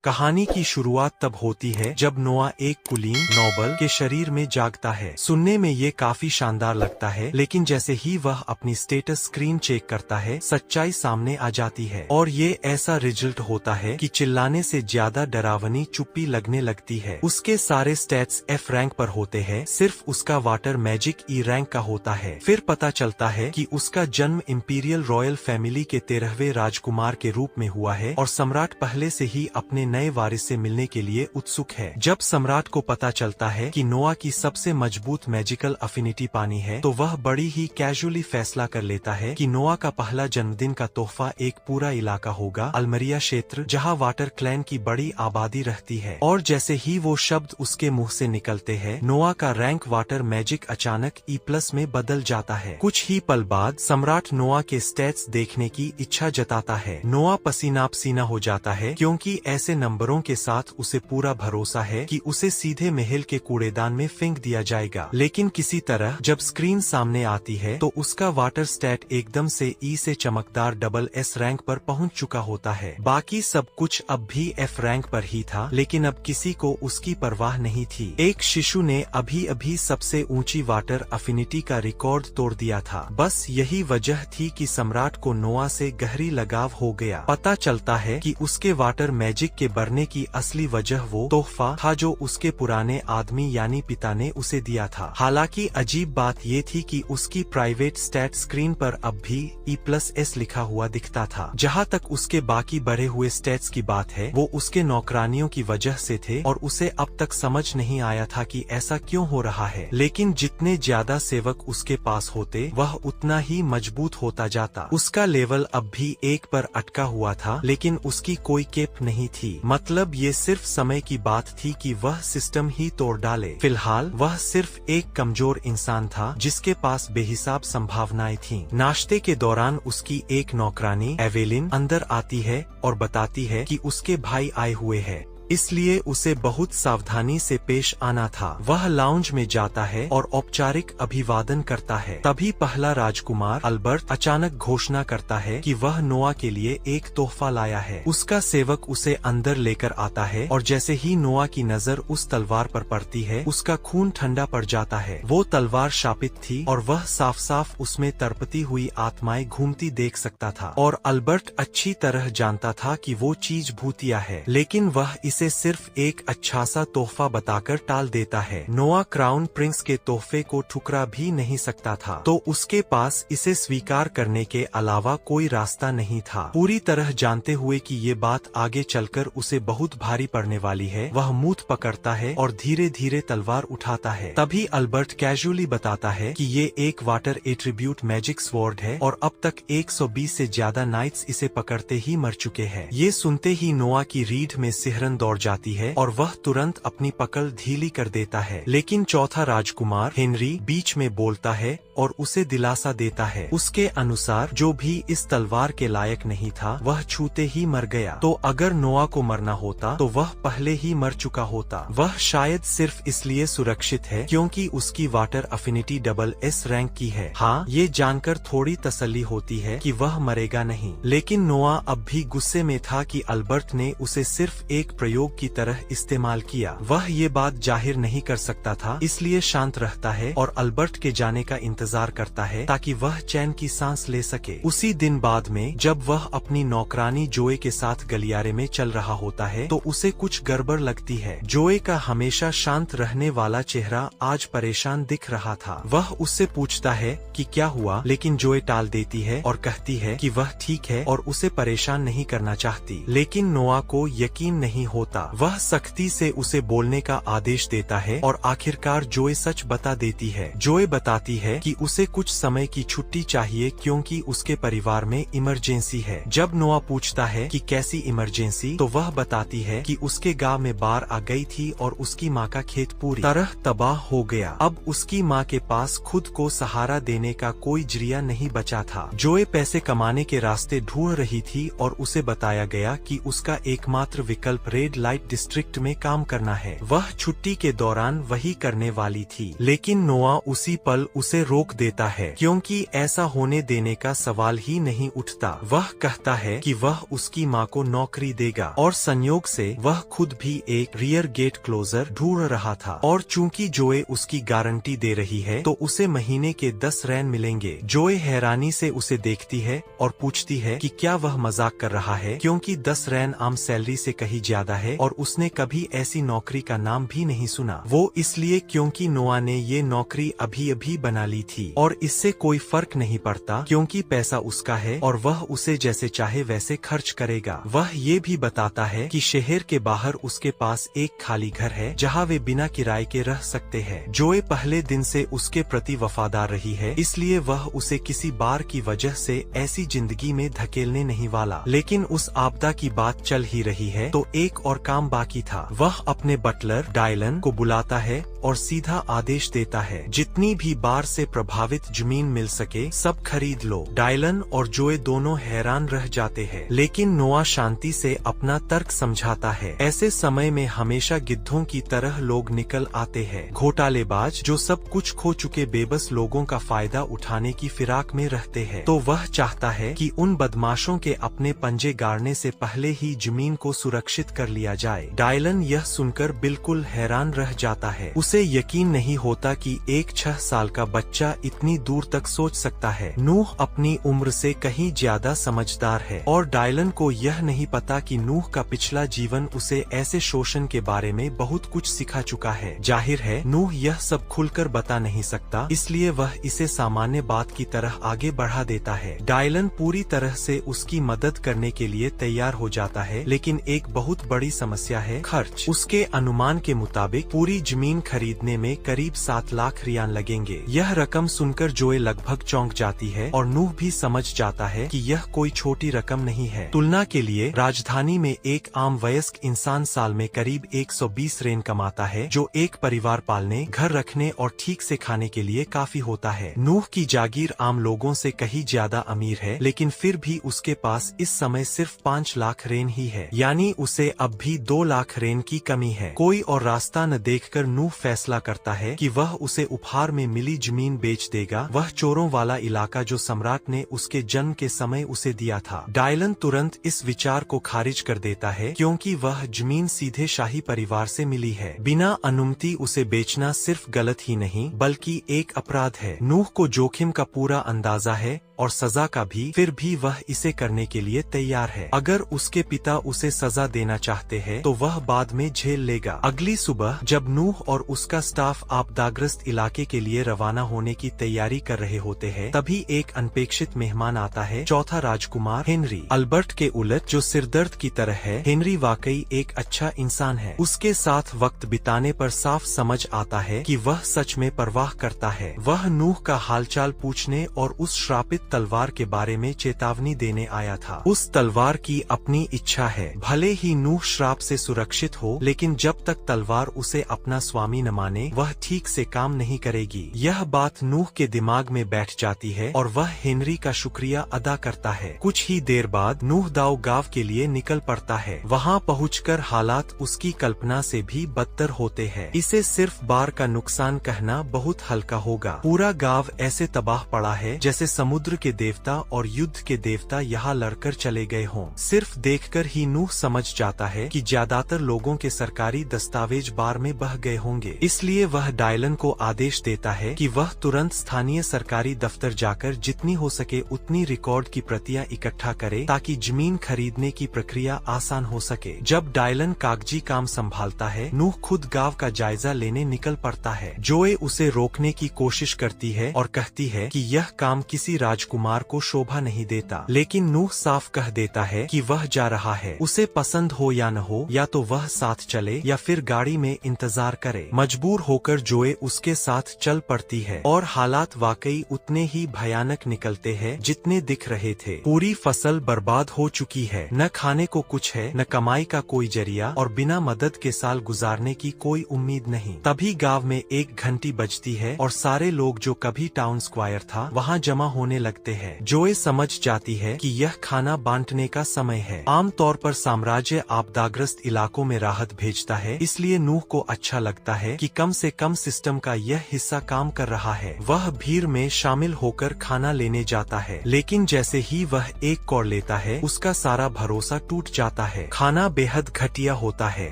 कहानी की शुरुआत तब होती है जब नोआ एक कुलीन नोबल के शरीर में जागता है। सुनने में ये काफी शानदार लगता है, लेकिन जैसे ही वह अपनी स्टेटस स्क्रीन चेक करता है, सच्चाई सामने आ जाती है और ये ऐसा रिजल्ट होता है कि चिल्लाने से ज्यादा डरावनी चुप्पी लगने लगती है। उसके सारे स्टैट्स F रैंक पर होते हैं, सिर्फ उसका वाटर मैजिक E रैंक का होता है। फिर पता चलता है कि उसका जन्म इंपीरियल रॉयल फैमिली के 13वें राजकुमार के रूप में हुआ है और सम्राट पहले से ही अपने नए वारिस से मिलने के लिए उत्सुक है। जब सम्राट को पता चलता है कि नोआ की सबसे मजबूत मैजिकल अफिनिटी पानी है, तो वह बड़ी ही कैजुअली फैसला कर लेता है कि नोआ का पहला जन्मदिन का तोहफा एक पूरा इलाका होगा, अलमरिया क्षेत्र, जहां वाटर क्लैन की बड़ी आबादी रहती है। और जैसे ही वो शब्द उसके मुंह से निकलते हैं, नोआ का रैंक वाटर मैजिक अचानक E+ में बदल जाता है। कुछ ही पल बाद सम्राट नोआ के स्टैट्स देखने की इच्छा जताता है। नोआ पसीना पसीना हो जाता है, क्योंकि ऐसे नंबरों के साथ उसे पूरा भरोसा है कि उसे सीधे महल के कूड़ेदान में फेंक दिया जाएगा। लेकिन किसी तरह जब स्क्रीन सामने आती है तो उसका वाटर स्टैट एकदम से E से चमकदार SS रैंक पर पहुंच चुका होता है। बाकी सब कुछ अब भी F रैंक पर ही था, लेकिन अब किसी को उसकी परवाह नहीं थी। एक शिशु ने अभी अभी सबसे ऊंची वाटर अफिनिटी का रिकॉर्ड तोड़ दिया था। बस यही वजह थी कि सम्राट को नोआ से गहरी लगाव हो गया। पता चलता है कि उसके वाटर मैजिक के बढ़ने की असली वजह वो तोहफा था जो उसके पुराने आदमी यानी पिता ने उसे दिया था। हालांकि अजीब बात ये थी कि उसकी प्राइवेट स्टैट स्क्रीन पर अब भी E+S लिखा हुआ दिखता था। जहां तक उसके बाकी बढ़े हुए स्टैट्स की बात है, वो उसके नौकरानियों की वजह से थे और उसे अब तक समझ नहीं आया था कि ऐसा क्यों हो रहा है। लेकिन जितने ज्यादा सेवक उसके पास होते, वह उतना ही मजबूत होता जाता। उसका लेवल अब भी 1 पर अटका हुआ था, लेकिन उसकी कोई केप नहीं थी। मतलब ये सिर्फ समय की बात थी कि वह सिस्टम ही तोड़ डाले। फिलहाल वह सिर्फ एक कमजोर इंसान था जिसके पास बेहिसाब संभावनाएं थीं। नाश्ते के दौरान उसकी एक नौकरानी एवेलिन अंदर आती है और बताती है कि उसके भाई आए हुए हैं, इसलिए उसे बहुत सावधानी से पेश आना था। वह लाउंज में जाता है और औपचारिक अभिवादन करता है। तभी पहला राजकुमार अल्बर्ट अचानक घोषणा करता है कि वह नोआ के लिए एक तोहफा लाया है। उसका सेवक उसे अंदर लेकर आता है और जैसे ही नोआ की नजर उस तलवार पर पड़ती है, उसका खून ठंडा पड़ जाता है। वो तलवार शापित थी और वह साफ साफ उसमें तड़पती हुई आत्माएं घूमती देख सकता था। और अल्बर्ट अच्छी तरह जानता था कि वो चीज भूतिया है, लेकिन वह इसे सिर्फ एक अच्छा सा तोहफा बताकर टाल देता है। नोआ क्राउन प्रिंस के तोहफे को ठुकरा भी नहीं सकता था, तो उसके पास इसे स्वीकार करने के अलावा कोई रास्ता नहीं था। पूरी तरह जानते हुए कि ये बात आगे चलकर उसे बहुत भारी पड़ने वाली है, वह मूठ पकड़ता है और धीरे धीरे तलवार उठाता है। तभी अल्बर्ट कैजुअली बताता है कि ये एक वाटर एट्रीब्यूट मैजिक स्वॉर्ड है और अब तक 120 से ज्यादा नाइट्स इसे पकड़ते ही मर चुके हैं। ये सुनते ही नोआ की रीढ़ में सिहरन दौड़ जाती है और वह तुरंत अपनी पकड़ ढीली कर देता है। लेकिन चौथा राजकुमार हेनरी बीच में बोलता है और उसे दिलासा देता है। उसके अनुसार जो भी इस तलवार के लायक नहीं था, वह छूते ही मर गया। तो अगर नोआ को मरना होता तो वह पहले ही मर चुका होता। वह शायद सिर्फ इसलिए सुरक्षित है क्योंकि उसकी वाटर अफिनिटी SS रैंक की है। हाँ, ये जानकर थोड़ी तसल्ली होती है कि वह मरेगा नहीं। लेकिन नोआ अब भी गुस्से में था कि अल्बर्ट ने उसे सिर्फ एक प्रयोग की तरह इस्तेमाल किया। वह ये बात जाहिर नहीं कर सकता था, इसलिए शांत रहता है और अल्बर्ट के जाने का इंतजार करता है ताकि वह चैन की सांस ले सके। उसी दिन बाद में जब वह अपनी नौकरानी जोए के साथ गलियारे में चल रहा होता है, तो उसे कुछ गड़बड़ लगती है। जोए का हमेशा शांत रहने वाला चेहरा आज परेशान दिख रहा था। वह उससे पूछता है कि क्या हुआ, लेकिन जोए टाल देती है और कहती है कि वह ठीक है और उसे परेशान नहीं करना चाहती। लेकिन नोआ को यकीन नहीं होता। वह सख्ती से उसे बोलने का आदेश देता है और आखिरकार जोए सच बता देती है। जोए बताती है कि उसे कुछ समय की छुट्टी चाहिए क्योंकि उसके परिवार में इमरजेंसी है। जब नोआ पूछता है कि कैसी इमरजेंसी, तो वह बताती है कि उसके गांव में बाढ़ आ गई थी और उसकी माँ का खेत पूरी तरह तबाह हो गया। अब उसकी माँ के पास खुद को सहारा देने का कोई जरिया नहीं बचा था। जोए पैसे कमाने के रास्ते ढूंढ रही थी और उसे बताया गया कि उसका एकमात्र विकल्प रेड लाइट डिस्ट्रिक्ट में काम करना है। वह छुट्टी के दौरान वही करने वाली थी, लेकिन नोआ उसी पल उसे रोक रोक देता है क्योंकि ऐसा होने देने का सवाल ही नहीं उठता। वह कहता है कि वह उसकी माँ को नौकरी देगा और संयोग से वह खुद भी एक रियर गेट क्लोजर ढूंढ रहा था और चूंकि जोए उसकी गारंटी दे रही है तो उसे महीने के 10 रैन मिलेंगे। जोए हैरानी से उसे देखती है और पूछती है कि क्या वह मजाक कर रहा है, क्योंकि 10 रैन आम सैलरी से कहीं ज्यादा है और उसने कभी ऐसी नौकरी का नाम भी नहीं सुना। वो इसलिए क्योंकि नोआ ने ये नौकरी अभी अभी बना ली थी और इससे कोई फर्क नहीं पड़ता क्योंकि पैसा उसका है और वह उसे जैसे चाहे वैसे खर्च करेगा। वह ये भी बताता है कि शहर के बाहर उसके पास एक खाली घर है जहाँ वे बिना किराए के रह सकते हैं। जोए पहले दिन से उसके प्रति वफादार रही है, इसलिए वह उसे किसी बार की वजह से ऐसी जिंदगी में धकेलने नहीं वाला। लेकिन उस आपदा की बात चल ही रही है तो एक और काम बाकी था। वह अपने बटलर डायलन को बुलाता है और सीधा आदेश देता है, जितनी भी बाढ़ से प्रभावित जमीन मिल सके सब खरीद लो। डायलन और जोए दोनों हैरान रह जाते हैं, लेकिन नोआ शांति से अपना तर्क समझाता है। ऐसे समय में हमेशा गिद्धों की तरह लोग निकल आते हैं, घोटालेबाज जो सब कुछ खो चुके बेबस लोगों का फायदा उठाने की फिराक में रहते हैं। तो वह चाहता है कि उन बदमाशों के अपने पंजे गाड़ने से पहले ही जमीन को सुरक्षित कर लिया जाए। डायलन यह सुनकर बिल्कुल हैरान रह जाता है। उसे यकीन नहीं होता कि एक 6 साल का बच्चा इतनी दूर तक सोच सकता है। नूह अपनी उम्र से कहीं ज्यादा समझदार है और डायलन को यह नहीं पता कि नूह का पिछला जीवन उसे ऐसे शोषण के बारे में बहुत कुछ सिखा चुका है। जाहिर है नूह यह सब खुलकर बता नहीं सकता, इसलिए वह इसे सामान्य बात की तरह आगे बढ़ा देता है। डायलन पूरी तरह से उसकी मदद करने के लिए तैयार हो जाता है, लेकिन एक बहुत बड़ी समस्या है खर्च। उसके अनुमान के मुताबिक पूरी जमीन खरीदने में करीब 7 लाख रियान लगेंगे। यह रकम सुनकर जोए लगभग चौंक जाती है और नूह भी समझ जाता है कि यह कोई छोटी रकम नहीं है। तुलना के लिए राजधानी में एक आम वयस्क इंसान साल में करीब 120 रेन कमाता है, जो एक परिवार पालने, घर रखने और ठीक से खाने के लिए काफी होता है। नूह की जागीर आम लोगों से कहीं ज्यादा अमीर है, लेकिन फिर भी उसके पास इस समय सिर्फ 5 लाख रेन ही है, यानी उसे अब भी 2 लाख रेन की कमी है। कोई और रास्ता न देखकर नूह फैसला करता है कि वह उसे उपहार में मिली जमीन बेच देगा, वह चोरों वाला इलाका जो सम्राट ने उसके जन्म के समय उसे दिया था। डायलन तुरंत इस विचार को खारिज कर देता है क्योंकि वह जमीन सीधे शाही परिवार से मिली है। बिना अनुमति उसे बेचना सिर्फ गलत ही नहीं बल्कि एक अपराध है। नूह को जोखिम का पूरा अंदाजा है और सजा का भी, फिर भी वह इसे करने के लिए तैयार है। अगर उसके पिता उसे सजा देना चाहते हैं तो वह बाद में झेल लेगा। अगली सुबह जब नूह और उसका स्टाफ आपदाग्रस्त इलाके के लिए रवाना होने की तैयारी कर रहे होते हैं, तभी एक अनपेक्षित मेहमान आता है, चौथा राजकुमार हेनरी। अल्बर्ट के उलट जो सिरदर्द की तरह है, हेनरी वाकई एक अच्छा इंसान है। उसके साथ वक्त बिताने पर साफ समझ आता है कि वह सच में परवाह करता है। वह नूह का हालचाल पूछने और उस श्रापित तलवार के बारे में चेतावनी देने आया था। उस तलवार की अपनी इच्छा है, भले ही नूह श्राप से सुरक्षित हो, लेकिन जब तक तलवार उसे अपना स्वामी न माने वह ठीक से काम नहीं करेगी। यह बात नूह के दिमाग में बैठ जाती है और वह हेनरी का शुक्रिया अदा करता है। कुछ ही देर बाद नूह दाऊ गांव के लिए निकल पड़ता है। वहाँ पहुंचकर हालात उसकी कल्पना से भी बदतर होते हैं। इसे सिर्फ बाढ़ का नुकसान कहना बहुत हल्का होगा। पूरा गांव ऐसे तबाह पड़ा है जैसे समुद्र के देवता और युद्ध के देवता यहाँ लड़कर चले गए हों। सिर्फ देखकर ही नूह समझ जाता है कि ज्यादातर लोगों के सरकारी दस्तावेज बाढ़ में बह गए होंगे। इसलिए वह डायलन को आदेश देता है कि वह तुरंत स्थानीय सरकारी दफ्तर जाकर जितनी हो सके उतनी रिकॉर्ड की प्रतियां इकट्ठा करे ताकि जमीन खरीदने की प्रक्रिया आसान हो सके। जब डायलन कागजी काम संभालता है, नूह खुद गांव का जायजा लेने निकल पड़ता है। जोए उसे रोकने की कोशिश करती है और कहती है कि यह काम किसी राजकुमार को शोभा नहीं देता, लेकिन नूह साफ कह देता है कि वह जा रहा है। उसे पसंद हो या न हो, या तो वह साथ चले या फिर गाड़ी में इंतजार करे। मजबूर होकर जोए उसके साथ चल पड़ती है और हालात वाकई उतने ही भयानक निकलते हैं जितने दिख रहे थे। पूरी फसल बर्बाद हो चुकी है, न खाने को कुछ है, न कमाई का कोई जरिया और बिना मदद के साल गुजारने की कोई उम्मीद नहीं। तभी गांव में एक घंटी बजती है और सारे लोग जो कभी टाउन स्क्वायर था वहाँ जमा होने लगते लगते हैं। जोए समझ जाती है कि यह खाना बांटने का समय है। आमतौर पर साम्राज्य आपदाग्रस्त इलाकों में राहत भेजता है, इसलिए नूह को अच्छा लगता है कि कम से कम सिस्टम का यह हिस्सा काम कर रहा है। वह भीड़ में शामिल होकर खाना लेने जाता है, लेकिन जैसे ही वह एक कौर लेता है उसका सारा भरोसा टूट जाता है। खाना बेहद घटिया होता है।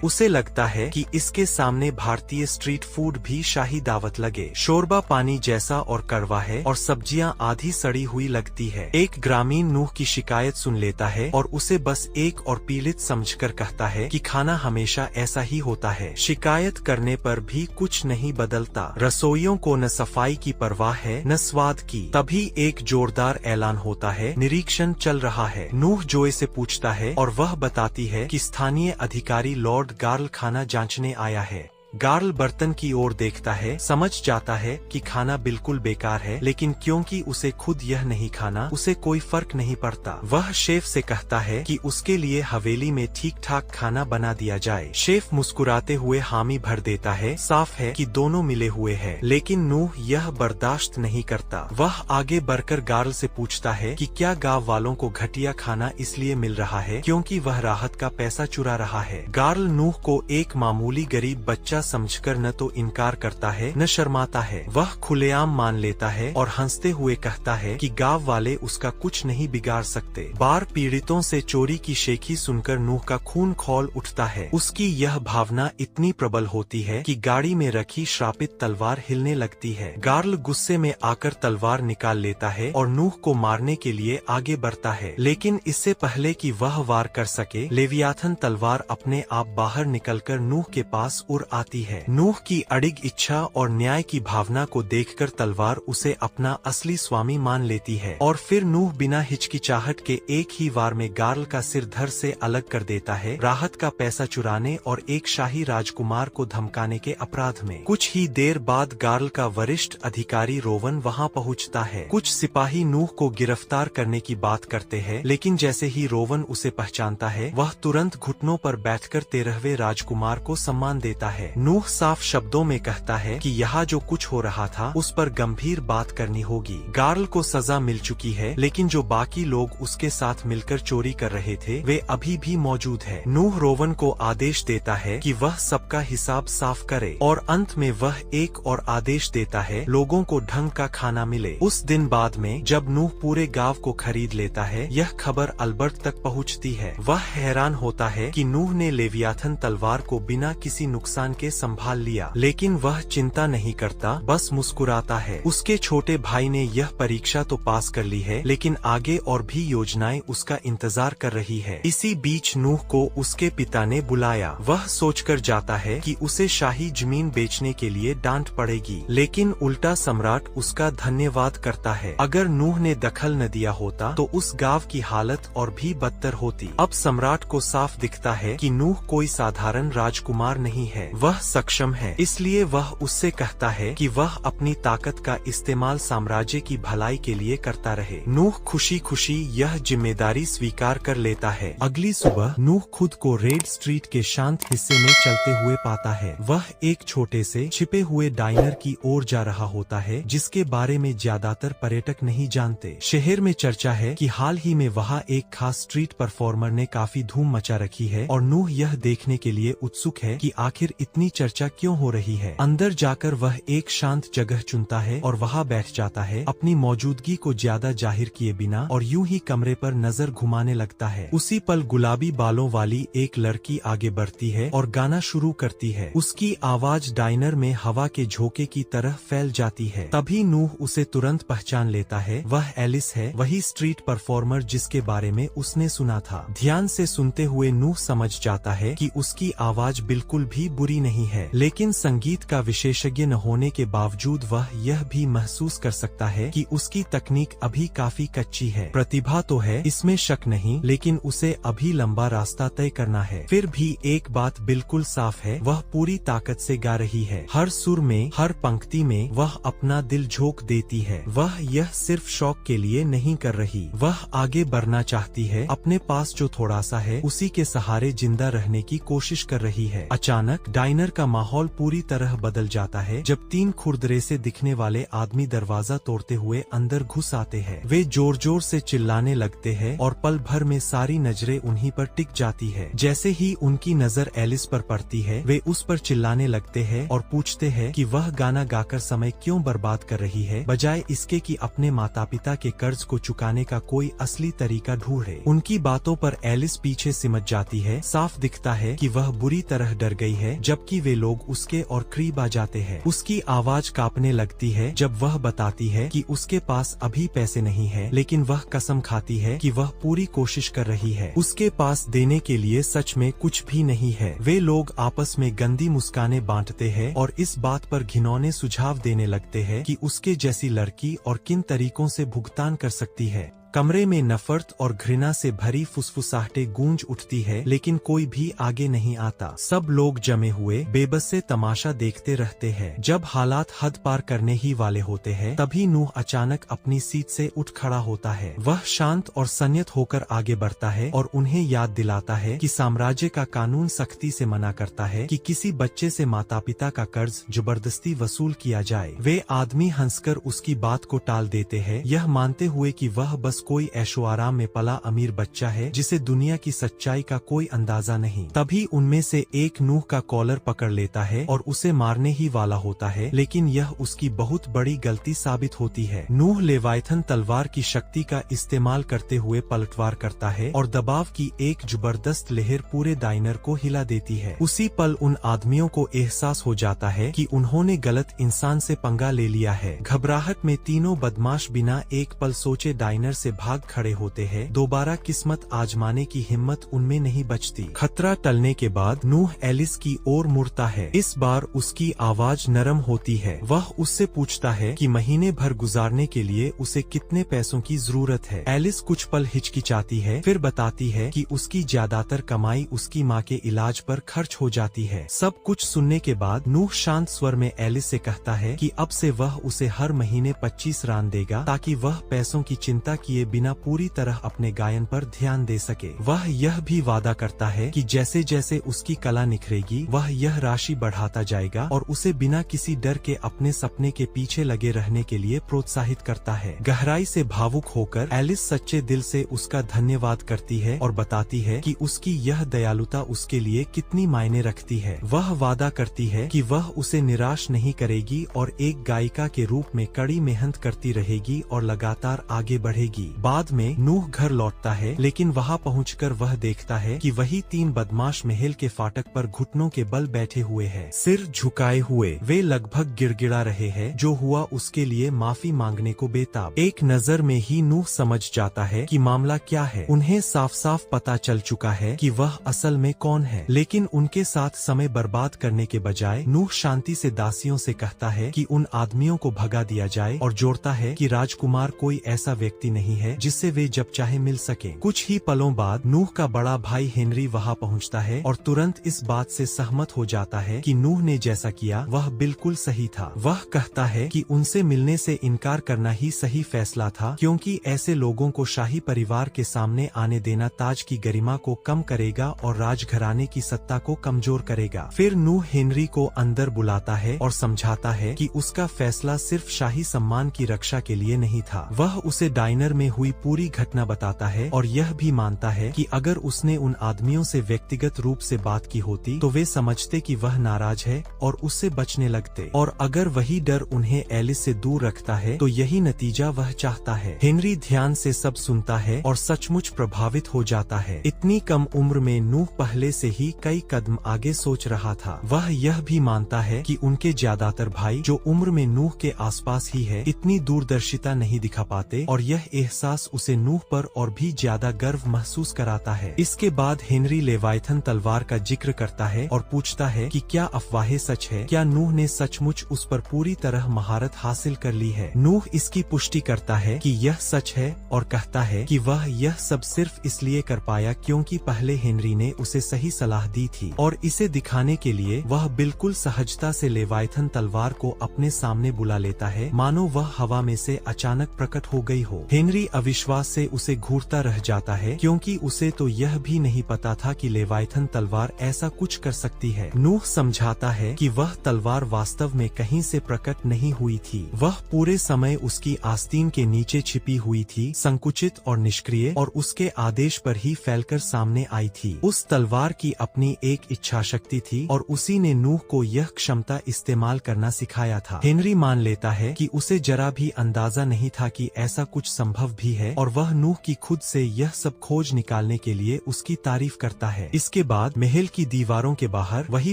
उसे लगता है कि इसके सामने भारतीय स्ट्रीट फूड भी शाही दावत लगे। शोरबा पानी जैसा और कड़वा है और सब्जियां आधी सड़ी हुई लगती है। एक ग्रामीण नूह की शिकायत सुन लेता है और उसे बस एक और पीड़ित समझकर कहता है कि खाना हमेशा ऐसा ही होता है। शिकायत करने पर भी कुछ नहीं बदलता। रसोइयों को न सफाई की परवाह है न स्वाद की। तभी एक जोरदार ऐलान होता है, निरीक्षण चल रहा है। नूह जोए से पूछता है और वह बताती है कि स्थानीय अधिकारी लॉर्ड गार्ल खाना जांचने आया है। गार्ल बर्तन की ओर देखता है, समझ जाता है कि खाना बिल्कुल बेकार है, लेकिन क्योंकि उसे खुद यह नहीं खाना, उसे कोई फर्क नहीं पड़ता। वह शेफ से कहता है कि उसके लिए हवेली में ठीक ठाक खाना बना दिया जाए। शेफ मुस्कुराते हुए हामी भर देता है। साफ है कि दोनों मिले हुए हैं, लेकिन नूह यह बर्दाश्त नहीं करता। वह आगे बढ़कर गार्ल से पूछता है कि क्या गांव वालों को घटिया खाना इसलिए मिल रहा है क्योंकि वह राहत का पैसा चुरा रहा है। गार्ल नूह को एक मामूली गरीब बच्चा समझकर न तो इनकार करता है न शर्माता है। वह खुलेआम मान लेता है और हंसते हुए कहता है कि गांव वाले उसका कुछ नहीं बिगाड़ सकते। बार पीड़ितों से चोरी की शेखी सुनकर नूह का खून खौल उठता है। उसकी यह भावना इतनी प्रबल होती है कि गाड़ी में रखी श्रापित तलवार हिलने लगती है। गार्ल गुस्से में आकर तलवार निकाल लेता है और नूह को मारने के लिए आगे बढ़ता है, लेकिन इससे पहले कि वह वार कर सके, लेवियाथन तलवार अपने आप बाहर निकलकर नूह के पास उड़ आती है। नूह की अड़िग इच्छा और न्याय की भावना को देखकर तलवार उसे अपना असली स्वामी मान लेती है और फिर नूह बिना हिचकिचाहट के एक ही वार में गार्ल का सिर धड़ से अलग कर देता है, राहत का पैसा चुराने और एक शाही राजकुमार को धमकाने के अपराध में। कुछ ही देर बाद गार्ल का वरिष्ठ अधिकारी रोवन वहां पहुंचता है। कुछ सिपाही नूह को गिरफ्तार करने की बात करते हैं, लेकिन जैसे ही रोवन उसे पहचानता है वह तुरंत घुटनों पर बैठकर 13वें राजकुमार को सम्मान देता है। नूह साफ शब्दों में कहता है कि यहाँ जो कुछ हो रहा था उस पर गंभीर बात करनी होगी। गार्ल को सजा मिल चुकी है, लेकिन जो बाकी लोग उसके साथ मिलकर चोरी कर रहे थे वे अभी भी मौजूद है। नूह रोवन को आदेश देता है कि वह सबका हिसाब साफ करे और अंत में वह एक और आदेश देता है, लोगों को ढंग का खाना मिले। उस दिन बाद में जब नूह पूरे गांव को खरीद लेता है, यह खबर अल्बर्ट तक पहुँचती है। वह हैरान होता है कि नूह ने लेवियाथन तलवार को बिना किसी नुकसान के संभाल लिया, लेकिन वह चिंता नहीं करता, बस मुस्कुराता है। उसके छोटे भाई ने यह परीक्षा तो पास कर ली है, लेकिन आगे और भी योजनाएं उसका इंतजार कर रही है। इसी बीच नूह को उसके पिता ने बुलाया। वह सोचकर जाता है कि उसे शाही जमीन बेचने के लिए डांट पड़ेगी, लेकिन उल्टा सम्राट उसका धन्यवाद करता है। अगर नूह ने दखल न दिया होता तो उस गांव की हालत और भी बदतर होती। अब सम्राट को साफ दिखता है कि नूह कोई साधारण राजकुमार नहीं है, वह सक्षम है। इसलिए वह उससे कहता है कि वह अपनी ताकत का इस्तेमाल साम्राज्य की भलाई के लिए करता रहे। नूह खुशी खुशी यह जिम्मेदारी स्वीकार कर लेता है। अगली सुबह नूह खुद को रेड स्ट्रीट के शांत हिस्से में चलते हुए पाता है। वह एक छोटे से छिपे हुए डाइनर की ओर जा रहा होता है, जिसके बारे में ज्यादातर पर्यटक नहीं जानते। शहर में चर्चा है कि हाल ही में वहाँ एक खास स्ट्रीट परफॉर्मर ने काफी धूम मचा रखी है और नूह यह देखने के लिए उत्सुक है कि आखिर इतनी चर्चा क्यों हो रही है। अंदर जाकर वह एक शांत जगह चुनता है और वहां बैठ जाता है, अपनी मौजूदगी को ज्यादा जाहिर किए बिना, और यूं ही कमरे पर नजर घुमाने लगता है। उसी पल गुलाबी बालों वाली एक लड़की आगे बढ़ती है और गाना शुरू करती है। उसकी आवाज डाइनर में हवा के झोंके की तरह फैल जाती है। तभी नूह उसे तुरंत पहचान लेता है। वह एलिस है, वही स्ट्रीट परफॉर्मर जिसके बारे में उसने सुना था। ध्यान से सुनते हुए नूह समझ जाता है कि उसकी आवाज बिल्कुल भी बुरी नहीं है, लेकिन संगीत का विशेषज्ञ न होने के बावजूद वह यह भी महसूस कर सकता है कि उसकी तकनीक अभी काफी कच्ची है। प्रतिभा तो है, इसमें शक नहीं, लेकिन उसे अभी लंबा रास्ता तय करना है। फिर भी एक बात बिल्कुल साफ है, वह पूरी ताकत से गा रही है। हर सुर में, हर पंक्ति में वह अपना दिल झोंक देती है। वह यह सिर्फ शौक के लिए नहीं कर रही, वह आगे बढ़ना चाहती है। अपने पास जो थोड़ा सा है उसी के सहारे जिंदा रहने की कोशिश कर रही है। अचानक डाइनर डायनर का माहौल पूरी तरह बदल जाता है जब 3 खुरदरे से दिखने वाले आदमी दरवाजा तोड़ते हुए अंदर घुस आते हैं। वे जोर जोर से चिल्लाने लगते हैं और पल भर में सारी नजरें उन्हीं पर टिक जाती है। जैसे ही उनकी नजर एलिस पर पड़ती है वे उस पर चिल्लाने लगते हैं और पूछते हैं कि वह गाना गाकर समय क्यों बर्बाद कर रही है, बजाय इसके कि अपने माता पिता के कर्ज को चुकाने का कोई असली तरीका ढूंढे। उनकी बातों पर एलिस पीछे सिमट जाती है। साफ दिखता है कि वह बुरी तरह डर गई है, जबकि वे लोग उसके और करीब आ जाते हैं। उसकी आवाज कांपने लगती है जब वह बताती है कि उसके पास अभी पैसे नहीं है, लेकिन वह कसम खाती है कि वह पूरी कोशिश कर रही है। उसके पास देने के लिए सच में कुछ भी नहीं है। वे लोग आपस में गंदी मुस्कानें बांटते हैं और इस बात पर घिनौने सुझाव देने लगते हैं कि उसके जैसी लड़की और किन तरीकों से भुगतान कर सकती है। कमरे में नफरत और घृणा से भरी फुसफुसाहटें गूंज उठती है, लेकिन कोई भी आगे नहीं आता। सब लोग जमे हुए बेबस से तमाशा देखते रहते हैं। जब हालात हद पार करने ही वाले होते हैं, तभी नूह अचानक अपनी सीट से उठ खड़ा होता है। वह शांत और संयत होकर आगे बढ़ता है और उन्हें याद दिलाता है कि साम्राज्य का कानून सख्ती से मना करता है कि किसी बच्चे से माता पिता का कर्ज जबरदस्ती वसूल किया जाए। वे आदमी हंसकर उसकी बात को टाल देते हैं, यह मानते हुए कि वह बस कोई ऐशो आराम में पला अमीर बच्चा है जिसे दुनिया की सच्चाई का कोई अंदाजा नहीं। तभी उनमें से एक नूह का कॉलर पकड़ लेता है और उसे मारने ही वाला होता है, लेकिन यह उसकी बहुत बड़ी गलती साबित होती है। नूह लेवायथन तलवार की शक्ति का इस्तेमाल करते हुए पलटवार करता है और दबाव की एक जबरदस्त लहर पूरे डायनर को हिला देती है। उसी पल उन आदमियों को एहसास हो जाता है कि उन्होंने गलत इंसान से पंगा ले लिया है। घबराहट में तीनों बदमाश बिना एक पल सोचे डायनर से भाग खड़े होते हैं। दोबारा किस्मत आजमाने की हिम्मत उनमें नहीं बचती। खतरा टलने के बाद नूह एलिस की ओर मुड़ता है। इस बार उसकी आवाज नरम होती है। वह उससे पूछता है कि महीने भर गुजारने के लिए उसे कितने पैसों की जरूरत है। एलिस कुछ पल हिचकिचाती है, फिर बताती है कि उसकी ज्यादातर कमाई उसकी माँ के इलाज पर खर्च हो जाती है। सब कुछ सुनने के बाद नूह शांत स्वर में एलिस से कहता है कि अब से वह उसे हर महीने 25 रान देगा, ताकि वह पैसों की चिंता किए बिना पूरी तरह अपने गायन पर ध्यान दे सके। वह यह भी वादा करता है कि जैसे जैसे उसकी कला निखरेगी वह यह राशि बढ़ाता जाएगा और उसे बिना किसी डर के अपने सपने के पीछे लगे रहने के लिए प्रोत्साहित करता है। गहराई से भावुक होकर एलिस सच्चे दिल से उसका धन्यवाद करती है और बताती है कि उसकी यह दयालुता उसके लिए कितनी मायने रखती है। वह वादा करती है कि वह उसे निराश नहीं करेगी और एक गायिका के रूप में कड़ी मेहनत करती रहेगी और लगातार आगे बढ़ेगी। बाद में नूह घर लौटता है, लेकिन वहां पहुंचकर वह देखता है कि वही 3 बदमाश महल के फाटक पर घुटनों के बल बैठे हुए हैं, सिर झुकाए हुए। वे लगभग गिड़गिड़ा रहे हैं। जो हुआ उसके लिए माफी मांगने को बेताब। एक नजर में ही नूह समझ जाता है कि मामला क्या है। उन्हें साफ साफ पता चल चुका है कि वह असल में कौन है, लेकिन उनके साथ समय बर्बाद करने के बजाय नूह शांति से दासियों से कहता है कि उन आदमियों को भगा दिया जाए और जोड़ता है कि राजकुमार कोई ऐसा व्यक्ति नहीं है जिससे वे जब चाहे मिल सके। कुछ ही पलों बाद नूह का बड़ा भाई हेनरी वहां पहुंचता है और तुरंत इस बात से सहमत हो जाता है कि नूह ने जैसा किया वह बिल्कुल सही था। वह कहता है कि उनसे मिलने से इनकार करना ही सही फैसला था, क्योंकि ऐसे लोगों को शाही परिवार के सामने आने देना ताज की गरिमा को कम करेगा और राजघराने की सत्ता को कमजोर करेगा। फिर नूह हेनरी को अंदर बुलाता है और समझाता है कि उसका फैसला सिर्फ शाही सम्मान की रक्षा के लिए नहीं था। वह उसे डायनर में हुई पूरी घटना बताता है और यह भी मानता है कि अगर उसने उन आदमियों से व्यक्तिगत रूप से बात की होती तो वे समझते कि वह नाराज है और उससे बचने लगते, और अगर वही डर उन्हें एलिस से दूर रखता है तो यही नतीजा वह चाहता है। हेनरी ध्यान से सब सुनता है और सचमुच प्रभावित हो जाता है। इतनी कम उम्र में नूह पहले से ही कई कदम आगे सोच रहा था। वह यह भी मानता है कि उनके ज्यादातर भाई जो उम्र में नूह के आसपास ही है इतनी दूरदर्शिता नहीं दिखा पाते, और यह एहसास उसे नूह पर और भी ज्यादा गर्व महसूस कराता है। इसके बाद हेनरी लेवायथन तलवार का जिक्र करता है और पूछता है कि क्या अफवाहें सच है, क्या नूह ने सचमुच उस पर पूरी तरह महारत हासिल कर ली है। नूह इसकी पुष्टि करता है कि यह सच है और कहता है कि वह यह सब सिर्फ इसलिए कर पाया क्योंकि पहले हेनरी ने उसे सही सलाह दी थी, और इसे दिखाने के लिए वह बिल्कुल सहजता से लेवायथन तलवार को अपने सामने बुला लेता है, मानो वह हवा में से अचानक प्रकट हो गई हो। हेनरी हेनरी अविश्वास से उसे घूरता रह जाता है, क्योंकि उसे तो यह भी नहीं पता था कि लेवाइथन तलवार ऐसा कुछ कर सकती है। नूह समझाता है कि वह तलवार वास्तव में कहीं से प्रकट नहीं हुई थी, वह पूरे समय उसकी आस्तीन के नीचे छिपी हुई थी, संकुचित और निष्क्रिय, और उसके आदेश पर ही फैलकर सामने आई थी। उस तलवार की अपनी एक इच्छा शक्ति थी और उसी ने नूह को यह क्षमता इस्तेमाल करना सिखाया था। हेनरी मान लेता है कि उसे जरा भी अंदाजा नहीं था कि ऐसा कुछ संभव भी है, और वह नूह की खुद से यह सब खोज निकालने के लिए उसकी तारीफ करता है। इसके बाद महल की दीवारों के बाहर वही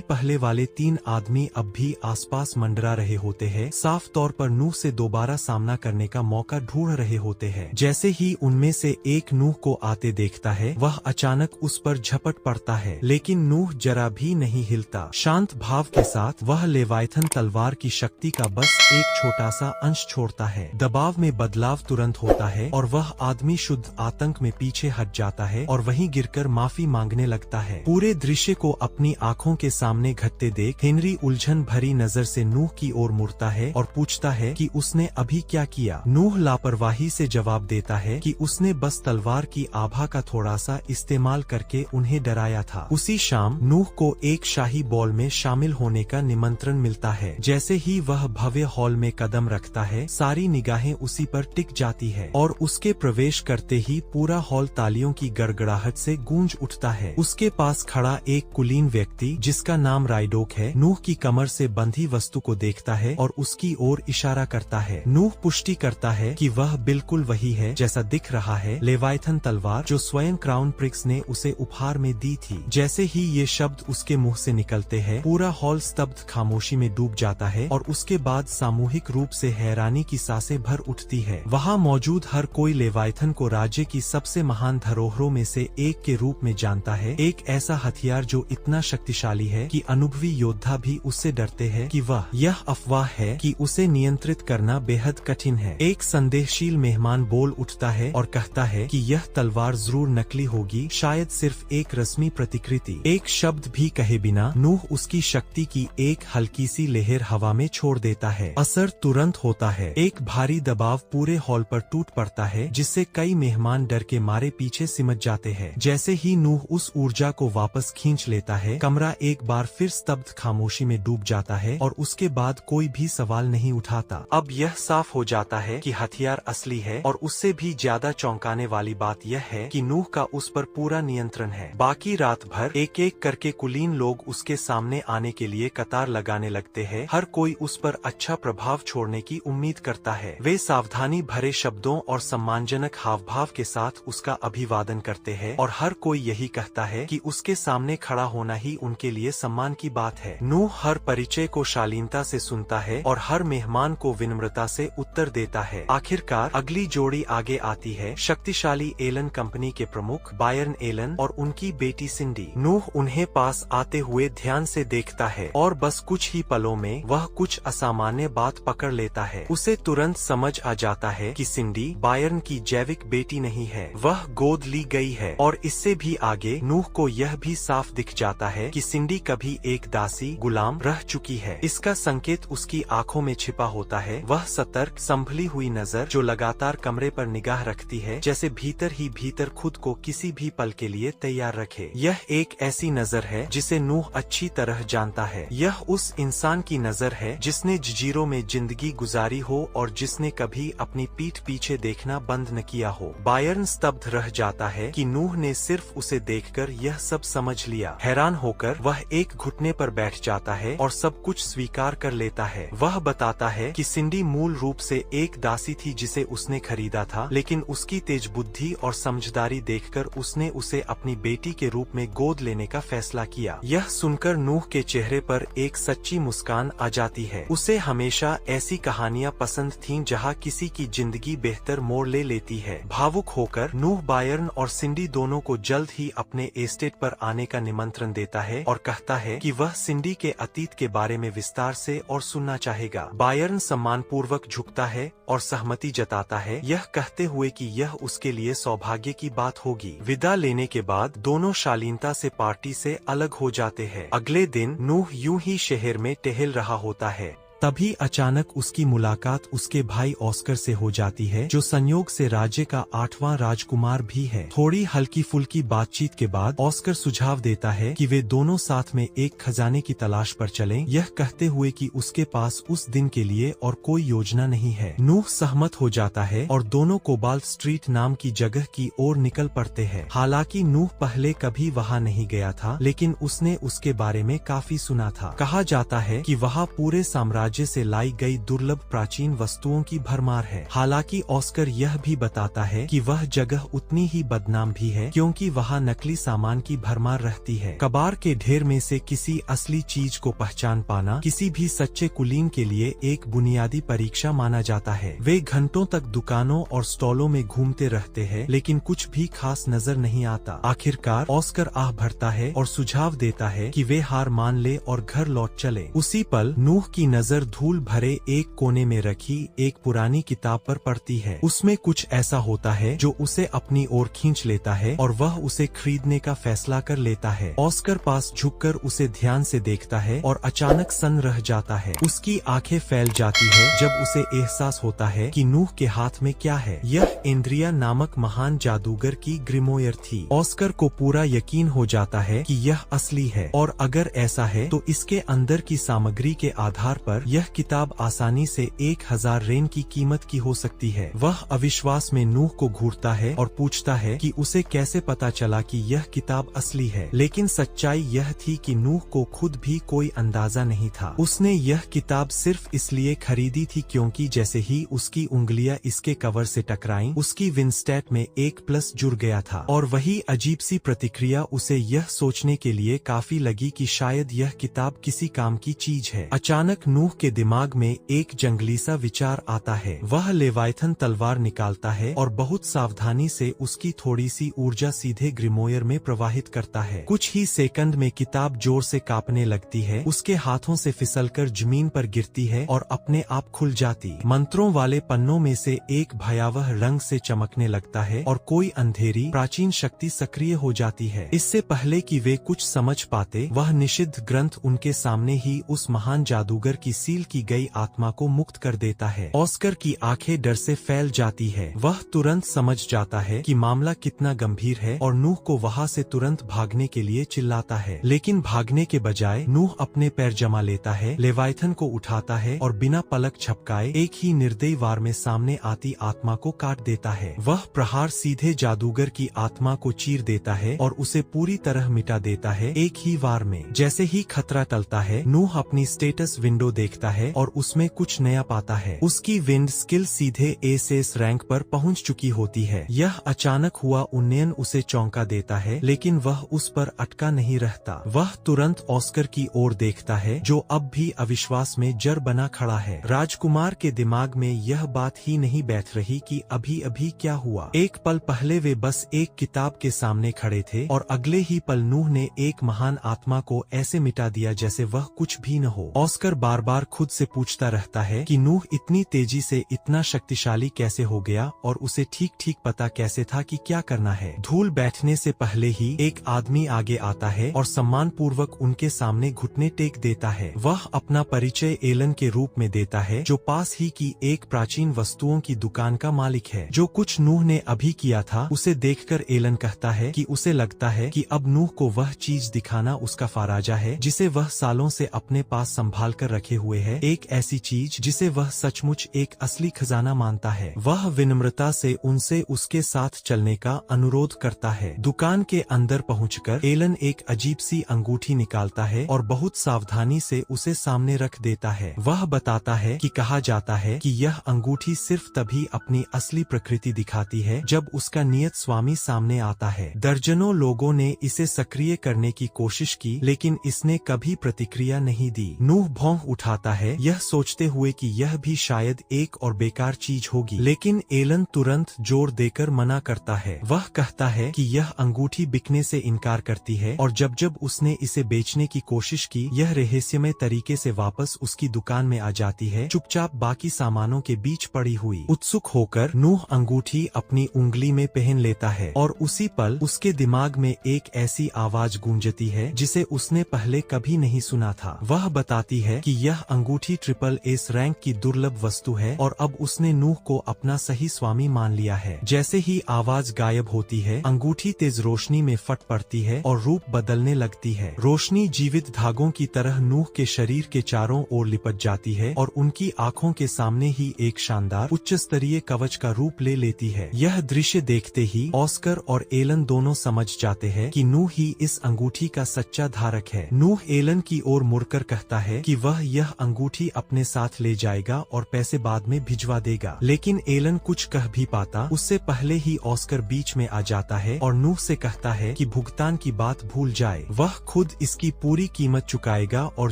पहले वाले 3 आदमी अब भी आसपास मंडरा रहे होते हैं, साफ तौर पर नूह से दोबारा सामना करने का मौका ढूंढ रहे होते हैं। जैसे ही उनमें से एक नूह को आते देखता है, वह अचानक उस पर झपट पड़ता है, लेकिन नूह जरा भी नहीं हिलता। शांत भाव के साथ वह लेवाइथन तलवार की शक्ति का बस एक छोटा सा अंश छोड़ता है। दबाव में बदलाव तुरंत होता है और वह आदमी शुद्ध आतंक में पीछे हट जाता है और वहीं गिरकर माफी मांगने लगता है। पूरे दृश्य को अपनी आंखों के सामने घटते देख हेनरी उलझन भरी नजर से नूह की ओर मुड़ता है और पूछता है कि उसने अभी क्या किया। नूह लापरवाही से जवाब देता है कि उसने बस तलवार की आभा का थोड़ा सा इस्तेमाल करके उन्हें डराया था। उसी शाम नूह को एक शाही बॉल में शामिल होने का निमंत्रण मिलता है। जैसे ही वह भव्य हॉल में कदम रखता है, सारी निगाहें उसी पर टिक जाती है और उसके प्रवेश करते ही पूरा हॉल तालियों की गड़गड़ाहट से गूंज उठता है। उसके पास खड़ा एक कुलीन व्यक्ति, जिसका नाम राइडोक है, नूह की कमर से बंधी वस्तु को देखता है और उसकी ओर इशारा करता है। नूह पुष्टि करता है कि वह बिल्कुल वही है जैसा दिख रहा है, लेवाइथन तलवार जो स्वयं क्राउन प्रिंस ने उसे उपहार में दी थी। जैसे ही ये शब्द उसके मुंह से निकलते हैं, पूरा हॉल स्तब्ध खामोशी में डूब जाता है और उसके बाद सामूहिक रूप से हैरानी की सांसें भर उठती है। वहाँ मौजूद हर कोई लेवाइथन को राज्य की सबसे महान धरोहरों में से एक के रूप में जानता है, एक ऐसा हथियार जो इतना शक्तिशाली है कि अनुभवी योद्धा भी उससे डरते हैं कि यह अफवाह है कि उसे नियंत्रित करना बेहद कठिन है। एक संदेहशील मेहमान बोल उठता है और कहता है कि यह तलवार जरूर नकली होगी, शायद सिर्फ एक रस्मी प्रतिकृति। एक शब्द भी कहे बिना नूह उसकी शक्ति की एक हल्की सी लहर हवा में छोड़ देता है। असर तुरंत होता है। एक भारी दबाव पूरे हॉल पर टूट पड़ता है, जिससे कई मेहमान डर के मारे पीछे सिमट जाते हैं। जैसे ही नूह उस ऊर्जा को वापस खींच लेता है, कमरा एक बार फिर स्तब्ध खामोशी में डूब जाता है और उसके बाद कोई भी सवाल नहीं उठाता। अब यह साफ हो जाता है कि हथियार असली है, और उससे भी ज्यादा चौंकाने वाली बात यह है कि नूह का उस पर पूरा नियंत्रण है। बाकी रात भर एक एक करके कुलीन लोग उसके सामने आने के लिए कतार लगाने लगते हैं। हर कोई उस पर अच्छा प्रभाव छोड़ने की उम्मीद करता है। वे सावधानी भरे शब्दों और सम्मानजनक हावभाव के साथ उसका अभिवादन करते हैं और हर कोई यही कहता है कि उसके सामने खड़ा होना ही उनके लिए सम्मान की बात है। नूह हर परिचय को शालीनता से सुनता है और हर मेहमान को विनम्रता से उत्तर देता है। आखिरकार अगली जोड़ी आगे आती है, शक्तिशाली एलन कंपनी के प्रमुख बायरन एलन और उनकी बेटी सिंडी। नूह उन्हें पास आते हुए ध्यान से देखता है और बस कुछ ही पलों में वह कुछ असामान्य बात पकड़ लेता है। उसे तुरंत समझ आ जाता है कि सिंडी बायरन की जैविक बेटी नहीं है, वह गोद ली गई है। और इससे भी आगे नूह को यह भी साफ दिख जाता है कि सिंडी कभी एक दासी गुलाम रह चुकी है। इसका संकेत उसकी आंखों में छिपा होता है, वह सतर्क संभली हुई नजर जो लगातार कमरे पर निगाह रखती है, जैसे भीतर ही भीतर खुद को किसी भी पल के लिए तैयार रखे। यह एक ऐसी नजर है जिसे नूह अच्छी तरह जानता है। यह उस इंसान की नजर है जिसने जंजीरों में जिंदगी गुजारी हो और जिसने कभी अपनी पीठ पीछे देखना बंद न किया हो। बायरन स्तब्ध रह जाता है कि नूह ने सिर्फ उसे देखकर यह सब समझ लिया। हैरान होकर वह एक घुटने पर बैठ जाता है और सब कुछ स्वीकार कर लेता है। वह बताता है कि सिंडी मूल रूप से एक दासी थी जिसे उसने खरीदा था, लेकिन उसकी तेज बुद्धि और समझदारी देखकर उसने उसे अपनी बेटी के रूप में गोद लेने का फैसला किया। यह सुनकर नूह के चेहरे पर एक सच्ची मुस्कान आ जाती है। उसे हमेशा ऐसी कहानियां पसंद थीं जहां किसी की जिंदगी बेहतर मोड़ ले लेती है। भावुक होकर नूह बायरन और सिंडी दोनों को जल्द ही अपने एस्टेट पर आने का निमंत्रण देता है और कहता है कि वह सिंडी के अतीत के बारे में विस्तार से और सुनना चाहेगा। बायरन सम्मान पूर्वक झुकता है और सहमति जताता है, यह कहते हुए कि यह उसके लिए सौभाग्य की बात होगी। विदा लेने के बाद दोनों शालीनता से पार्टी से अलग हो जाते हैं। अगले दिन नूह यूं ही शहर में टहल रहा होता है। तभी अचानक उसकी मुलाकात उसके भाई ऑस्कर से हो जाती है, जो संयोग से राज्य का 8वां राजकुमार भी है। थोड़ी हल्की फुल्की बातचीत के बाद ऑस्कर सुझाव देता है कि वे दोनों साथ में एक खजाने की तलाश पर चलें, यह कहते हुए कि उसके पास उस दिन के लिए और कोई योजना नहीं है। नूह सहमत हो जाता है और दोनों कोबाल्ट स्ट्रीट नाम की जगह की ओर निकल पड़ते हैं। हालांकि नूह पहले कभी वहां नहीं गया था, लेकिन उसने उसके बारे में काफी सुना था। कहा जाता है कि वहां पूरे साम्राज्य से लाई गई दुर्लभ प्राचीन वस्तुओं की भरमार है। हालांकि ऑस्कर यह भी बताता है कि वह जगह उतनी ही बदनाम भी है, क्योंकि वहां नकली सामान की भरमार रहती है। कबाड़ के ढेर में से किसी असली चीज को पहचान पाना किसी भी सच्चे कुलीन के लिए एक बुनियादी परीक्षा माना जाता है। वे घंटों तक दुकानों और स्टॉलों में घूमते रहते हैं, लेकिन कुछ भी खास नजर नहीं आता। आखिरकार ऑस्कर आह भरता है और सुझाव देता है कि वे हार मान ले और घर लौट चले। उसी पल नूह की नजर धूल भरे एक कोने में रखी एक पुरानी किताब पर पड़ती है। उसमें कुछ ऐसा होता है जो उसे अपनी ओर खींच लेता है और वह उसे खरीदने का फैसला कर लेता है। ऑस्कर पास झुककर उसे ध्यान से देखता है और अचानक सन्न रह जाता है। उसकी आंखें फैल जाती है जब उसे एहसास होता है कि नूह के हाथ में क्या है। यह एंड्रिया नामक महान जादूगर की ग्रिमोयर थी। ऑस्कर को पूरा यकीन हो जाता है कि यह असली है, और अगर ऐसा है तो इसके अंदर की सामग्री के आधार पर यह किताब आसानी से 1000 रेन की कीमत की हो सकती है। वह अविश्वास में नूह को घूरता है और पूछता है कि उसे कैसे पता चला कि यह किताब असली है। लेकिन सच्चाई यह थी कि नूह को खुद भी कोई अंदाजा नहीं था। उसने यह किताब सिर्फ इसलिए खरीदी थी क्योंकि जैसे ही उसकी उंगलियां इसके कवर से टकराईं, उसकी विंस्टेट में 1+ जुड़ गया था। और वही अजीब सी प्रतिक्रिया उसे यह सोचने के लिए काफी लगी कि शायद यह किताब किसी काम की चीज है। अचानक नूह के दिमाग में एक जंगली सा विचार आता है। वह लेवाइथन तलवार निकालता है और बहुत सावधानी से उसकी थोड़ी सी ऊर्जा सीधे ग्रिमोयर में प्रवाहित करता है। कुछ ही सेकंड में किताब जोर से कांपने लगती है, उसके हाथों से फिसलकर जमीन पर गिरती है और अपने आप खुल जाती। मंत्रों वाले पन्नों में से एक भयावह रंग से चमकने लगता है और कोई अंधेरी प्राचीन शक्ति सक्रिय हो जाती है। इससे पहले कि वे कुछ समझ पाते, वह निषिद्ध ग्रंथ उनके सामने ही उस महान जादूगर की सील की गई आत्मा को मुक्त कर देता है। ऑस्कर की आंखें डर से फैल जाती है। वह तुरंत समझ जाता है कि मामला कितना गंभीर है और नूह को वहां से तुरंत भागने के लिए चिल्लाता है। लेकिन भागने के बजाय नूह अपने पैर जमा लेता है, लेवाइथन को उठाता है और बिना पलक झपकाए एक ही निर्दयी वार में सामने आती आत्मा को काट देता है। वह प्रहार सीधे जादूगर की आत्मा को चीर देता है और उसे पूरी तरह मिटा देता है एक ही वार में। जैसे ही खतरा टलता है, नूह अपनी स्टेटस विंडो देखता है और उसमें कुछ नया पाता है। उसकी विंड स्किल सीधे एस रैंक पर पहुंच चुकी होती है। यह अचानक हुआ उन्नयन उसे चौंका देता है, लेकिन वह उस पर अटका नहीं रहता। वह तुरंत ऑस्कर की ओर देखता है, जो अब भी अविश्वास में जड़ बना खड़ा है। राजकुमार के दिमाग में यह बात ही नहीं बैठ रही कि अभी अभी क्या हुआ। एक पल पहले वे बस एक किताब के सामने खड़े थे और अगले ही पल नूह ने एक महान आत्मा को ऐसे मिटा दिया जैसे वह कुछ भी न हो। ऑस्कर बार बार खुद से पूछता रहता है कि नूह इतनी तेजी से इतना शक्तिशाली कैसे हो गया और उसे ठीक ठीक पता कैसे था कि क्या करना है। धूल बैठने से पहले ही एक आदमी आगे आता है और सम्मान पूर्वक उनके सामने घुटने टेक देता है। वह अपना परिचय एलन के रूप में देता है, जो पास ही की एक प्राचीन वस्तुओं की दुकान का मालिक है। जो कुछ नूह ने अभी किया था उसे देखकर एलन कहता है कि उसे लगता है कि अब नूह को वह चीज दिखाना उसका फराजा है जिसे वह सालों से अपने पास संभाल कर रखे हुए है, एक ऐसी चीज जिसे वह सचमुच एक असली खजाना मानता है। वह विनम्रता से उनसे उसके साथ चलने का अनुरोध करता है। दुकान के अंदर पहुंचकर एलन एक अजीब सी अंगूठी निकालता है और बहुत सावधानी से उसे सामने रख देता है। वह बताता है कि कहा जाता है कि यह अंगूठी सिर्फ तभी अपनी असली प्रकृति दिखाती है जब उसका नियत स्वामी सामने आता है। दर्जनों लोगों ने इसे सक्रिय करने की कोशिश की, लेकिन इसने कभी प्रतिक्रिया नहीं दी। नूह भौंक उठाता है, यह सोचते हुए कि यह भी शायद एक और बेकार चीज होगी, लेकिन एलन तुरंत जोर देकर मना करता है। वह कहता है कि यह अंगूठी बिकने से इनकार करती है और जब जब उसने इसे बेचने की कोशिश की, यह रहस्यमय तरीके से वापस उसकी दुकान में आ जाती है, चुपचाप बाकी सामानों के बीच पड़ी हुई। उत्सुक होकर नूह अंगूठी अपनी उंगली में पहन लेता है और उसी पल उसके दिमाग में एक ऐसी आवाज गूंजती है जिसे उसने पहले कभी नहीं सुना था। वह बताती है कि यह अंगूठी ट्रिपल एस रैंक की दुर्लभ वस्तु है और अब उसने नूह को अपना सही स्वामी मान लिया है। जैसे ही आवाज गायब होती है, अंगूठी तेज रोशनी में फट पड़ती है और रूप बदलने लगती है। रोशनी जीवित धागों की तरह नूह के शरीर के चारों ओर लिपट जाती है और उनकी आंखों के सामने ही एक शानदार उच्च स्तरीय कवच का रूप ले लेती है। यह दृश्य देखते ही ऑस्कर और एलन दोनों समझ जाते हैं कि नूह ही इस अंगूठी का सच्चा धारक है। नूह एलन की ओर मुड़कर कहता है कि वह यह अंगूठी अपने साथ ले जाएगा और पैसे बाद में भिजवा देगा, लेकिन एलन कुछ कह भी पाता उससे पहले ही ऑस्कर बीच में आ जाता है और नूह से कहता है कि भुगतान की बात भूल जाए, वह खुद इसकी पूरी कीमत चुकाएगा और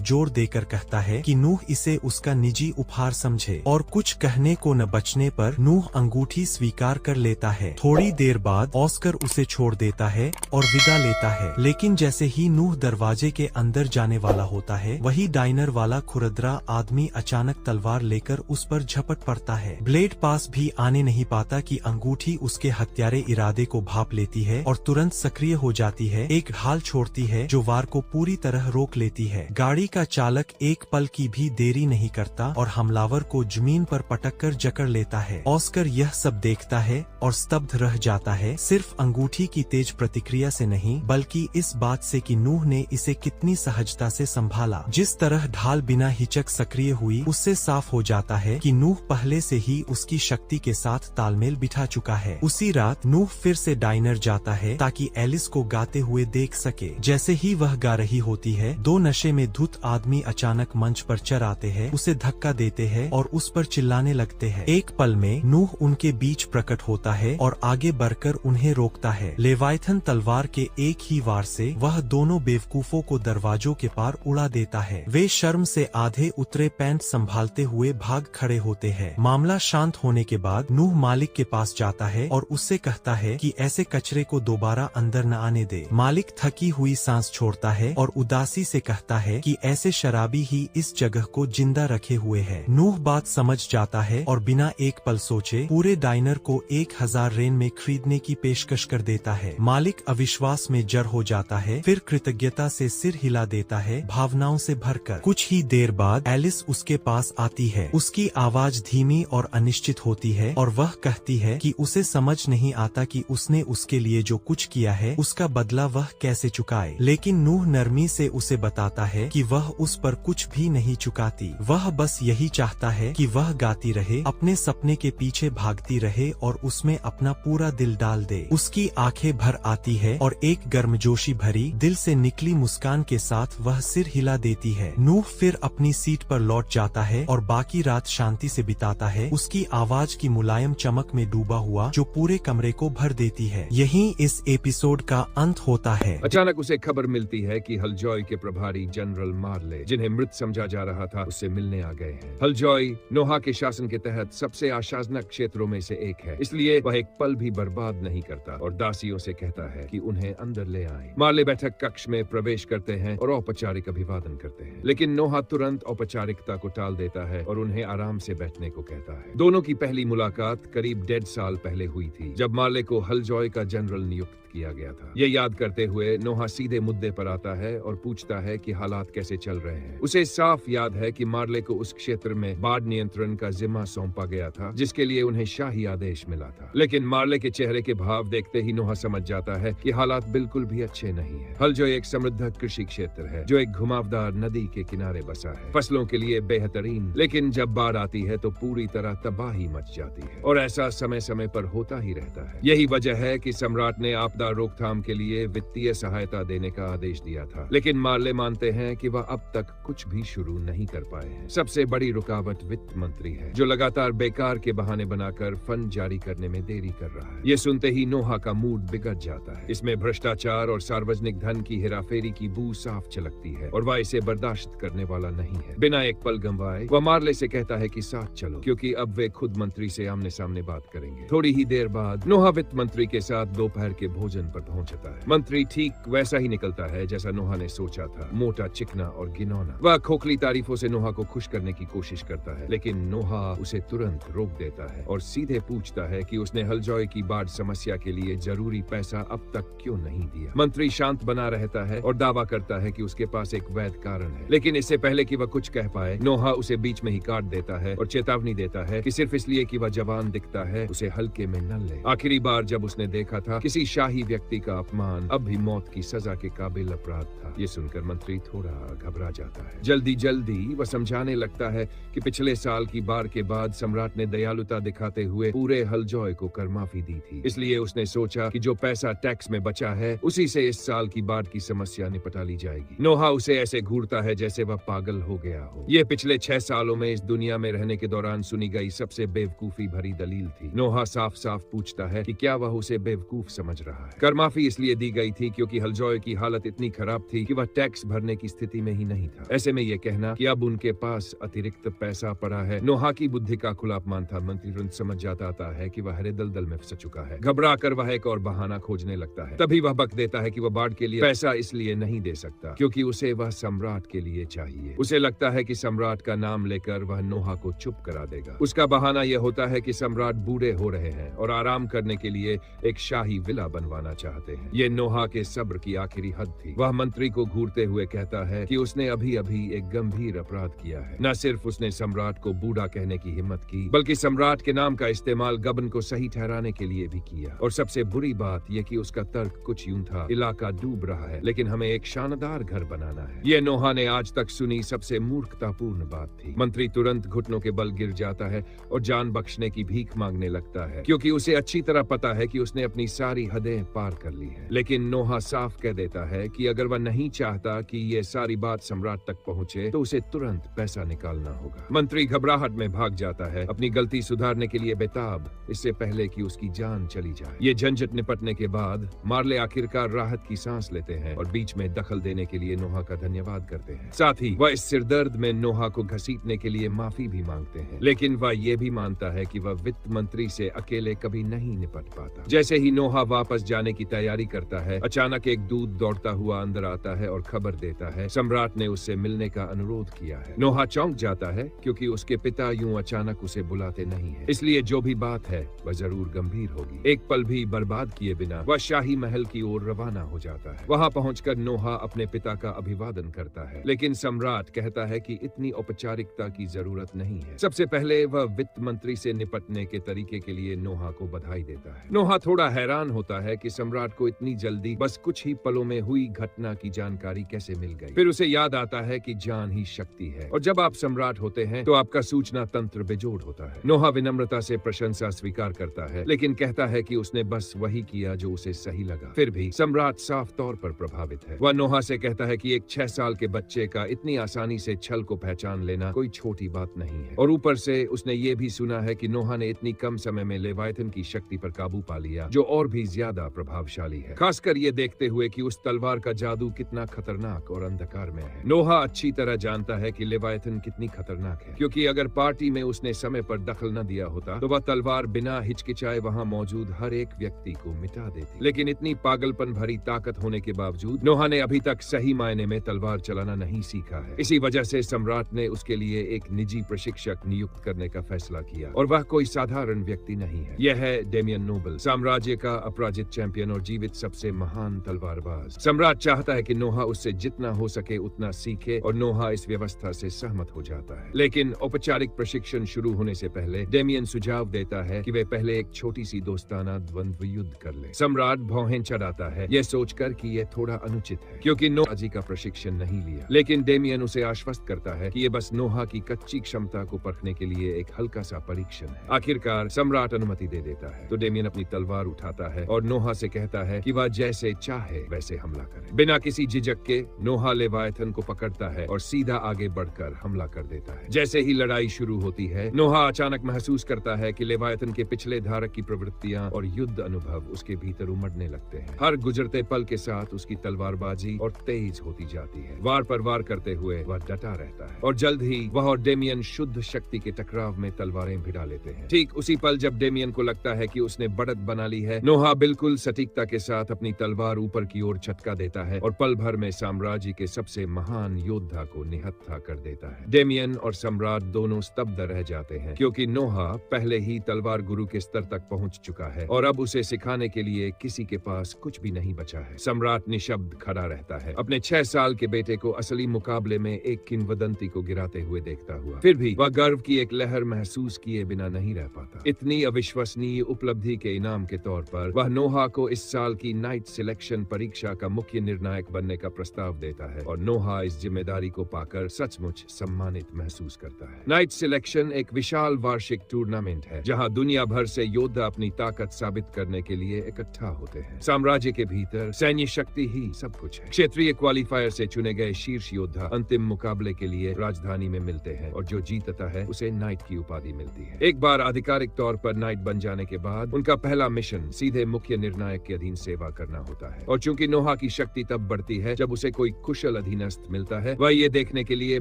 जोर देकर कहता है कि नूह इसे उसका निजी उपहार समझे। और कुछ कहने को न बचने पर नूह अंगूठी स्वीकार कर लेता है। थोड़ी देर बाद ऑस्कर उसे छोड़ देता है और विदा लेता है, लेकिन जैसे ही नूह दरवाजे के अंदर जाने वाला होता है, वही डाइनर वाला खुरदरा आदमी अचानक तलवार लेकर उस पर झपट पड़ता है। ब्लेड पास भी आने नहीं पाता कि अंगूठी उसके हत्यारे इरादे को भांप लेती है और तुरंत सक्रिय हो जाती है, एक ढाल छोड़ती है जो वार को पूरी तरह रोक लेती है। गाड़ी का चालक एक पल की भी देरी नहीं करता और हमलावर को जमीन पर पटककर जकड़ लेता है। ऑस्कर यह सब देखता है और स्तब्ध रह जाता है, सिर्फ अंगूठी की तेज प्रतिक्रिया से नहीं बल्कि इस बात से कि नूह ने इसे कितनी सहजता से संभाला। जिस तरह ढाल बिना हिचक सक्रिय हुई, उससे साफ हो जाता है कि नूह पहले से ही उसकी शक्ति के साथ तालमेल बिठा चुका है। उसी रात नूह फिर से डाइनर जाता है ताकि एलिस को गाते हुए देख सके। जैसे ही वह गा रही होती है, दो नशे में धुत आदमी अचानक मंच पर चढ़ आते हैं, उसे धक्का देते हैं और उस पर चिल्लाने लगते हैं। एक पल में नूह उनके बीच प्रकट होता है और आगे बढ़कर उन्हें रोकता है। लेवाइथन तलवार के एक ही वार से वह दोनों बेवकूफों को दरवाजों के पार उड़ा देता है। वे शर्म से आधे उतरे पैंट संभालते हुए भाग खड़े होते हैं। मामला शांत होने के बाद नूह मालिक के पास जाता है और उससे कहता है कि ऐसे कचरे को दोबारा अंदर न आने दे। मालिक थकी हुई सांस छोड़ता है और उदासी से कहता है कि ऐसे शराबी ही इस जगह को जिंदा रखे हुए है। नूह बात समझ जाता है और बिना एक पल सोचे पूरे डाइनर को 1000 रेन में खरीदने की पेशकश कर देता है। मालिक अविश्वास में जड़ हो जाता है, फिर कृतज्ञता से सिर हिला देता है, भावनाओं से भरकर। कुछ ही देर बाद एलिस उसके पास आती है। उसकी आवाज धीमी और अनिश्चित होती है और वह कहती है कि उसे समझ नहीं आता कि उसने उसके लिए जो कुछ किया है उसका बदला वह कैसे चुकाए। लेकिन नूह नरमी से उसे बताता है कि वह उस पर कुछ भी नहीं चुकाती, वह बस यही चाहता है कि वह गाती रहे, अपने सपने के पीछे भागती रहे और उसमें अपना पूरा दिल डाल दे। उसकी आंखें भर आती है और एक गर्मजोशी भरी दिल से निकली मुस्कान के साथ वह सिर हिला देती है। नूह फिर अपनी सीट पर लौट जाता है और बाकी रात शांति से बिताता है, उसकी आवाज की मुलायम चमक में डूबा हुआ जो पूरे कमरे को भर देती है। यहीं इस एपिसोड का अंत होता है। अचानक उसे खबर मिलती है कि हलजॉय के प्रभारी जनरल मार्ले, जिन्हें मृत समझा जा रहा था, उससे मिलने आ गए हैं। हलजॉय नोहा के शासन के तहत सबसे आशाजनक क्षेत्रों में से एक है, इसलिए वह एक पल भी बर्बाद नहीं करता और दासियों से कहता है कि उन्हें अंदर ले आएं। मार्ले बैठक कक्ष में प्रवेश करते हैं और औपचारिक अभिवादन करते हैं, लेकिन नोहा तुरंत औपचारिकता को टाल देता है और उन्हें आराम से बैठने को कहता है। दोनों की पहली मुलाकात करीब 1.5 साल पहले हुई थी, जब मार्ले को हलजॉय का जनरल नियुक्त किया गया था। ये याद करते हुए नोहा सीधे मुद्दे पर आता है और पूछता है कि हालात कैसे चल रहे हैं। उसे साफ याद है कि मार्ले को उस क्षेत्र में बाढ़ नियंत्रण का जिम्मा सौंपा गया था, जिसके लिए उन्हें शाही आदेश मिला था। लेकिन मार्ले के चेहरे के भाव देखते ही नोहा समझ जाता है कि हालात बिल्कुल भी अच्छे नहीं है। हलजॉय एक समृद्ध कृषि क्षेत्र है जो एक घुमावदार नदी के किनारे बसा है, फसलों के लिए बेहतरीन, लेकिन जब बाढ़ आती है तो पूरी तरह तबाही मच जाती है और ऐसा समय समय पर होता ही रहता है। यही वजह है कि सम्राट ने आपदा रोकथाम के लिए वित्तीय सहायता देने का आदेश दिया था, लेकिन मार्ले मानते हैं कि वह अब तक कुछ भी शुरू नहीं कर पाए हैं। सबसे बड़ी रुकावट वित्त मंत्री है, जो लगातार बेकार के बहाने बनाकर फंड जारी करने में देरी कर रहा है। ये सुनते ही नोहा का मूड बिगड़ जाता है। इसमें भ्रष्टाचार और सार्वजनिक धन की हेराफेरी की बू साफ झलकती है और वह इसे बर्दाश्त करने वाला नहीं है। बिना एक पल गंवाए वह मार्ले से कहता है कि साथ चलो, क्योंकि अब वे खुद मंत्री से आमने सामने बात करेंगे। थोड़ी ही देर बाद नोहा वित्त मंत्री के साथ दोपहर के भोजन भोजन पर पहुंचता है। मंत्री ठीक वैसा ही निकलता है जैसा नोहा ने सोचा था, मोटा, चिकना और घिनौना। वह खोखली तारीफों से नोहा को खुश करने की कोशिश करता है, लेकिन नोहा उसे तुरंत रोक देता है और सीधे पूछता है कि उसने हलजॉय की बाढ़ समस्या के लिए जरूरी पैसा अब तक क्यों नहीं दिया। मंत्री शांत बना रहता है और दावा करता है कि उसके पास एक वैध कारण है, लेकिन इससे पहले कि वह कुछ कह पाए, नोहा उसे बीच में ही काट देता है और चेतावनी देता है कि सिर्फ इसलिए कि वह जवान दिखता है, उसे हल्के में न ले। आखिरी बार जब उसने देखा था, किसी शाही व्यक्ति का अपमान अब भी मौत की सजा के काबिल अपराध था। ये सुनकर मंत्री थोड़ा घबरा जाता है। जल्दी जल्दी वह समझाने लगता है कि पिछले साल की बाढ़ के बाद सम्राट ने दयालुता दिखाते हुए पूरे हलजॉय को कर माफी दी थी, इसलिए उसने सोचा कि जो पैसा टैक्स में बचा है उसी से इस साल की बाढ़ की समस्या निपटा ली जाएगी। नोहा उसे ऐसे घूरता है जैसे वह पागल हो गया हो। ये पिछले 6 सालों में इस दुनिया में रहने के दौरान सुनी गई सबसे बेवकूफी भरी दलील थी। नोहा साफ साफ पूछता है कि क्या वह उसे बेवकूफ समझ रहा है। कर माफी इसलिए दी गई थी क्योंकि हलजॉय की हालत इतनी खराब थी कि वह टैक्स भरने की स्थिति में ही नहीं था। ऐसे में यह कहना कि अब उनके पास अतिरिक्त पैसा पड़ा है, नोहा की बुद्धि का खुला अपमान था। मंत्री तुरंत समझ जाता है कि वह हरे दलदल में फंस चुका है। घबरा कर वह एक और बहाना खोजने लगता है। तभी वह बक देता है कि वह बाढ़ के लिए पैसा इसलिए नहीं दे सकता क्योंकि उसे वह सम्राट के लिए चाहिए। उसे लगता है कि सम्राट का नाम लेकर वह नोहा को चुप करा देगा। उसका बहाना यह होता है कि सम्राट बूढ़े हो रहे हैं और आराम करने के लिए एक शाही विला बनवाना चाहते हैं। ये नोहा के सब्र की आखिरी हद थी। वह मंत्री को घूरते हुए कहता है कि उसने अभी अभी एक गंभीर अपराध किया है। न सिर्फ उसने सम्राट को बूढ़ा कहने की हिम्मत की, बल्कि सम्राट के नाम का इस्तेमाल गबन को सही ठहराने के लिए भी किया। और सबसे बुरी बात यह कि उसका तर्क कुछ यूं था, इलाका डूब रहा है लेकिन हमें एक शानदार घर बनाना है। ये नोहा ने आज तक सुनी सबसे मूर्खतापूर्ण बात थी। मंत्री तुरंत घुटनों के बल गिर जाता है और जान बख्शने की भीख मांगने लगता है क्योंकि उसे अच्छी तरह पता है कि उसने अपनी सारी हदें पार कर ली है। लेकिन नोहा साफ कह देता है कि अगर वह नहीं चाहता कि ये सारी बात सम्राट तक पहुंचे तो उसे तुरंत पैसा निकालना होगा। मंत्री घबराहट में भाग जाता है, अपनी गलती सुधारने के लिए बेताब, इससे पहले कि उसकी जान चली जाए। ये झंझट निपटने के बाद मार्ले आखिरकार राहत की सांस लेते हैं और बीच में दखल देने के लिए नोहा का धन्यवाद करते हैं। साथ ही वह इस सिरदर्द में नोहा को घसीटने के लिए माफी भी मांगते हैं, लेकिन वह ये भी मानता है कि वह वित्त मंत्री से अकेले कभी नहीं निपट पाता। जैसे ही नोहा वापस जाने की तैयारी करता है, अचानक एक दूत दौड़ता हुआ अंदर आता है और खबर देता है सम्राट ने उससे मिलने का अनुरोध किया है। नोहा चौंक जाता है क्योंकि उसके पिता यूं अचानक उसे बुलाते नहीं है, इसलिए जो भी बात है वह जरूर गंभीर होगी। एक पल भी बर्बाद किए बिना वह शाही महल की ओर रवाना हो जाता है। वहां पहुंचकर नोहा अपने पिता का अभिवादन करता है, लेकिन सम्राट कहता है कि इतनी औपचारिकता की जरूरत नहीं है। सबसे पहले वह वित्त मंत्री से निपटने के तरीके के लिए नोहा को बधाई देता है। नोहा थोड़ा हैरान होता है कि सम्राट को इतनी जल्दी बस कुछ ही पलों में हुई घटना की जानकारी कैसे मिल गई। फिर उसे याद आता है कि जान ही शक्ति है और जब आप सम्राट होते हैं तो आपका सूचना तंत्र बेजोड़ होता है। नोहा विनम्रता से प्रशंसा स्वीकार करता है, लेकिन कहता है कि उसने बस वही किया जो उसे सही लगा। फिर भी सम्राट साफ तौर पर प्रभावित है। वह नोहा से कहता है कि एक 6 साल के बच्चे का इतनी आसानी से छल को पहचान लेना कोई छोटी बात नहीं है। और ऊपर से उसने ये भी सुना है कि नोहा ने इतनी कम समय में लेवायथन की शक्ति पर काबू पा लिया, जो और भी ज्यादा प्रभावशाली है। खासकर ये देखते हुए कि उस तलवार का जादू कितना खतरनाक और अंधकार में है। नोहा अच्छी तरह जानता है कि लेवायथन कितनी खतरनाक है, क्योंकि अगर पार्टी में उसने समय पर दखल न दिया होता तो वह तलवार बिना हिचकिचाए वहां मौजूद हर एक व्यक्ति को मिटा देती। लेकिन इतनी पागलपन भरी ताकत होने के बावजूद नोहा ने अभी तक सही मायने में तलवार चलाना नहीं सीखा है। इसी वजह से सम्राट ने उसके लिए एक निजी प्रशिक्षक नियुक्त करने का फैसला किया, और वह कोई साधारण व्यक्ति नहीं है। यह है डेमियन नोबल, साम्राज्य का अपराजित चैंपियन और जीवित सबसे महान तलवारबाज। सम्राट चाहता है कि नोहा उससे जितना हो सके उतना सीखे, और नोहा इस व्यवस्था से सहमत हो जाता है। लेकिन औपचारिक प्रशिक्षण शुरू होने से पहले डेमियन सुझाव देता है कि वे पहले एक छोटी सी दोस्ताना द्वंद्व युद्ध कर ले। सम्राट भौहें चढ़ाता है, यह सोचकर कि यह थोड़ा अनुचित है क्योंकि नोहा जी का प्रशिक्षण नहीं लिया। लेकिन डेमियन उसे आश्वस्त करता है कि यह बस नोहा की कच्ची क्षमता को परखने के लिए एक हल्का सा परीक्षण है। आखिरकार सम्राट अनुमति दे देता है तो डेमियन अपनी तलवार उठाता है और नोहा से कहता है कि वह जैसे चाहे वैसे हमला करे। बिना किसी झिझक के नोहा लेवायथन को पकड़ता है और सीधा आगे बढ़कर हमला कर देता है। जैसे ही लड़ाई शुरू होती है, नोहा अचानक महसूस करता है कि लेवायथन के पिछले धारक की प्रवृत्तियां और युद्ध अनुभव उसके भीतर उमड़ने लगते हैं। हर गुजरते पल के साथ उसकी तलवारबाजी और तेज होती जाती है। वार पर वार करते हुए वह डटा रहता है और जल्द ही वह और डेमियन शुद्ध शक्ति के टकराव में तलवारें भिड़ा लेते हैं। ठीक उसी पल जब डेमियन को लगता है कि उसने बढ़त बना ली है, नोहा बिल्कुल बिल्कुल सटीकता के साथ अपनी तलवार ऊपर की ओर झटका देता है और पल भर में साम्राज्य के सबसे महान योद्धा को निहत्था कर देता है। डेमियन और सम्राट दोनों स्तब्ध रह जाते हैं क्योंकि नोहा पहले ही तलवार गुरु के स्तर तक पहुंच चुका है और अब उसे सिखाने के लिए किसी के पास कुछ भी नहीं बचा है। सम्राट निशब्द खड़ा रहता है, अपने 6 साल के बेटे को असली मुकाबले में एक किंवदंती को गिराते हुए देखता हुआ। फिर भी वह गर्व की एक लहर महसूस किए बिना नहीं रह पाता। इतनी अविश्वसनीय उपलब्धि के इनाम के तौर पर वह नोहा को इस साल की नाइट सिलेक्शन परीक्षा का मुख्य निर्णायक बनने का प्रस्ताव देता है और नोहा इस जिम्मेदारी को पाकर सचमुच सम्मानित महसूस करता है। नाइट सिलेक्शन एक विशाल वार्षिक टूर्नामेंट है जहां दुनिया भर से योद्धा अपनी ताकत साबित करने के लिए इकट्ठा होते हैं। साम्राज्य के भीतर सैन्य शक्ति ही सब कुछ है। क्षेत्रीय क्वालिफायर से चुने गए शीर्ष योद्धा अंतिम मुकाबले के लिए राजधानी में मिलते हैं और जो जीतता है उसे नाइट की उपाधि मिलती है। एक बार आधिकारिक तौर पर नाइट बन जाने के बाद उनका पहला मिशन सीधे मुख्य निर्णायक के अधीन सेवा करना होता है और चूंकि नोहा की शक्ति तब बढ़ती है जब उसे कोई कुशल अधीनस्थ मिलता है, वह ये देखने के लिए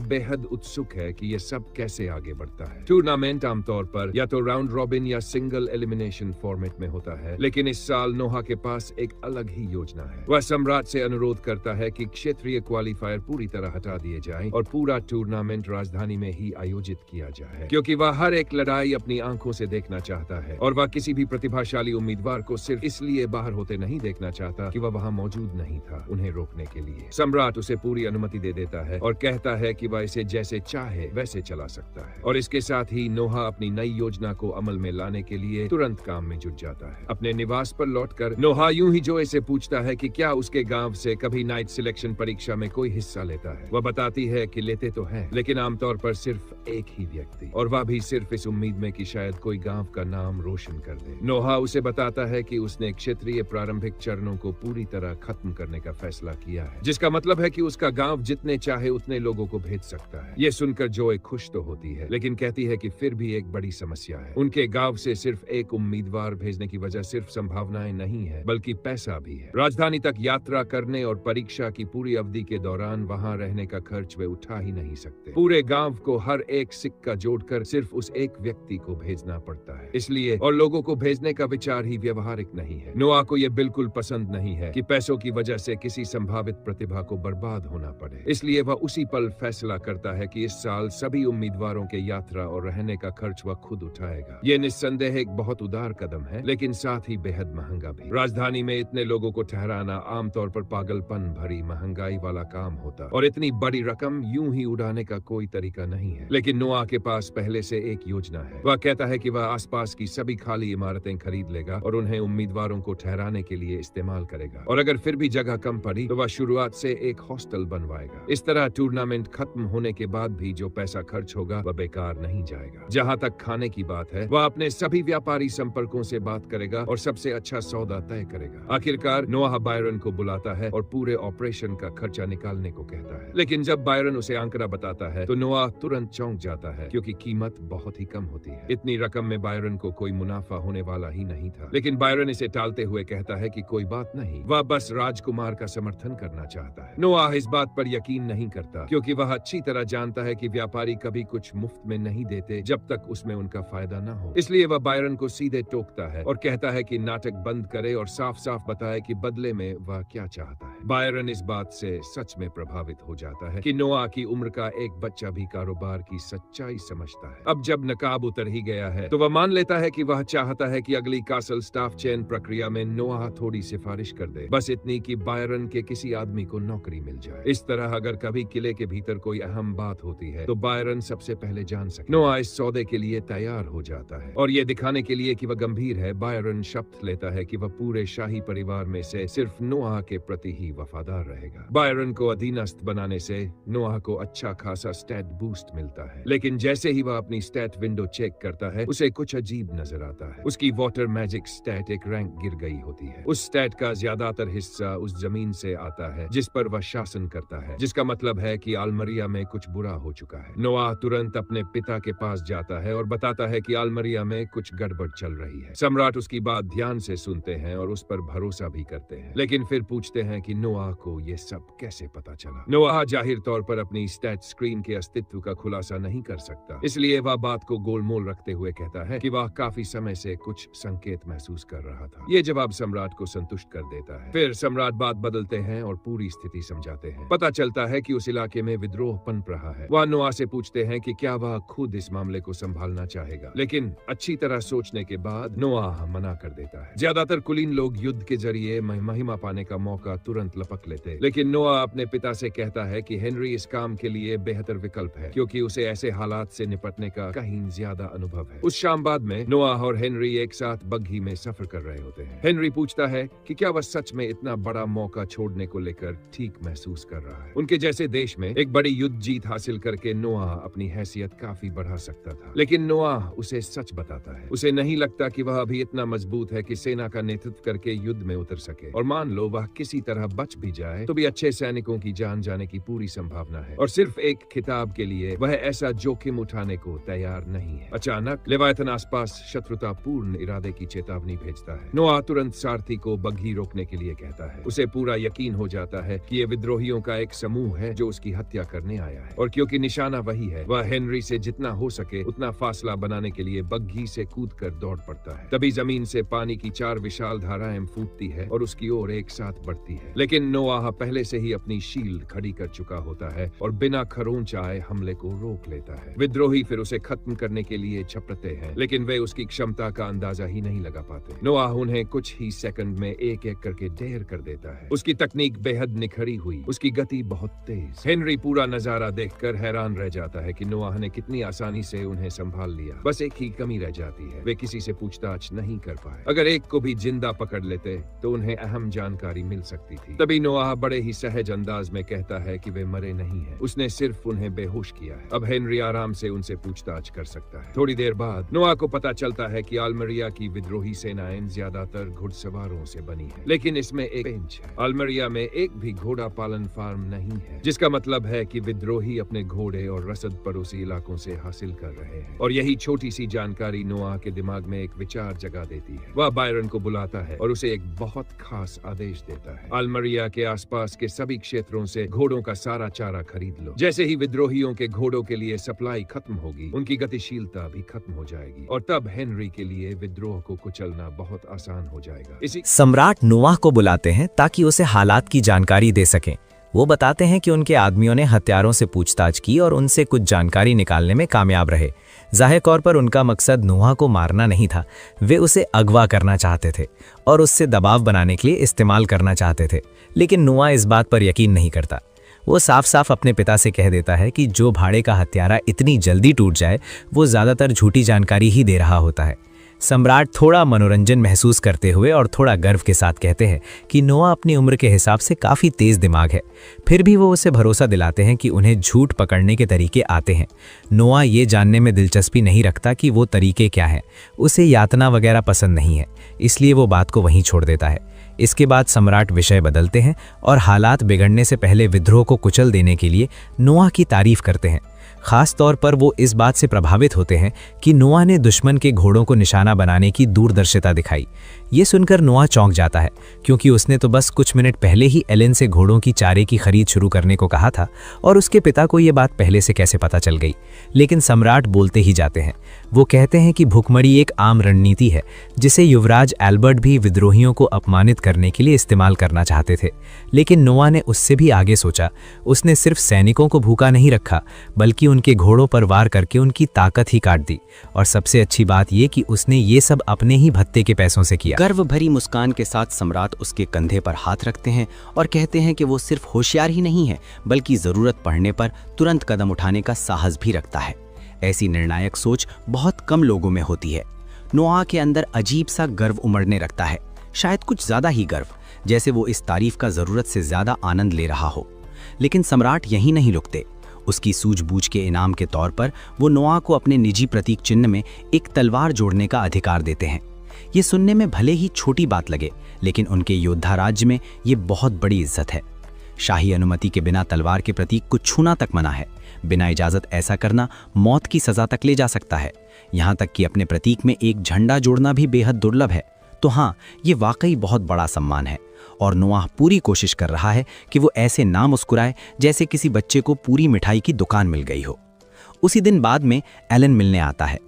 बेहद उत्सुक है कि ये सब कैसे आगे बढ़ता है। टूर्नामेंट आमतौर पर या तो राउंड रॉबिन या सिंगल एलिमिनेशन फॉर्मेट में होता है, लेकिन इस साल नोहा के पास एक अलग ही योजना है। वह सम्राट से अनुरोध करता है कि क्षेत्रीय क्वालिफायर पूरी तरह हटा दिए जाएं और पूरा टूर्नामेंट राजधानी में ही आयोजित किया जाए, क्योंकि वह हर एक लड़ाई अपनी आंखों से देखना चाहता है और वह किसी भी प्रतिभाशाली उम्मीदवार को सिर्फ इसलिए बाहर होते नहीं देखना चाहता कि वह वहां मौजूद नहीं था उन्हें रोकने के लिए। सम्राट उसे पूरी अनुमति दे देता है और कहता है कि वह इसे जैसे चाहे वैसे चला सकता है और इसके साथ ही नोहा अपनी नई योजना को अमल में लाने के लिए तुरंत काम में जुट जाता है। अपने निवास पर लौटकर नोहा यूं ही जोए से पूछता है कि क्या उसके गांव से कभी नाइट सिलेक्शन परीक्षा में कोई हिस्सा लेता है। वह बताती है कि लेते तो हैं, लेकिन आमतौर पर सिर्फ एक ही व्यक्ति, और वह भी सिर्फ इस उम्मीद में कि शायद कोई गांव का नाम रोशन कर दे। नोहा उसे बताता है कि उसने क्षेत्रीय प्रारंभिक चरणों को पूरी तरह खत्म करने का फैसला किया है, जिसका मतलब है कि उसका गांव जितने चाहे उतने लोगों को भेज सकता है। ये सुनकर जोए खुश तो होती है, लेकिन कहती है कि फिर भी एक बड़ी समस्या है। उनके गांव से सिर्फ एक उम्मीदवार भेजने की वजह सिर्फ संभावनाएं नहीं है, बल्कि पैसा भी है। राजधानी तक यात्रा करने और परीक्षा की पूरी अवधि के दौरान वहां रहने का खर्च वे उठा ही नहीं सकते। पूरे गांव को हर एक सिक्का जोड़कर सिर्फ उस एक व्यक्ति को भेजना पड़ता है। इसलिए और लोगों को भेजने का विचार ही व्यवहारिक नहीं है। नोआ को यह बिल्कुल पसंद नहीं है कि पैसों की वजह से किसी संभावित प्रतिभा को बर्बाद होना पड़े। इसलिए वह उसी पल फैसला करता है कि इस साल सभी उम्मीदवारों के यात्रा और रहने का खर्च वह खुद उठाएगा। ये निस्संदेह एक बहुत उदार कदम है, लेकिन साथ ही बेहद महंगा भी। राजधानी में इतने लोगों को ठहराना आमतौर पर पागलपन भरी महंगाई वाला काम होता और इतनी बड़ी रकम यूं ही उड़ाने का कोई तरीका नहीं है। लेकिन नोआ के पास पहले से एक योजना है। वह कहता है कि वह आसपास की सभी खाली इमारतें खरीद लेगा और उन्हें उम्मीदवारों को ठहराने के लिए इस्तेमाल करेगा, और अगर फिर भी जगह कम पड़ी तो वह शुरुआत से एक हॉस्टल बनवाएगा। इस तरह टूर्नामेंट खत्म होने के बाद भी जो पैसा खर्च होगा वह बेकार नहीं जाएगा। जहां तक खाने की बात है, वह अपने सभी व्यापारी संपर्कों से बात करेगा और सबसे अच्छा सौदा तय करेगा। आखिरकार नोआ बायरन को बुलाता है और पूरे ऑपरेशन का खर्चा निकालने को कहता है, लेकिन जब बायरन उसे आंकड़ा बताता है तो नोआ तुरंत चौंक जाता है, क्योंकि कीमत बहुत ही कम होती है। इतनी रकम में बायरन को कोई मुनाफा होने वाला ही नहीं था। लेकिन बायरन इसे टालते हुए कहता है कि कोई बात नहीं, वह बस राजकुमार का समर्थन करना चाहता है। नोआ इस बात पर यकीन नहीं करता, क्योंकि वह अच्छी तरह जानता है कि व्यापारी कभी कुछ मुफ्त में नहीं देते जब तक उसमें उनका फायदा न हो। इसलिए वह बायरन को सीधे टोकता है और कहता है कि नाटक बंद करे और साफ साफ बताए कि बदले में वह क्या चाहता है। बायरन इस बात से सच में प्रभावित हो जाता है कि नोआ की उम्र का एक बच्चा भी कारोबार की सच्चाई समझता है। अब जब नकाब उतर ही गया है तो वह मान लेता है कि वह चाहता है कि अगली कासल स्टाफ चयन प्रक्रिया में नोआ थोड़ी सिफारिश कर दे, बस इतनी कि बायरन के किसी आदमी को नौकरी मिल जाए। इस तरह अगर कभी किले के भीतर कोई अहम बात होती है तो बायरन सबसे पहले जान सके। नोआ इस सौदे के लिए तैयार हो जाता है और ये दिखाने के लिए कि वह गंभीर है, बायरन शपथ लेता है कि वह पूरे शाही परिवार में से सिर्फ नोआ के प्रति ही वफादार रहेगा। बायरन को अधीनस्थ बनाने से नोआ को अच्छा खासा स्टैट बूस्ट मिलता है, लेकिन जैसे ही वह अपनी स्टैट विंडो चेक करता है उसे कुछ अजीब नजर आता है। उसकी वाटर मैजिक स्टैट एक रैंक गिर गई होती है। उस स्टैट का ज्यादातर हिस्सा उस जमीन से आता है जिस पर वह शासन करता है, जिसका मतलब है कि आलमरिया में कुछ बुरा हो चुका है। नोआ तुरंत अपने पिता के पास जाता है और बताता है कि आलमरिया में कुछ गड़बड़ चल रही है। सम्राट उसकी बात ध्यान से सुनते हैं और उस पर भरोसा भी करते हैं, लेकिन फिर पूछते हैं कि नोआ को ये सब कैसे पता चला। नोआ जाहिर तौर पर अपनी स्टैट स्क्रीन के अस्तित्व का खुलासा नहीं कर सकता, इसलिए वह बात को गोलमोल रखते हुए कहता है कि वह काफी समय से कुछ संकेत महसूस कर रहा था। ये जवाब सम्राट को संतुष्ट कर देता है। फिर सम्राट बात बदलते हैं और पूरी स्थिति समझाते हैं। पता चलता है कि उस इलाके में विद्रोह पनप रहा है। वह नोआ से पूछते हैं कि क्या वह खुद इस मामले को संभालना चाहेगा, लेकिन अच्छी तरह सोचने के बाद नोआ मना कर देता है। ज्यादातर कुलीन लोग युद्ध के जरिए महिमा पाने का मौका तुरंत लपक लेते, लेकिन नोआ अपने पिता से कहता है कि हेनरी इस काम के लिए बेहतर विकल्प है, क्योंकि उसे ऐसे हालात से निपटने का कहीं ज्यादा अनुभव है। उस शाम बाद में नोआ और हेनरी एक साथ बग्घी में सफर कर रहे होते हैं। हेनरी पूछता है कि क्या वह सच में इतना बड़ा मौका छोड़ने को लेकर ठीक महसूस कर रहा है। उनके जैसे देश में एक बड़ी युद्ध जीत हासिल करके नोआ अपनी हैसियत काफी बढ़ा सकता था, लेकिन नोआ उसे सच बताता है। उसे नहीं लगता कि वह अभी इतना मजबूत है कि सेना का नेतृत्व करके युद्ध में उतर सके, और मान लो वह किसी तरह बच भी जाए तो भी अच्छे सैनिकों की जान जाने की पूरी संभावना है, और सिर्फ एक खिताब के लिए वह ऐसा जोखिम उठाने को तैयार नहीं है। अचानक लेवायतन आसपास शत्रुतापूर्ण इरादे की चेतावनी भेजता है। नोआ तुरंत सारथी को बग्घी रोकने के लिए कहता है। उसे पूरा यकीन हो जाता है कि ये विद्रोहियों का एक समूह है जो उसकी हत्या करने आया है, और क्योंकि निशाना वही है, वह हेनरी से जितना हो सके उतना फासला बनाने के लिए बग्घी से कूदकर दौड़ पड़ता है। तभी जमीन से पानी की 4 विशाल धाराएं फूटती है और उसकी ओर एक साथ बढ़ती है, लेकिन नोआह पहले से ही अपनी शील्ड खड़ी कर चुका होता है और बिना खरोंच आए हमले को रोक लेता है। विद्रोही फिर उसे खत्म करने के लिए झपटते हैं, लेकिन वे उसकी क्षमता का अंदाजा ही नहीं लगा पाते। नोआह उन्हें कुछ ही सेकंड में एक एक करके ढेर कर देता है। उसकी तकनीक बेहद निखरी हुई, उसकी गति बहुत तेज। हेनरी पूरा नजारा देखकर हैरान रह जाता है कि नोआह ने कितनी आसानी से उन्हें संभाल लिया। बस एक ही कमी रह जाती है, वे किसी से पूछताछ नहीं कर पाए। अगर एक को भी जिंदा पकड़ लेते तो उन्हें अहम जानकारी मिल सकती थी। तभी नोआह बड़े ही सहज अंदाज में कहता है कि वे मरे नहीं हैं, उसने सिर्फ उन्हें बेहोश किया है। अब हेनरी आराम से उनसे पूछताछ कर सकता है। थोड़ी देर बाद नोआह को पता चलता है कि आलमरिया की विद्रोही सेनाएं ज्यादातर घुड़सवारों से बनी है, लेकिन इसमें एक पेंच है। आलमरिया में एक भी घोड़ा पालन फार्म नहीं है, जिसका मतलब है कि विद्रोही अपने घोड़े और रसद पड़ोसी इलाकों से हासिल कर रहे हैं। और यही छोटी सी जानकारी नोआह के दिमाग में एक विचार जगा देती है। वह बायरन को बुलाता है और उसे एक बहुत खास आदेश देता है। आलमरिया के आसपास के सभी क्षेत्रों से घोड़ों का सारा चारा खरीद लो। जैसे ही विद्रोहियों के घोड़ों के लिए सप्लाई खत्म होगी, उनकी गतिशीलता भी खत्म हो जाएगी, और तब हेनरी के लिए विद्रोह को कुचलना बहुत आसान हो जाएगा। इसी सम्राट नोआह को बुलाते हैं ताकि उसे हालात की जानकारी दे सकें। वो बताते हैं कि उनके आदमियों ने हत्यारों से पूछताछ की और उनसे कुछ जानकारी निकालने में कामयाब रहे। जाहिर तौर पर उनका मकसद नोआह को मारना नहीं था, वे उसे अगवा करना चाहते थे और उससे दबाव बनाने के लिए इस्तेमाल करना चाहते थे। लेकिन नोआह इस बात पर यकीन नहीं करता। वो साफ साफ अपने पिता से कह देता है कि जो भाड़े का हत्यारा इतनी जल्दी टूट जाए वो ज़्यादातर झूठी जानकारी ही दे रहा होता है। सम्राट थोड़ा मनोरंजन महसूस करते हुए और थोड़ा गर्व के साथ कहते हैं कि नोआह अपनी उम्र के हिसाब से काफ़ी तेज़ दिमाग है। फिर भी वो उसे भरोसा दिलाते हैं कि उन्हें झूठ पकड़ने के तरीके आते हैं। नोआह ये जानने में दिलचस्पी नहीं रखता कि वो तरीके क्या हैं, उसे यातना वगैरह पसंद नहीं है, इसलिए वो बात को वहीं छोड़ देता है। इसके बाद सम्राट विषय बदलते हैं और हालात बिगड़ने से पहले विद्रोह को कुचल देने के लिए नोआह की तारीफ करते हैं। खास तौर पर वो इस बात से प्रभावित होते हैं कि नोआह ने दुश्मन के घोड़ों को निशाना बनाने की दूरदर्शिता दिखाई। ये सुनकर नोआह चौंक जाता है, क्योंकि उसने तो बस कुछ मिनट पहले ही एलेन से घोड़ों की चारे की खरीद शुरू करने को कहा था, और उसके पिता को ये बात पहले से कैसे पता चल गई। लेकिन सम्राट बोलते ही जाते हैं। वो कहते हैं कि भुखमरी एक आम रणनीति है जिसे युवराज एल्बर्ट भी विद्रोहियों को अपमानित करने के लिए इस्तेमाल करना चाहते थे। लेकिन नोआह ने उससे भी आगे सोचा। उसने सिर्फ सैनिकों को भूखा नहीं रखा, बल्कि उनके घोड़ों पर वार करके उनकी ताकत ही काट दी। और सबसे अच्छी बात यह कि उसने ये सब अपने ही भत्ते के पैसों से किया। गर्व भरी मुस्कान के साथ सम्राट उसके कंधे पर हाथ रखते हैं और कहते हैं कि वो सिर्फ होशियार ही नहीं है, बल्कि जरूरत पड़ने पर तुरंत कदम उठाने का साहस भी रखता है। ऐसी निर्णायक सोच बहुत कम लोगों में होती है। नोआह के अंदर अजीब सा गर्व उमड़ने लगता है, शायद कुछ ज्यादा ही गर्व, जैसे वो इस तारीफ का जरूरत से ज्यादा आनंद ले रहा हो। लेकिन सम्राट यहीं नहीं रुकते। उसकी सूझबूझ के इनाम के तौर पर वो नोआह को अपने निजी प्रतीक चिन्ह में एक तलवार जोड़ने का अधिकार देते हैं। ये सुनने में भले ही छोटी बात लगे, लेकिन उनके योद्धा राज्य में ये बहुत बड़ी इज्जत है। शाही अनुमति के बिना तलवार के प्रतीक को छूना तक मना है। बिना इजाजत ऐसा करना मौत की सजा तक ले जा सकता है। यहाँ तक कि अपने प्रतीक में एक झंडा जोड़ना भी बेहद दुर्लभ है। तो हाँ, ये वाकई बहुत बड़ा सम्मान है, और नोआह पूरी कोशिश कर रहा है कि वो ऐसे ना मुस्कुराए जैसे किसी बच्चे को पूरी मिठाई की दुकान मिल गई हो। उसी दिन बाद में एलन मिलने आता है।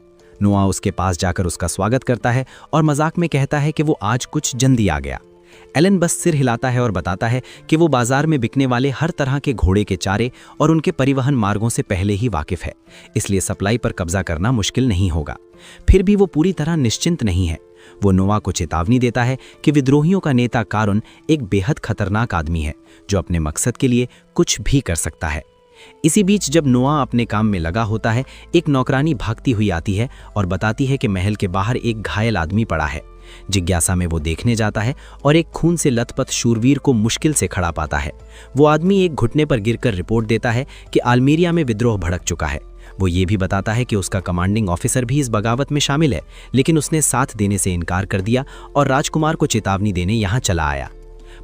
नोआ उसके पास जाकर उसका स्वागत करता है और मजाक में कहता है कि वो आज कुछ जल्दी आ गया। एलन बस सिर हिलाता है और बताता है कि वो बाजार में बिकने वाले हर तरह के घोड़े के चारे और उनके परिवहन मार्गों से पहले ही वाकिफ है, इसलिए सप्लाई पर कब्जा करना मुश्किल नहीं होगा। फिर भी वो पूरी तरह निश्चिंत नहीं है। वो नोआ को चेतावनी देता है कि विद्रोहियों का नेता कारुन एक बेहद खतरनाक आदमी है जो अपने मकसद के लिए कुछ भी कर सकता है। इसी बीच जब नोआ अपने काम में लगा होता है, एक नौकरानी भागती हुई आती है और बताती है कि महल के बाहर एक घायल आदमी पड़ा है। जिज्ञासा में वो देखने जाता है और एक खून से लथपथ शूरवीर को मुश्किल से खड़ा पाता है। वो आदमी एक घुटने पर गिरकर रिपोर्ट देता है कि आल्मीरिया में विद्रोह भड़क चुका है। वो ये भी बताता है कि उसका कमांडिंग ऑफिसर भी इस बगावत में शामिल है, लेकिन उसने साथ देने से इनकार कर दिया और राजकुमार को चेतावनी देने यहाँ चला आया।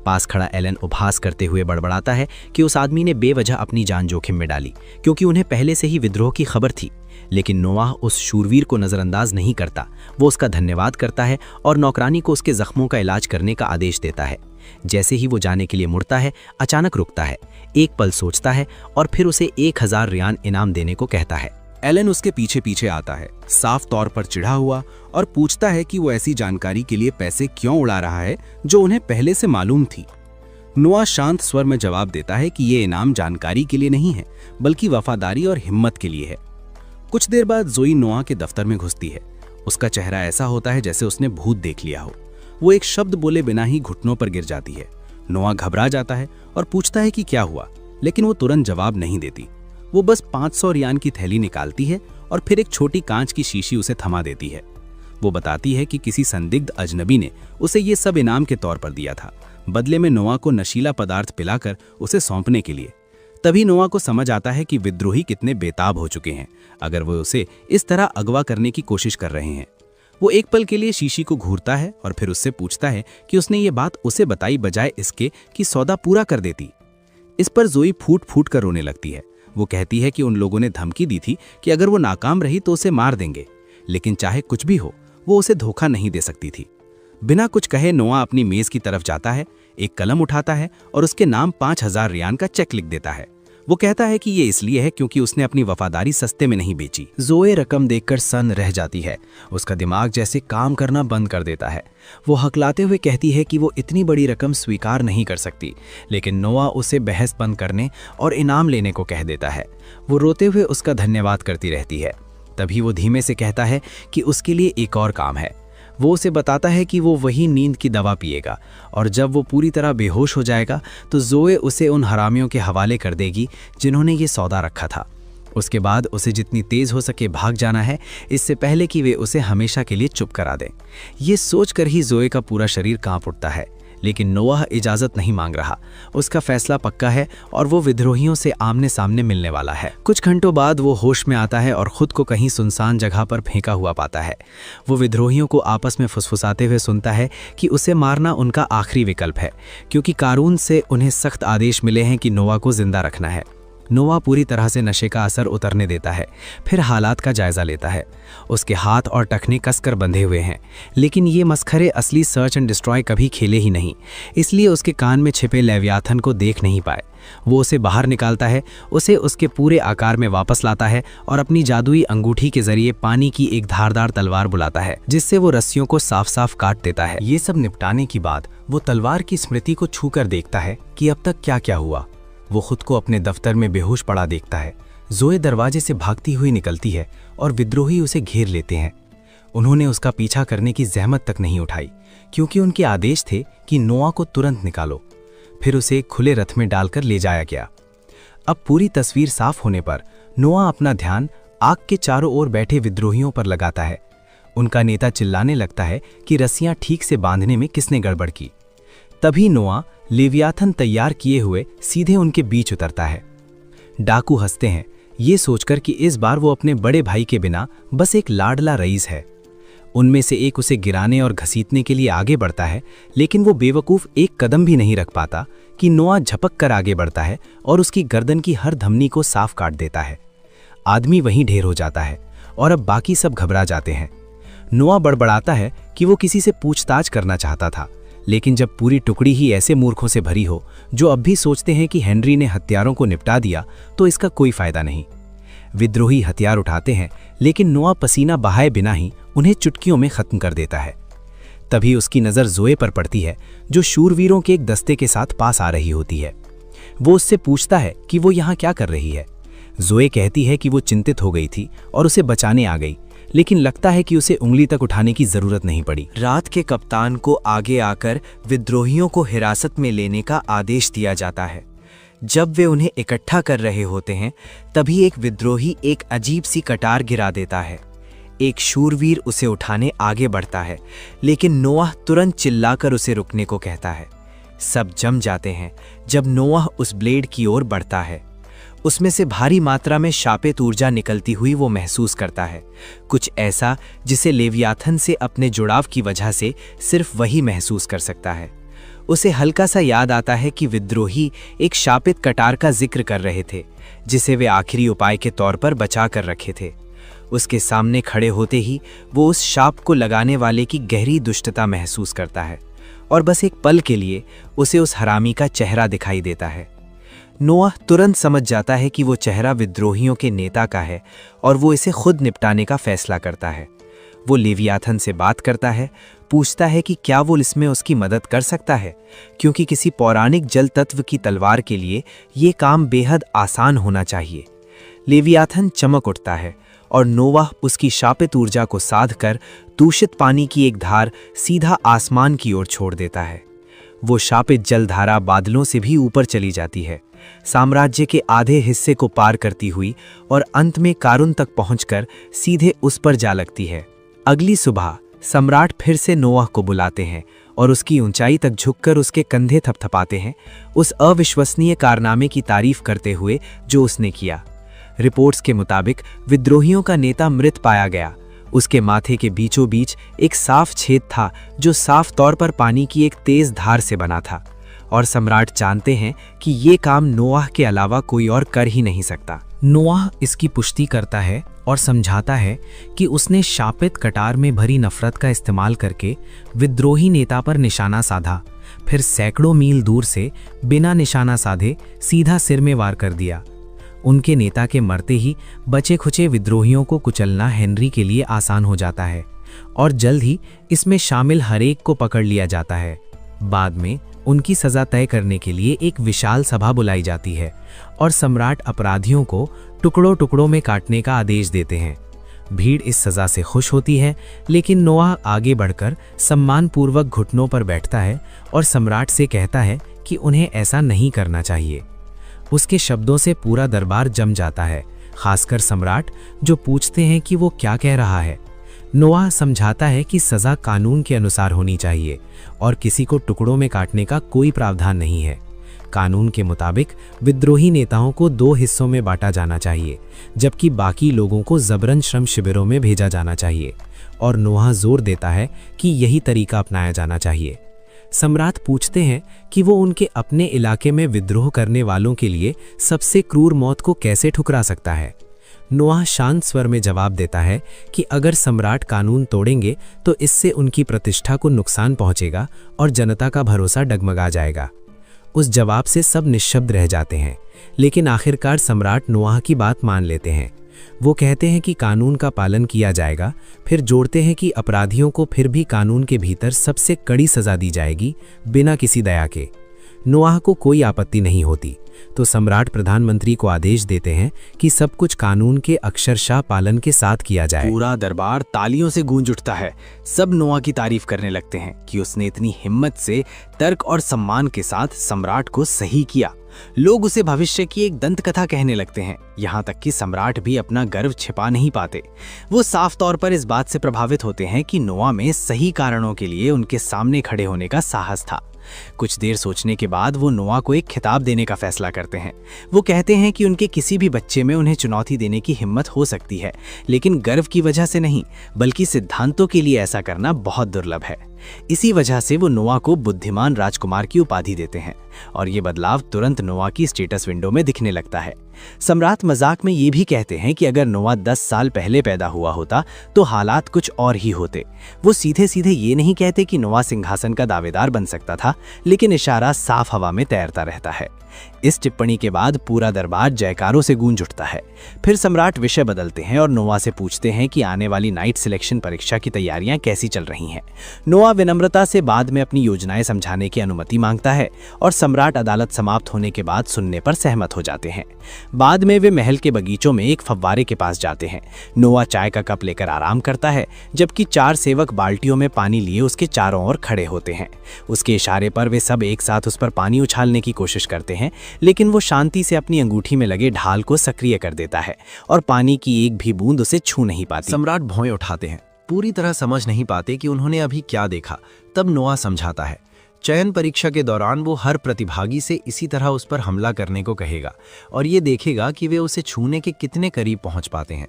पास खड़ा एलन उपहास करते हुए बड़बड़ाता है कि उस आदमी ने बेवजह अपनी जान जोखिम में डाली, क्योंकि उन्हें पहले से ही विद्रोह की खबर थी। लेकिन नोआह उस शूरवीर को नज़रअंदाज नहीं करता। वो उसका धन्यवाद करता है और नौकरानी को उसके जख्मों का इलाज करने का आदेश देता है। जैसे ही वो जाने के लिए मुड़ता है, अचानक रुकता है, एक पल सोचता है और फिर उसे 1000 रियान इनाम देने को कहता है। एलन उसके पीछे पीछे आता है, साफ तौर पर चिढ़ा हुआ, और पूछता है कि वो ऐसी जानकारी के लिए पैसे क्यों उड़ा रहा है जो उन्हें पहले से मालूम थी। नोआ शांत स्वर में जवाब देता है कि ये इनाम जानकारी के लिए नहीं है, बल्कि वफादारी और हिम्मत के लिए है। कुछ देर बाद जोई नोआ के दफ्तर में घुसती है। उसका चेहरा ऐसा होता है जैसे उसने भूत देख लिया हो। वो एक शब्द बोले बिना ही घुटनों पर गिर जाती है। नोआ घबरा जाता है और पूछता है कि क्या हुआ, लेकिन वो तुरंत जवाब नहीं देती। वो बस 500 रियान की थैली निकालती है और फिर एक छोटी कांच की शीशी उसे थमा देती है। वो बताती है कि किसी संदिग्ध अजनबी ने उसे ये सब इनाम के तौर पर दिया था, बदले में नोआ को नशीला पदार्थ पिलाकर उसे सौंपने के लिए। तभी नोआ को समझ आता है कि विद्रोही कितने बेताब हो चुके हैं अगर वो उसे इस तरह अगवा करने की कोशिश कर रहे हैं। वो एक पल के लिए शीशी को घूरता है और फिर उससे पूछता है कि उसने ये बात उसे बताई बजाय इसके कि सौदा पूरा कर देती। इस पर जोई फूट फूट कर रोने लगती है। वो कहती है कि उन लोगों ने धमकी दी थी कि अगर वो नाकाम रही तो उसे मार देंगे, लेकिन चाहे कुछ भी हो वो उसे धोखा नहीं दे सकती थी। बिना कुछ कहे नोआ अपनी मेज की तरफ जाता है, एक कलम उठाता है और उसके नाम 5000 रियान का चेक लिख देता है। वो कहता है कि ये इसलिए है क्योंकि उसने अपनी वफादारी सस्ते में नहीं बेची। जोए रकम देखकर सन्न रह जाती है। उसका दिमाग जैसे काम करना बंद कर देता है। वो हकलाते हुए कहती है कि वो इतनी बड़ी रकम स्वीकार नहीं कर सकती, लेकिन नोआ उसे बहस बंद करने और इनाम लेने को कह देता है। वो रोते हुए उसका धन्यवाद करती रहती है। तभी वो धीमे से कहता है कि उसके लिए एक और काम है। वो उसे बताता है कि वो वही नींद की दवा पिएगा और जब वो पूरी तरह बेहोश हो जाएगा तो जोए उसे उन हरामियों के हवाले कर देगी जिन्होंने ये सौदा रखा था। उसके बाद उसे जितनी तेज़ हो सके भाग जाना है, इससे पहले कि वे उसे हमेशा के लिए चुप करा दें। ये सोचकर ही जोए का पूरा शरीर कांप उठता है, लेकिन नोआह इजाज़त नहीं मांग रहा। उसका फैसला पक्का है और वो विद्रोहियों से आमने सामने मिलने वाला है। कुछ घंटों बाद वो होश में आता है और खुद को कहीं सुनसान जगह पर फेंका हुआ पाता है। वो विद्रोहियों को आपस में फुसफुसाते हुए सुनता है कि उसे मारना उनका आखिरी विकल्प है, क्योंकि कारून से उन्हें सख्त आदेश मिले हैं कि नोआ को जिंदा रखना है। नोआ पूरी तरह से नशे का असर उतरने देता है, फिर हालात का जायजा लेता है। उसके हाथ और टखने कसकर बंधे हुए हैं, लेकिन ये मस्खरे असली सर्च एंड डिस्ट्रॉय कभी खेले ही नहीं, इसलिए उसके कान में छिपे लेवियाथन को देख नहीं पाए। वो उसे बाहर निकालता है, उसे उसके पूरे आकार में वापस लाता है और अपनी जादुई अंगूठी के जरिए पानी की एक धारदार तलवार बुलाता है, जिससे वो रस्सियों को साफ साफ काट देता है। ये सब निपटाने के बाद वो तलवार की स्मृति को छूकर देखता है कि अब तक क्या क्या हुआ। वो खुद को अपने दफ्तर में बेहोश पड़ा देखता है। जोए दरवाजे से भागती हुई निकलती है और विद्रोही उसे घेर लेते हैं। उन्होंने उसका पीछा करने की जहमत तक नहीं उठाई, क्योंकि उनके आदेश थे कि नोआ को तुरंत निकालो। फिर उसे एक खुले रथ में डालकर ले जाया गया। अब पूरी तस्वीर साफ होने पर नोआ अपना ध्यान आग के चारों ओर बैठे विद्रोहियों पर लगाता है। उनका नेता चिल्लाने लगता है कि रस्सियां ठीक से बांधने में किसने गड़बड़ की। तभी नोआ लेवियाथन तैयार किए हुए सीधे उनके बीच उतरता है। डाकू हंसते हैं, ये सोचकर कि इस बार वो अपने बड़े भाई के बिना बस एक लाडला रईस है। उनमें से एक उसे गिराने और घसीटने के लिए आगे बढ़ता है, लेकिन वो बेवकूफ़ एक कदम भी नहीं रख पाता कि नोआ झपक कर आगे बढ़ता है और उसकी गर्दन की हर धमनी को साफ काट देता है। आदमी वहीं ढेर हो जाता है और अब बाकी सब घबरा जाते हैं। नोआ बड़बड़ाता है कि वो किसी से पूछताछ करना चाहता था, लेकिन जब पूरी टुकड़ी ही ऐसे मूर्खों से भरी हो जो अब भी सोचते हैं कि हेनरी ने हत्यारों को निपटा दिया, तो इसका कोई फायदा नहीं। विद्रोही हथियार उठाते हैं, लेकिन नोआ पसीना बहाए बिना ही उन्हें चुटकियों में खत्म कर देता है। तभी उसकी नज़र जोए पर पड़ती है, जो शूरवीरों के एक दस्ते के साथ पास आ रही होती है। वो उससे पूछता है कि वो यहाँ क्या कर रही है। जोए कहती है कि वो चिंतित हो गई थी और उसे बचाने आ गई, लेकिन लगता है कि उसे उंगली तक उठाने की जरूरत नहीं पड़ी। रात के कप्तान को आगे आकर विद्रोहियों को हिरासत में लेने का आदेश दिया जाता है। जब वे उन्हें इकट्ठा कर रहे होते हैं, तभी एक विद्रोही एक अजीब सी कटार गिरा देता है। एक शूरवीर उसे उठाने आगे बढ़ता है, लेकिन नोआह तुरंत चिल्लाकर उसे रुकने को कहता है। सब जम जाते हैं जब नोआह उस ब्लेड की ओर बढ़ता है। उसमें से भारी मात्रा में शापित ऊर्जा निकलती हुई वो महसूस करता है, कुछ ऐसा जिसे लेवियाथन से अपने जुड़ाव की वजह से सिर्फ वही महसूस कर सकता है। उसे हल्का सा याद आता है कि विद्रोही एक शापित कटार का जिक्र कर रहे थे, जिसे वे आखिरी उपाय के तौर पर बचा कर रखे थे। उसके सामने खड़े होते ही वो उस शाप को लगाने वाले की गहरी दुष्टता महसूस करता है, और बस एक पल के लिए उसे उस हरामी का चेहरा दिखाई देता है। नोआह तुरंत समझ जाता है कि वो चेहरा विद्रोहियों के नेता का है और वो इसे खुद निपटाने का फैसला करता है। वो लेवियाथन से बात करता है, पूछता है कि क्या वो इसमें उसकी मदद कर सकता है, क्योंकि किसी पौराणिक जल तत्व की तलवार के लिए ये काम बेहद आसान होना चाहिए। लेवियाथन चमक उठता है और नोआह उसकी शापित ऊर्जा को साध कर दूषित पानी की एक धार सीधा आसमान की ओर छोड़ देता है। वो शापित जलधारा बादलों से भी ऊपर चली जाती है, साम्राज्य के आधे हिस्से को पार करती हुई, और अंत में कारुन तक पहुंचकर सीधे उस पर जा लगती है। अगली सुबह सम्राट फिर से नोआह को बुलाते हैं और उसकी ऊंचाई तक झुककर उसके कंधे थपथपाते हैं, उस अविश्वसनीय कारनामे की तारीफ करते हुए जो उसने किया। रिपोर्ट्स के मुताबिक विद्रोहियों का नेता मृत पाया गया। उसके माथे के बीचों बीच एक साफ छेद था, जो साफ तौर पर पानी की एक तेज धार से बना था, और सम्राट जानते हैं कि ये काम नोआह के अलावा कोई और कर ही नहीं सकता। नोआह इसकी पुष्टि करता है और समझाता है कि उसने शापित कटार में भरी नफरत का इस्तेमाल करके विद्रोही नेता पर निशाना साधा, फिर सैकड़ों मील दूर से बिना निशाना साधे सीधा सिर में वार कर दिया। उनके नेता के मरते ही बचे खुचे विद्रोहियों को कुचलना हेनरी के लिए आसान हो जाता है, और जल्द ही इसमें शामिल हरेक को पकड़ लिया जाता है। बाद में उनकी सज़ा तय करने के लिए एक विशाल सभा बुलाई जाती है और सम्राट अपराधियों को टुकड़ों टुकड़ों में काटने का आदेश देते हैं। भीड़ इस सज़ा से खुश होती है, लेकिन नोआह आगे बढ़कर सम्मानपूर्वक घुटनों पर बैठता है और सम्राट से कहता है कि उन्हें ऐसा नहीं करना चाहिए। उसके शब्दों से पूरा दरबार जम जाता है, खासकर सम्राट, जो पूछते हैं कि वो क्या कह रहा है। नोआह समझाता है कि सज़ा कानून के अनुसार होनी चाहिए और किसी को टुकड़ों में काटने का कोई प्रावधान नहीं है। कानून के मुताबिक विद्रोही नेताओं को 2 हिस्सों में बांटा जाना चाहिए, जबकि बाकी लोगों को जबरन श्रम शिविरों में भेजा जाना चाहिए, और नोआह जोर देता है कि यही तरीका अपनाया जाना चाहिए। सम्राट पूछते हैं कि वो उनके अपने इलाके में विद्रोह करने वालों के लिए सबसे क्रूर मौत को कैसे ठुकरा सकता है। नोआह शांत स्वर में जवाब देता है कि अगर सम्राट कानून तोड़ेंगे तो इससे उनकी प्रतिष्ठा को नुकसान पहुंचेगा और जनता का भरोसा डगमगा जाएगा। उस जवाब से सब निश्शब्द रह जाते हैं, लेकिन आखिरकार सम्राट नोआह की बात मान लेते हैं। वो कहते हैं कि कानून का पालन किया जाएगा, फिर जोड़ते हैं कि अपराधियों को फिर भी कानून के भीतर सबसे कड़ी सजा दी जाएगी, बिना किसी दया के। नोआह को कोई आपत्ति नहीं होती, तो सम्राट प्रधानमंत्री को आदेश देते हैं कि सब कुछ कानून के अक्षरशः पालन के साथ किया जाए। पूरा दरबार तालियों से गूंज उठता है। सब नोआह की तारीफ करने लगते हैं कि उसने इतनी हिम्मत से तर्क और सम्मान के साथ सम्राट को सही किया। लोग उसे भविष्य की एक दंत कथा कहने लगते हैं, यहाँ तक कि सम्राट भी अपना गर्व छिपा नहीं पाते। वो साफ तौर पर इस बात से प्रभावित होते हैं कि नोआह में सही कारणों के लिए उनके सामने खड़े होने का साहस था। कुछ देर सोचने के बाद वो नोआह को एक खिताब देने का फैसला करते हैं। वो कहते हैं कि उनके किसी भी बच्चे में उन्हें चुनौती देने की हिम्मत हो सकती है, लेकिन गर्व की वजह से नहीं, बल्कि सिद्धांतों के लिए ऐसा करना बहुत दुर्लभ है। इसी वजह से वो नोआह को बुद्धिमान राजकुमार की उपाधि देते हैं, और ये बदलाव तुरंत नोआह की स्टेटस विंडो में दिखने लगता है। सम्राट मजाक में ये भी कहते हैं कि अगर नोआह 10 साल पहले पैदा हुआ होता तो हालात कुछ और ही होते। वो सीधे सीधे ये नहीं कहते कि नोआह सिंहासन का दावेदार बन सकता था, लेकिन इशारा साफ हवा में तैरता रहता है। इस टिप्पणी के बाद पूरा दरबार जयकारों से गूंज उठता है। फिर सम्राट विषय बदलते हैं और नोआ से पूछते हैं कि आने वाली नाइट सिलेक्शन परीक्षा की तैयारियां कैसी चल रही हैं। नोआ विनम्रता से बाद में अपनी योजनाएं समझाने की अनुमति मांगता है और सम्राट अदालत समाप्त होने के बाद सुनने पर सहमत हो जाते हैं। बाद में वे महल के बगीचों में एक फव्वारे के पास जाते हैं। नोआ चाय का कप लेकर आराम करता है, जबकि 4 सेवक बाल्टियों में पानी लिए उसके चारों ओर खड़े होते हैं। उसके इशारे पर वे सब एक साथ उस पर पानी उछालने की कोशिश करते हैं, लेकिन वो शांति से अपनी अंगूठी में लगे ढाल को सक्रिय कर देता है और पानी की एक भी बूंद उसे छू नहीं पाती। सम्राट भौं उठाते हैं, पूरी तरह समझ नहीं पाते कि उन्होंने अभी क्या देखा। तब नोआ समझाता है, चयन परीक्षा के दौरान वो हर प्रतिभागी से इसी तरह उस पर हमला करने को कहेगा और ये देखेगा कि वे उसे छूने के कितने करीब पहुंच पाते हैं।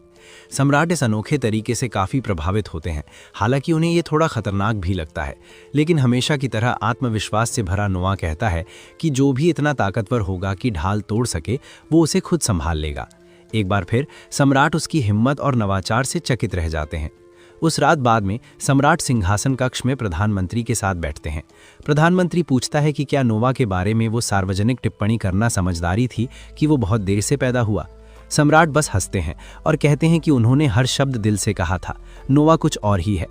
सम्राट इस अनोखे तरीके से काफ़ी प्रभावित होते हैं, हालांकि उन्हें ये थोड़ा खतरनाक भी लगता है। लेकिन हमेशा की तरह आत्मविश्वास से भरा नोआ कहता है कि जो भी इतना ताकतवर होगा कि ढाल तोड़ सके, वो उसे खुद संभाल लेगा। एक बार फिर सम्राट उसकी हिम्मत और नवाचार से चकित रह जाते हैं। उस रात बाद में सम्राट सिंहासन कक्ष में प्रधानमंत्री के साथ बैठते हैं। प्रधानमंत्री पूछता है कि क्या नोवा के बारे में वो सार्वजनिक टिप्पणी करना समझदारी थी कि वो बहुत देर से पैदा हुआ। सम्राट बस हंसते हैं और कहते हैं कि उन्होंने हर शब्द दिल से कहा था, नोवा कुछ और ही है।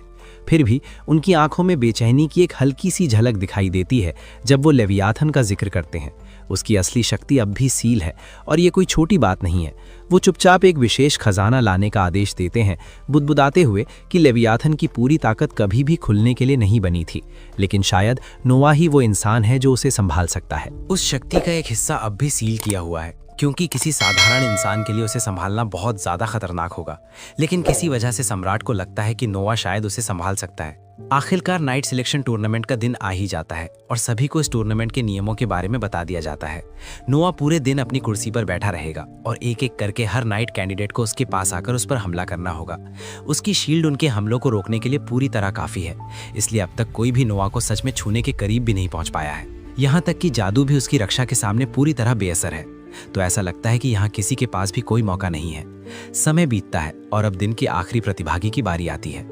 फिर भी उनकी आंखों में बेचैनी की एक हल्की सी झलक दिखाई देती है जब वो लेवियाथन का जिक्र करते हैं। उसकी असली शक्ति अब भी सील है और ये कोई छोटी बात नहीं है। वो चुपचाप एक विशेष खजाना लाने का आदेश देते हैं, बुदबुदाते हुए कि लेवियाथन की पूरी ताकत कभी भी खुलने के लिए नहीं बनी थी, लेकिन शायद नोवा ही वो इंसान है जो उसे संभाल सकता है। उस शक्ति का एक हिस्सा अब भी सील किया हुआ है, क्योंकि किसी साधारण इंसान के लिए उसे संभालना बहुत ज़्यादा खतरनाक होगा। लेकिन किसी वजह से सम्राट को लगता है कि नोवा शायद उसे संभाल सकता है। आखिरकार नाइट सिलेक्शन टूर्नामेंट का दिन आ ही जाता है और सभी को इस टूर्नामेंट के नियमों के बारे में बता दिया जाता है। नोआ पूरे दिन अपनी कुर्सी पर बैठा रहेगा और एक एक करके हर नाइट कैंडिडेट को उसके पास आकर उस पर हमला करना होगा। उसकी शील्ड उनके हमलों को रोकने के लिए पूरी तरह काफ़ी है, इसलिए अब तक कोई भी नोआ को सच में छूने के करीब भी नहीं पहुंच पाया है। यहाँ तक कि जादू भी उसकी रक्षा के सामने पूरी तरह बेअसर है। तो ऐसा लगता है कि यहाँ किसी के पास भी कोई मौका नहीं है। समय बीतता है और अब दिन के आखिरी प्रतिभागी की बारी आती है।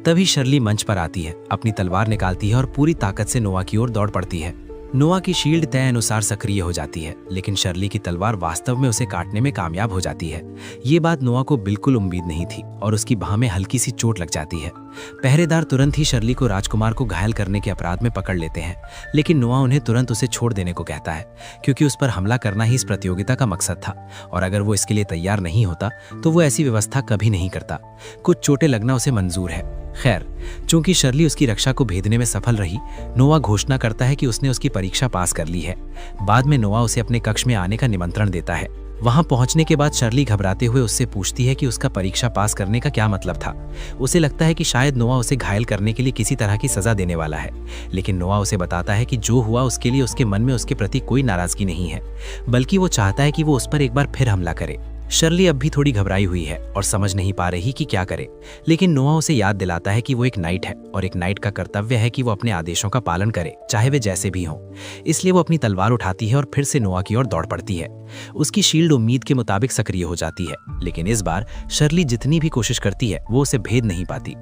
तभी शर्ली मंच पर आती है, अपनी तलवार निकालती है और पूरी ताकत से नोआ की ओर दौड़ पड़ती है। नोआ की शील्ड तय अनुसार सक्रिय हो जाती है, लेकिन शर्ली की तलवार वास्तव में उसे काटने में कामयाब हो जाती है। ये बात नोआ को बिल्कुल उम्मीद नहीं थी और उसकी बाह में हल्की सी चोट लग जाती है। पहरेदार तुरंत ही शर्ली को राजकुमार को घायल करने के अपराध में पकड़ लेते हैं, लेकिन नोआ उन्हें तुरंत उसे छोड़ देने को कहता है, क्योंकि उस पर हमला करना ही इस प्रतियोगिता का मकसद था और अगर वो इसके लिए तैयार नहीं होता तो वो ऐसी व्यवस्था कभी नहीं करता। कुछ चोटें लगना उसे मंजूर है। खैर, चूंकि शर्ली उसकी रक्षा को भेदने में सफल रही, नोआ घोषणा करता है कि उसने उसकी परीक्षा पास कर ली है। बाद में नोआ उसे अपने कक्ष में आने का निमंत्रण देता है। वहां पहुंचने के बाद शर्ली घबराते हुए उससे पूछती है कि उसका परीक्षा पास करने का क्या मतलब था। उसे लगता है कि शायद नोआ उसे घायल करने के लिए किसी तरह की सजा देने वाला है, लेकिन नोआ उसे बताता है कि जो हुआ उसके लिए उसके मन में उसके प्रति कोई नाराजगी नहीं है, बल्कि वो चाहता है कि वो उस पर एक बार फिर हमला करे। शर्ली अब भी थोड़ी घबराई हुई है और समझ नहीं पा रही कि क्या करे, लेकिन नोआ उसे याद दिलाता है कि वो एक नाइट है और एक नाइट का कर्तव्य है कि वो अपने आदेशों का पालन करे, चाहे वे जैसे भी हों। इसलिए वो अपनी तलवार उठाती है और फिर से नोआ की ओर दौड़ पड़ती है। उसकी शील्ड उम्मीद के मुताबिक सक्रिय हो जाती है, लेकिन इस बार शर्ली जितनी भी कोशिश करती है वो उसे भेद नहीं पाती।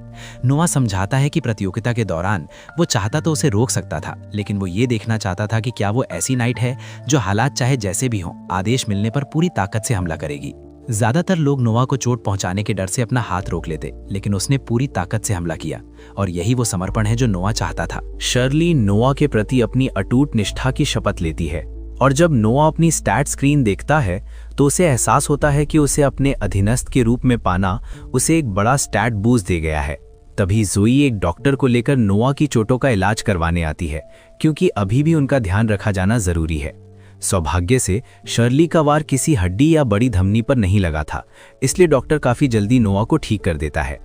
नोआ समझाता है कि प्रतियोगिता के दौरान वो चाहता तो उसे रोक सकता था, लेकिन वो ये देखना चाहता था कि क्या वो ऐसी नाइट है जो हालात चाहे जैसे भी हों, आदेश मिलने पर पूरी ताकत से हमला करेगी। ज्यादातर लोग नोआ को चोट पहुंचाने के डर से अपना हाथ रोक लेते, लेकिन उसने पूरी ताकत से हमला किया और यही वो समर्पण है जो नोआ चाहता था। शर्ली नोआ के प्रति अपनी अटूट निष्ठा की शपथ लेती है और जब नोआ अपनी स्टैट स्क्रीन देखता है तो उसे एहसास होता है कि उसे अपने अधीनस्थ के रूप में पाना उसे एक बड़ा स्टैट बूस्ट दे गया है। तभी जोई एक डॉक्टर को लेकर नोआ की चोटों का इलाज करवाने आती है, क्योंकि अभी भी उनका ध्यान रखा जाना जरूरी है। सौभाग्य से शर्ली का वार किसी हड्डी या बड़ी धमनी पर नहीं लगा था, इसलिए डॉक्टर काफी जल्दी नोआ को ठीक कर देता है।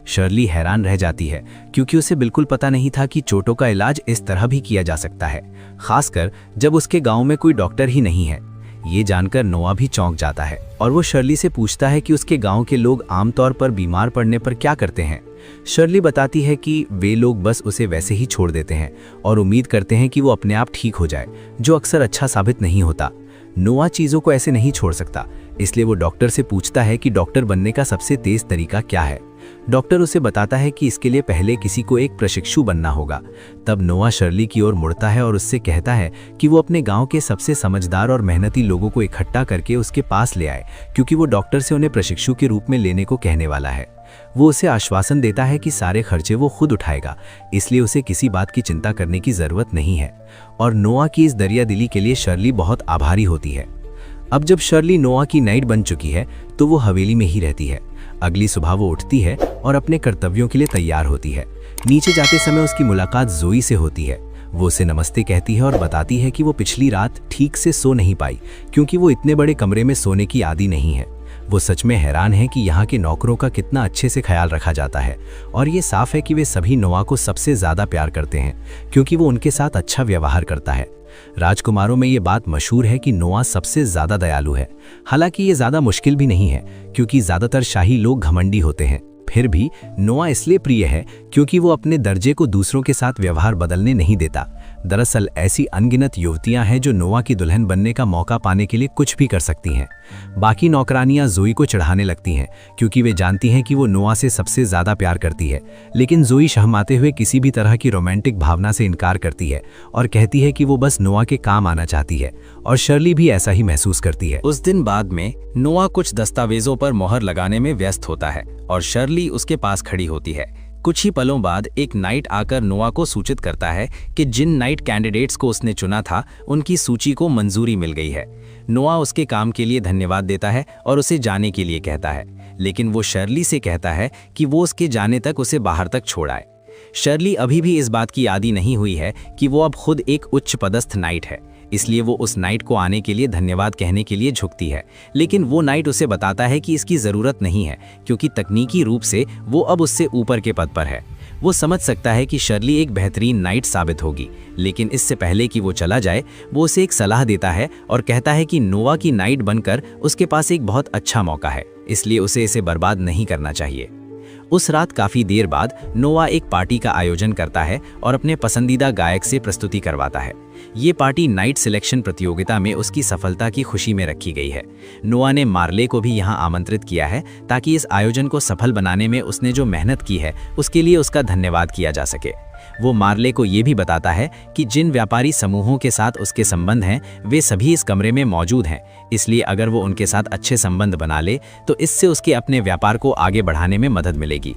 शर्ली हैरान रह जाती है, क्योंकि उसे बिल्कुल पता नहीं था कि चोटों का इलाज इस तरह भी किया जा सकता है, खासकर जब उसके गांव में कोई डॉक्टर ही नहीं है। ये जानकर नोआ भी चौंक जाता है और वो शर्ली से पूछता है कि उसके गांव के लोग आमतौर पर बीमार पड़ने पर क्या करते हैं। शर्ली बताती है कि वे लोग बस उसे वैसे ही छोड़ देते हैं और उम्मीद करते हैं कि वो अपने आप ठीक हो जाए, जो अक्सर अच्छा साबित नहीं होता। नोआ चीज़ों को ऐसे नहीं छोड़ सकता, इसलिए वो डॉक्टर से पूछता है कि डॉक्टर बनने का सबसे तेज तरीका क्या है। डॉक्टर उसे बताता है कि इसके लिए पहले किसी को एक प्रशिक्षु बनना होगा। तब नोआ शर्ली की ओर मुड़ता है और उससे कहता है कि वो अपने गांव के सबसे समझदार और मेहनती लोगों को इकट्ठा करके उसके पास ले आए, क्योंकि वो डॉक्टर से उन्हें प्रशिक्षु के रूप में लेने को कहने वाला है। वो उसे आश्वासन देता है कि सारे खर्चे वो खुद उठाएगा, इसलिए उसे किसी बात की चिंता करने की जरूरत नहीं है। और नोआ की इस दरियादिली के लिए शर्ली बहुत आभारी होती है। अब जब शर्ली नोआ की नाइट बन चुकी है तो वो हवेली में ही रहती है। अगली सुबह वो उठती है और अपने कर्तव्यों के लिए तैयार होती है। नीचे जाते समय उसकी मुलाकात जोई से होती है। वो उसे नमस्ते कहती है और बताती है कि वो पिछली रात ठीक से सो नहीं पाई, क्योंकि वो इतने बड़े कमरे में सोने की आदी नहीं है। वो सच में हैरान है कि यहाँ के नौकरों का कितना अच्छे से ख्याल रखा जाता है, और ये साफ है कि वे सभी नोआ को सबसे ज़्यादा प्यार करते हैं, क्योंकि वो उनके साथ अच्छा व्यवहार करता है। राजकुमारों में ये बात मशहूर है कि नोआ सबसे ज़्यादा दयालु है। हालांकि ये ज़्यादा मुश्किल भी नहीं है, क्योंकि ज़्यादातर शाही लोग घमंडी होते हैं। फिर भी नोआ इसलिए प्रिय है क्योंकि वो अपने दर्जे को दूसरों के साथ व्यवहार बदलने नहीं देता। दरअसल ऐसी अनगिनत युवतियां हैं जो नोआ की दुल्हन बनने का मौका पाने के लिए कुछ भी कर सकती हैं। बाकी नौकरानियां जोई को चढ़ाने लगती हैं, क्योंकि वे जानती हैं कि वो नोआ से सबसे ज़्यादा प्यार करती है। लेकिन जोई शर्माते हुए किसी भी तरह की रोमांटिक भावना से इनकार करती है और कहती है कि वो बस नोआ के काम आना चाहती है, और शर्ली भी ऐसा ही महसूस करती है। उस दिन बाद में नोआ कुछ दस्तावेजों पर मोहर लगाने में व्यस्त होता है और शर्ली उसके पास खड़ी होती है। कुछ ही पलों बाद एक नाइट आकर नोआ को सूचित करता है कि जिन नाइट कैंडिडेट्स को उसने चुना था उनकी सूची को मंजूरी मिल गई है। नोआ उसके काम के लिए धन्यवाद देता है और उसे जाने के लिए कहता है, लेकिन वो शर्ली से कहता है कि वो उसके जाने तक उसे बाहर तक छोड़ आए। शर्ली अभी भी इस बात की आदी नहीं हुई है कि वो अब खुद एक उच्च पदस्थ नाइट है, इसलिए वो उस नाइट को आने के लिए धन्यवाद कहने के लिए झुकती है। लेकिन वो नाइट उसे बताता है कि इसकी ज़रूरत नहीं है, क्योंकि तकनीकी रूप से वो अब उससे ऊपर के पद पर है। वो समझ सकता है कि शर्ली एक बेहतरीन नाइट साबित होगी, लेकिन इससे पहले कि वो चला जाए वो उसे एक सलाह देता है और कहता है कि नोआ की नाइट बनकर उसके पास एक बहुत अच्छा मौका है, इसलिए उसे इसे बर्बाद नहीं करना चाहिए। उस रात काफ़ी देर बाद नोआ एक पार्टी का आयोजन करता है और अपने पसंदीदा गायक से प्रस्तुति करवाता है। ये पार्टी नाइट सिलेक्शन प्रतियोगिता में उसकी सफलता की खुशी में रखी गई है। नोआ ने मार्ले को भी यहाँ आमंत्रित किया है ताकि इस आयोजन को सफल बनाने में उसने जो मेहनत की है उसके लिए उसका धन्यवाद किया जा सके। वो मार्ले को ये भी बताता है कि जिन व्यापारी समूहों के साथ उसके संबंध हैं वे सभी इस कमरे में मौजूद हैं, इसलिए अगर वो उनके साथ अच्छे संबंध बना ले तो इससे उसके अपने व्यापार को आगे बढ़ाने में मदद मिलेगी।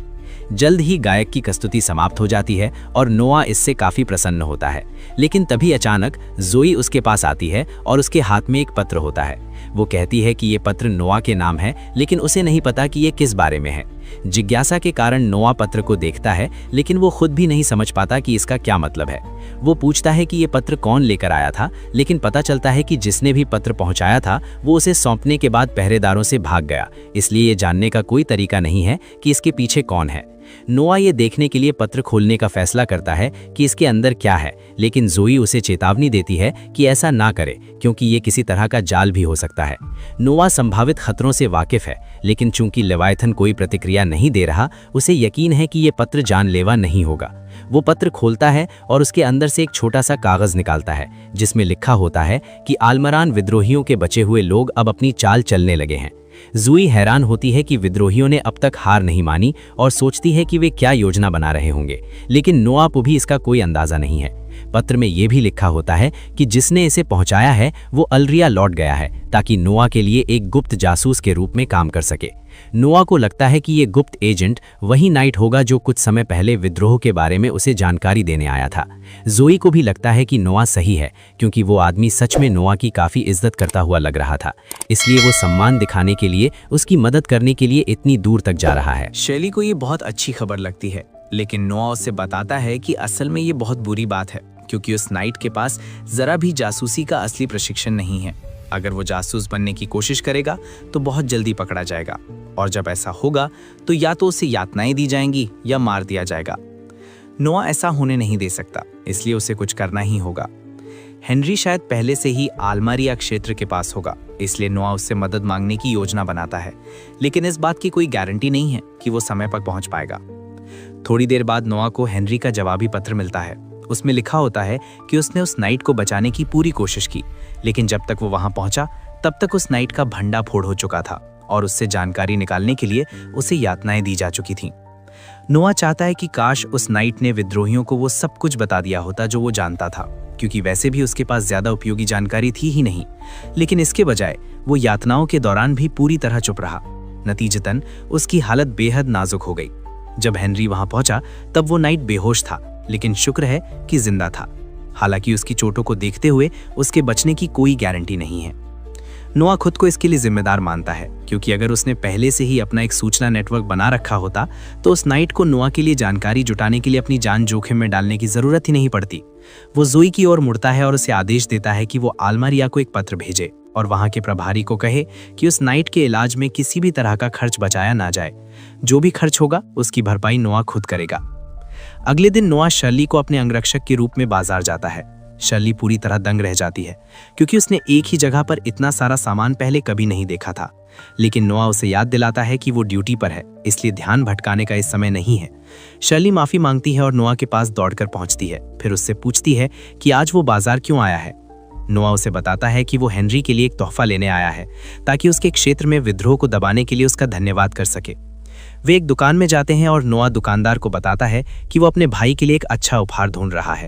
जल्द ही गायक की प्रस्तुति समाप्त हो जाती है और नोआ इससे काफ़ी प्रसन्न होता है। लेकिन तभी अचानक जोई उसके पास आती है और उसके हाथ में एक पत्र होता है। वो कहती है कि ये पत्र नोआ के नाम है, लेकिन उसे नहीं पता कि ये किस बारे में है। जिज्ञासा के कारण नोआ पत्र को देखता है, लेकिन वो खुद भी नहीं समझ पाता कि इसका क्या मतलब है। वो पूछता है कि ये पत्र कौन लेकर आया था, लेकिन पता चलता है कि जिसने भी पत्र पहुंचाया था वो उसे सौंपने के बाद पहरेदारों से भाग गया, इसलिए ये जानने का कोई तरीका नहीं है कि इसके पीछे कौन है। नोआ ये देखने के लिए पत्र खोलने का फैसला करता है कि इसके अंदर क्या है, लेकिन जोई उसे चेतावनी देती है कि ऐसा ना करे, क्योंकि ये किसी तरह का जाल भी हो सकता है। नोआ संभावित खतरों से वाकिफ है, लेकिन चूंकि लेवायथन कोई प्रतिक्रिया नहीं दे रहा, उसे यकीन है कि ये पत्र जानलेवा नहीं होगा। वो पत्र खोलता है और उसके अंदर से एक छोटा सा कागज निकालता है, जिसमें लिखा होता है कि आलमरान विद्रोहियों के बचे हुए लोग अब अपनी चाल चलने लगे हैं। जोई हैरान होती है कि विद्रोहियों ने अब तक हार नहीं मानी और सोचती है कि वे क्या योजना बना रहे होंगे, लेकिन नोआ को भी इसका कोई अंदाजा नहीं है। पत्र में यह भी लिखा होता है कि जिसने इसे पहुंचाया है वो अलरिया लौट गया है ताकि नोआ के लिए एक गुप्त जासूस के रूप में काम कर सके। नोआ को लगता है कि ये गुप्त एजेंट वही नाइट होगा जो कुछ समय पहले विद्रोह के बारे में उसे जानकारी देने आया था। जोई को भी लगता है कि नोआ सही है, क्योंकि वो आदमी सच में नोआ की काफ़ी इज्जत करता हुआ लग रहा था, इसलिए वो सम्मान दिखाने के लिए उसकी मदद करने के लिए इतनी दूर तक जा रहा है। शैली को ये बहुत अच्छी खबर लगती है, लेकिन नोआ उससे बताता है कि असल में ये बहुत बुरी बात है, क्योंकि उस नाइट के पास ज़रा भी जासूसी का असली प्रशिक्षण नहीं है। अगर वो जासूस बनने की कोशिश करेगा तो बहुत जल्दी पकड़ा जाएगा, और जब ऐसा होगा तो या तो उसे यातनाएं दी जाएंगी या मार दिया जाएगा। नोआ ऐसा होने नहीं दे सकता, इसलिए उसे कुछ करना ही होगा। हेनरी शायद पहले से ही आलमारिया क्षेत्र के पास होगा, इसलिए नोआ उससे मदद मांगने की योजना बनाता है, लेकिन इस बात की कोई गारंटी नहीं है कि वो समय पर पहुंच पाएगा। थोड़ी देर बाद नोआ को हेनरी का जवाबी पत्र मिलता है। उसमें लिखा होता है कि उसने उस नाइट को बचाने की पूरी कोशिश की, लेकिन जब तक वो वहां पहुंचा तब तक उस नाइट का भंडा फोड़ हो चुका था और उससे जानकारी निकालने के लिए उसे यातनाएं दी जा चुकी थीं। नोआ चाहता है कि काश उस नाइट ने विद्रोहियों को वो सब कुछ बता दिया होता जो वो जानता था, क्योंकि वैसे भी उसके पास ज्यादा उपयोगी जानकारी थी ही नहीं। लेकिन इसके बजाय वो यातनाओं के दौरान भी पूरी तरह चुप रहा। नतीजतन उसकी हालत बेहद नाजुक हो गई। जब हेनरी वहां पहुंचा तब वो नाइट बेहोश था, लेकिन शुक्र है कि जिंदा था। हालांकि उसकी चोटों को देखते हुए उसके बचने की कोई गारंटी नहीं है। नोआ खुद को इसके लिए जिम्मेदार मानता है, क्योंकि अगर उसने पहले से ही अपना एक सूचना नेटवर्क बना रखा होता तो उस नाइट को नोआ के लिए जानकारी जुटाने के लिए अपनी जान जोखिम में डालने की जरूरत ही नहीं पड़ती। वो जोई की ओर मुड़ता है और उसे आदेश देता है कि वो आलमारिया को एक पत्र भेजे और वहां के प्रभारी को कहे कि उस नाइट के इलाज में किसी भी तरह का खर्च बचाया ना जाए। जो भी खर्च होगा उसकी भरपाई नोआ खुद करेगा। अगले दिन नोआ शर्ली को अपने अंगरक्षक के रूप में बाजार जाता है। शर्ली पूरी तरह दंग रह जाती है, क्योंकि उसने एक ही जगह पर इतना सारा सामान पहले कभी नहीं देखा था। लेकिन नोआ उसे याद दिलाता है कि वो ड्यूटी पर है, इसलिए ध्यान भटकाने का इस समय नहीं है। शर्ली माफी मांगती है और नोआ के पास दौड़कर पहुंचती है। फिर उससे पूछती है कि आज वो बाजार क्यों आया है। नोआ उसे बताता है कि वो हेनरी के लिए एक तोहफा लेने आया है, ताकि उसके क्षेत्र में विद्रोह को दबाने के लिए उसका धन्यवाद कर सके। वे एक दुकान में जाते हैं और नोआ दुकानदार को बताता है कि वो अपने भाई के लिए एक अच्छा उपहार ढूंढ रहा है।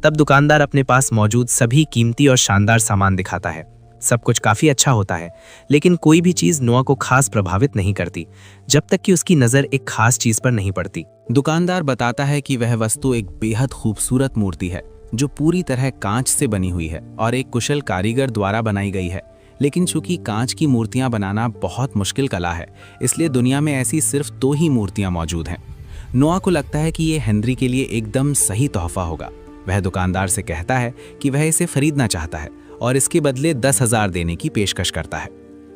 तब दुकानदार अपने पास मौजूद सभी कीमती और शानदार सामान दिखाता है। सब कुछ काफी अच्छा होता है, लेकिन कोई भी चीज नोआ को खास प्रभावित नहीं करती जब तक कि उसकी नजर एक खास चीज पर नहीं पड़ती। दुकानदार बताता है कि वह वस्तु एक बेहद खूबसूरत मूर्ति है जो पूरी तरह कांच से बनी हुई है और एक कुशल कारीगर द्वारा बनाई गई है। लेकिन चूंकि कांच की मूर्तियां बनाना बहुत मुश्किल कला है, इसलिए दुनिया में ऐसी सिर्फ 2 ही मूर्तियां मौजूद हैं। नोआ को लगता है कि ये हेनरी के लिए एकदम सही तोहफा होगा। वह दुकानदार से कहता है कि वह इसे खरीदना चाहता है और इसके बदले 10,000 देने की पेशकश करता है।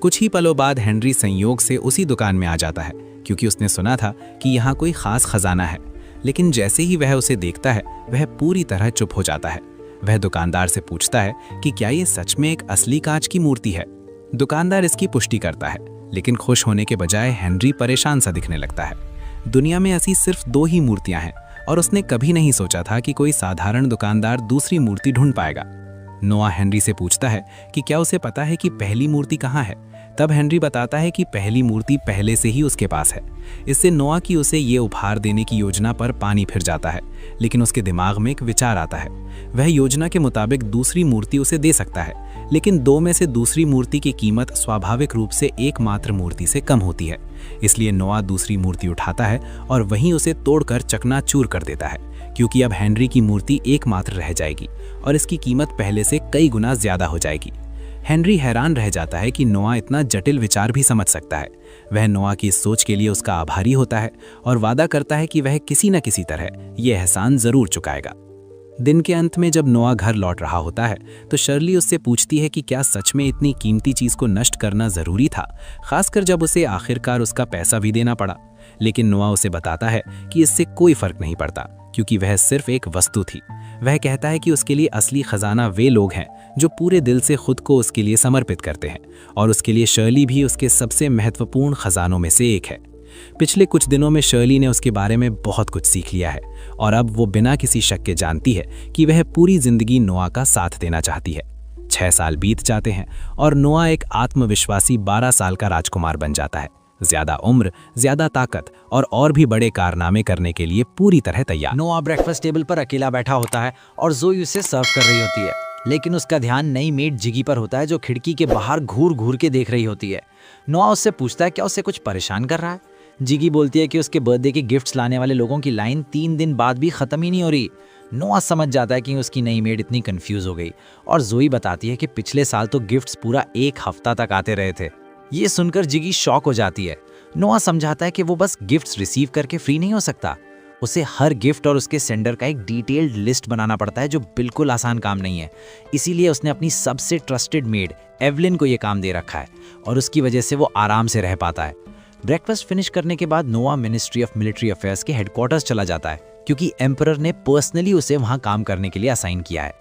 कुछ ही पलों बाद हेनरी संयोग से उसी दुकान में आ जाता है, क्योंकि उसने सुना था कि यहाँ कोई खास खजाना है। लेकिन जैसे ही वह उसे देखता है वह पूरी तरह चुप हो जाता है। वह दुकानदार से पूछता है कि क्या ये सच में एक असली कांच की मूर्ति है। दुकानदार इसकी पुष्टि करता है, लेकिन खुश होने के बजाय हेनरी परेशान सा दिखने लगता है। दुनिया में ऐसी सिर्फ 2 ही मूर्तियां हैं और उसने कभी नहीं सोचा था कि कोई साधारण दुकानदार दूसरी मूर्ति ढूंढ पाएगा। नोआ हेनरी से पूछता है कि क्या उसे पता है कि पहली मूर्ति कहाँ है। तब हेनरी बताता है कि पहली मूर्ति पहले से ही उसके पास है। इससे नोआ की उसे ये उपहार देने की योजना पर पानी फिर जाता है, लेकिन उसके दिमाग में एक विचार आता है। वह योजना के मुताबिक दूसरी मूर्ति उसे दे सकता है, लेकिन 2 में से दूसरी मूर्ति की कीमत स्वाभाविक रूप से एकमात्र मूर्ति से कम होती है। इसलिए नोआ दूसरी मूर्ति उठाता है और वहीं उसे तोड़कर चकनाचूर कर देता है, क्योंकि अब हेनरी की मूर्ति एकमात्र रह जाएगी और इसकी कीमत पहले से कई गुना ज्यादा हो जाएगी। हेनरी हैरान रह जाता है कि नोआ इतना जटिल विचार भी समझ सकता है। वह नोआ की इस सोच के लिए उसका आभारी होता है और वादा करता है कि वह किसी न किसी तरह ये एहसान जरूर चुकाएगा। दिन के अंत में जब नोआ घर लौट रहा होता है तो शर्ली उससे पूछती है कि क्या सच में इतनी कीमती चीज को नष्ट करना जरूरी था, खासकर जब उसे आखिरकार उसका पैसा भी देना पड़ा। लेकिन नोआ उसे बताता है कि इससे कोई फर्क नहीं पड़ता, क्योंकि वह सिर्फ एक वस्तु थी। वह कहता है कि उसके लिए असली खजाना वे लोग हैं जो पूरे दिल से खुद को उसके लिए समर्पित करते हैं, और उसके लिए शर्ली भी उसके सबसे महत्वपूर्ण खजानों में से एक है। पिछले कुछ दिनों में शर्ली ने उसके बारे में बहुत कुछ सीख लिया है और अब वो बिना किसी शक के जानती है कि वह पूरी जिंदगी नोआ का साथ देना चाहती है। 6 साल बीत जाते हैं और नोआ एक आत्मविश्वासी 12 साल का राजकुमार बन जाता है। ज्यादा उम्र, ज्यादा ताकत और भी बड़े कारनामे करने के लिए पूरी तरह तैयार। नोआ ब्रेकफास्ट टेबल पर अकेला बैठा होता है और जोई उसे सर्व कर रही होती है, लेकिन उसका ध्यान नई मेड जिगी पर होता है जो खिड़की के बाहर घूर घूर के देख रही होती है। नोआ उससे पूछता है क्या उसे कुछ परेशान कर रहा है। जिगी बोलती है कि उसके बर्थडे के गिफ्ट्स लाने वाले लोगों की लाइन 3 दिन बाद भी खत्म ही नहीं हो रही। नोआ समझ जाता है कि उसकी नई मेड इतनी कंफ्यूज हो गई, और जोई बताती है कि पिछले साल तो गिफ्ट्स पूरा 1 हफ्ता तक आते रहे थे। ये सुनकर जिगी शॉक हो जाती है। नोआ समझाता है कि वो बस गिफ्ट्स रिसीव करके फ्री नहीं हो सकता, उसे हर गिफ्ट और उसके सेंडर का एक डिटेल्ड लिस्ट बनाना पड़ता है, जो बिल्कुल आसान काम नहीं है। इसीलिए उसने अपनी सबसे ट्रस्टेड मेड एवलिन को ये काम दे रखा है और उसकी वजह से वो आराम से रह पाता है। ब्रेकफास्ट फिनिश करने के बाद नोआ मिनिस्ट्री ऑफ मिलिट्री अफेयर्स के हेडक्वार्टर्स चला जाता है, क्योंकि एम्परर ने पर्सनली उसे वहां काम करने के लिए असाइन किया है।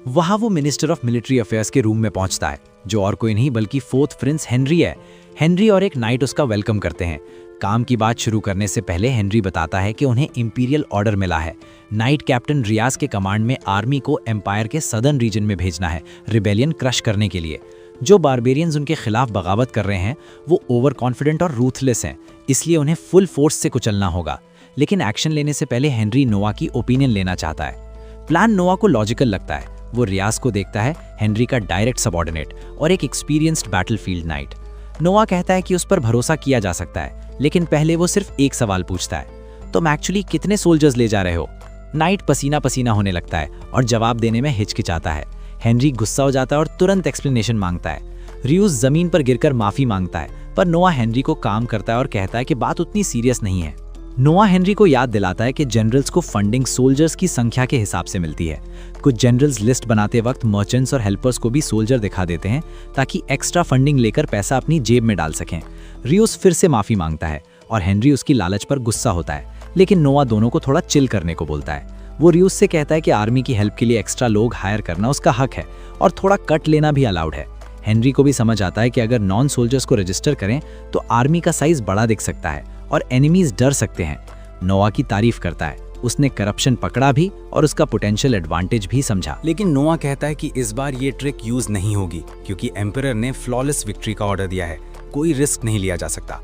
वहां वो मिनिस्टर ऑफ मिलिट्री अफेयर्स के रूम में पहुंचता है, जो और कोई नहीं बल्कि 4th प्रिंस हेनरी है। हेनरी और एक नाइट उसका वेलकम करते हैं। काम की बात शुरू करने से पहले हेनरी बताता है कि उन्हें इंपीरियल ऑर्डर मिला है। नाइट कैप्टन रियाज के कमांड में आर्मी को एम्पायर के सदर्न रीजन में भेजना है, रिबेलियन क्रश करने के लिए। जो बारबेरियंस उनके खिलाफ बगावत कर रहे हैं वो ओवर कॉन्फिडेंट और रूथलेस हैं, इसलिए उन्हें फुल फोर्स से कुचलना होगा। लेकिन एक्शन लेने से पहले हेनरी नोआ की ओपिनियन लेना चाहता है। प्लान नोआ को लॉजिकल लगता है। वो रियाज को देखता है, हेनरी का डायरेक्ट सबऑर्डिनेट और एक एक्सपीरियंस्ड बैटलफील्ड नाइट। नोआ कहता है कि उस पर भरोसा किया जा सकता है, लेकिन पहले वो सिर्फ एक सवाल पूछता है, तुम एक्चुअली कितने सोल्जर्स ले जा रहे हो? नाइट पसीना पसीना होने लगता है और जवाब देने में हिचकिचाता है। हेनरी गुस्सा हो जाता है और तुरंत एक्सप्लेनेशन मांगता है। रियूज जमीन पर गिरकर माफी मांगता है, पर नोआ हेनरी को काम करता है और कहता है कि बात उतनी सीरियस नहीं है। नोआ हेनरी को याद दिलाता है कि जनरल्स को फंडिंग सोल्जर्स की संख्या के हिसाब से मिलती है। कुछ जनरल्स लिस्ट बनाते वक्त मर्चेंट्स और हेल्पर्स को भी सोल्जर दिखा देते हैं ताकि एक्स्ट्रा फंडिंग लेकर पैसा अपनी जेब में डाल सकें। रियूज फिर से माफी मांगता है और हेनरी उसकी लालच पर गुस्सा होता है, लेकिन नोआ दोनों को थोड़ा चिल करने को बोलता है। वो रियूज से कहता है कि आर्मी की हेल्प के लिए एक्स्ट्रा लोग हायर करना उसका हक है और थोड़ा कट लेना भी अलाउड है। हेनरी को भी समझ आता है कि अगर नॉन सोल्जर्स को रजिस्टर करें तो आर्मी का साइज बड़ा दिख सकता है और एनिमीज डर सकते हैं। नोआ की तारीफ करता है, उसने करप्शन पकड़ा भी और उसका पोटेंशियल एडवांटेज भी समझा। लेकिन नोआ कहता है कि इस बार ये ट्रिक यूज नहीं होगी क्योंकि एम्परर ने फ्लॉलेस विक्ट्री का ऑर्डर दिया है, कोई रिस्क नहीं लिया जा सकता।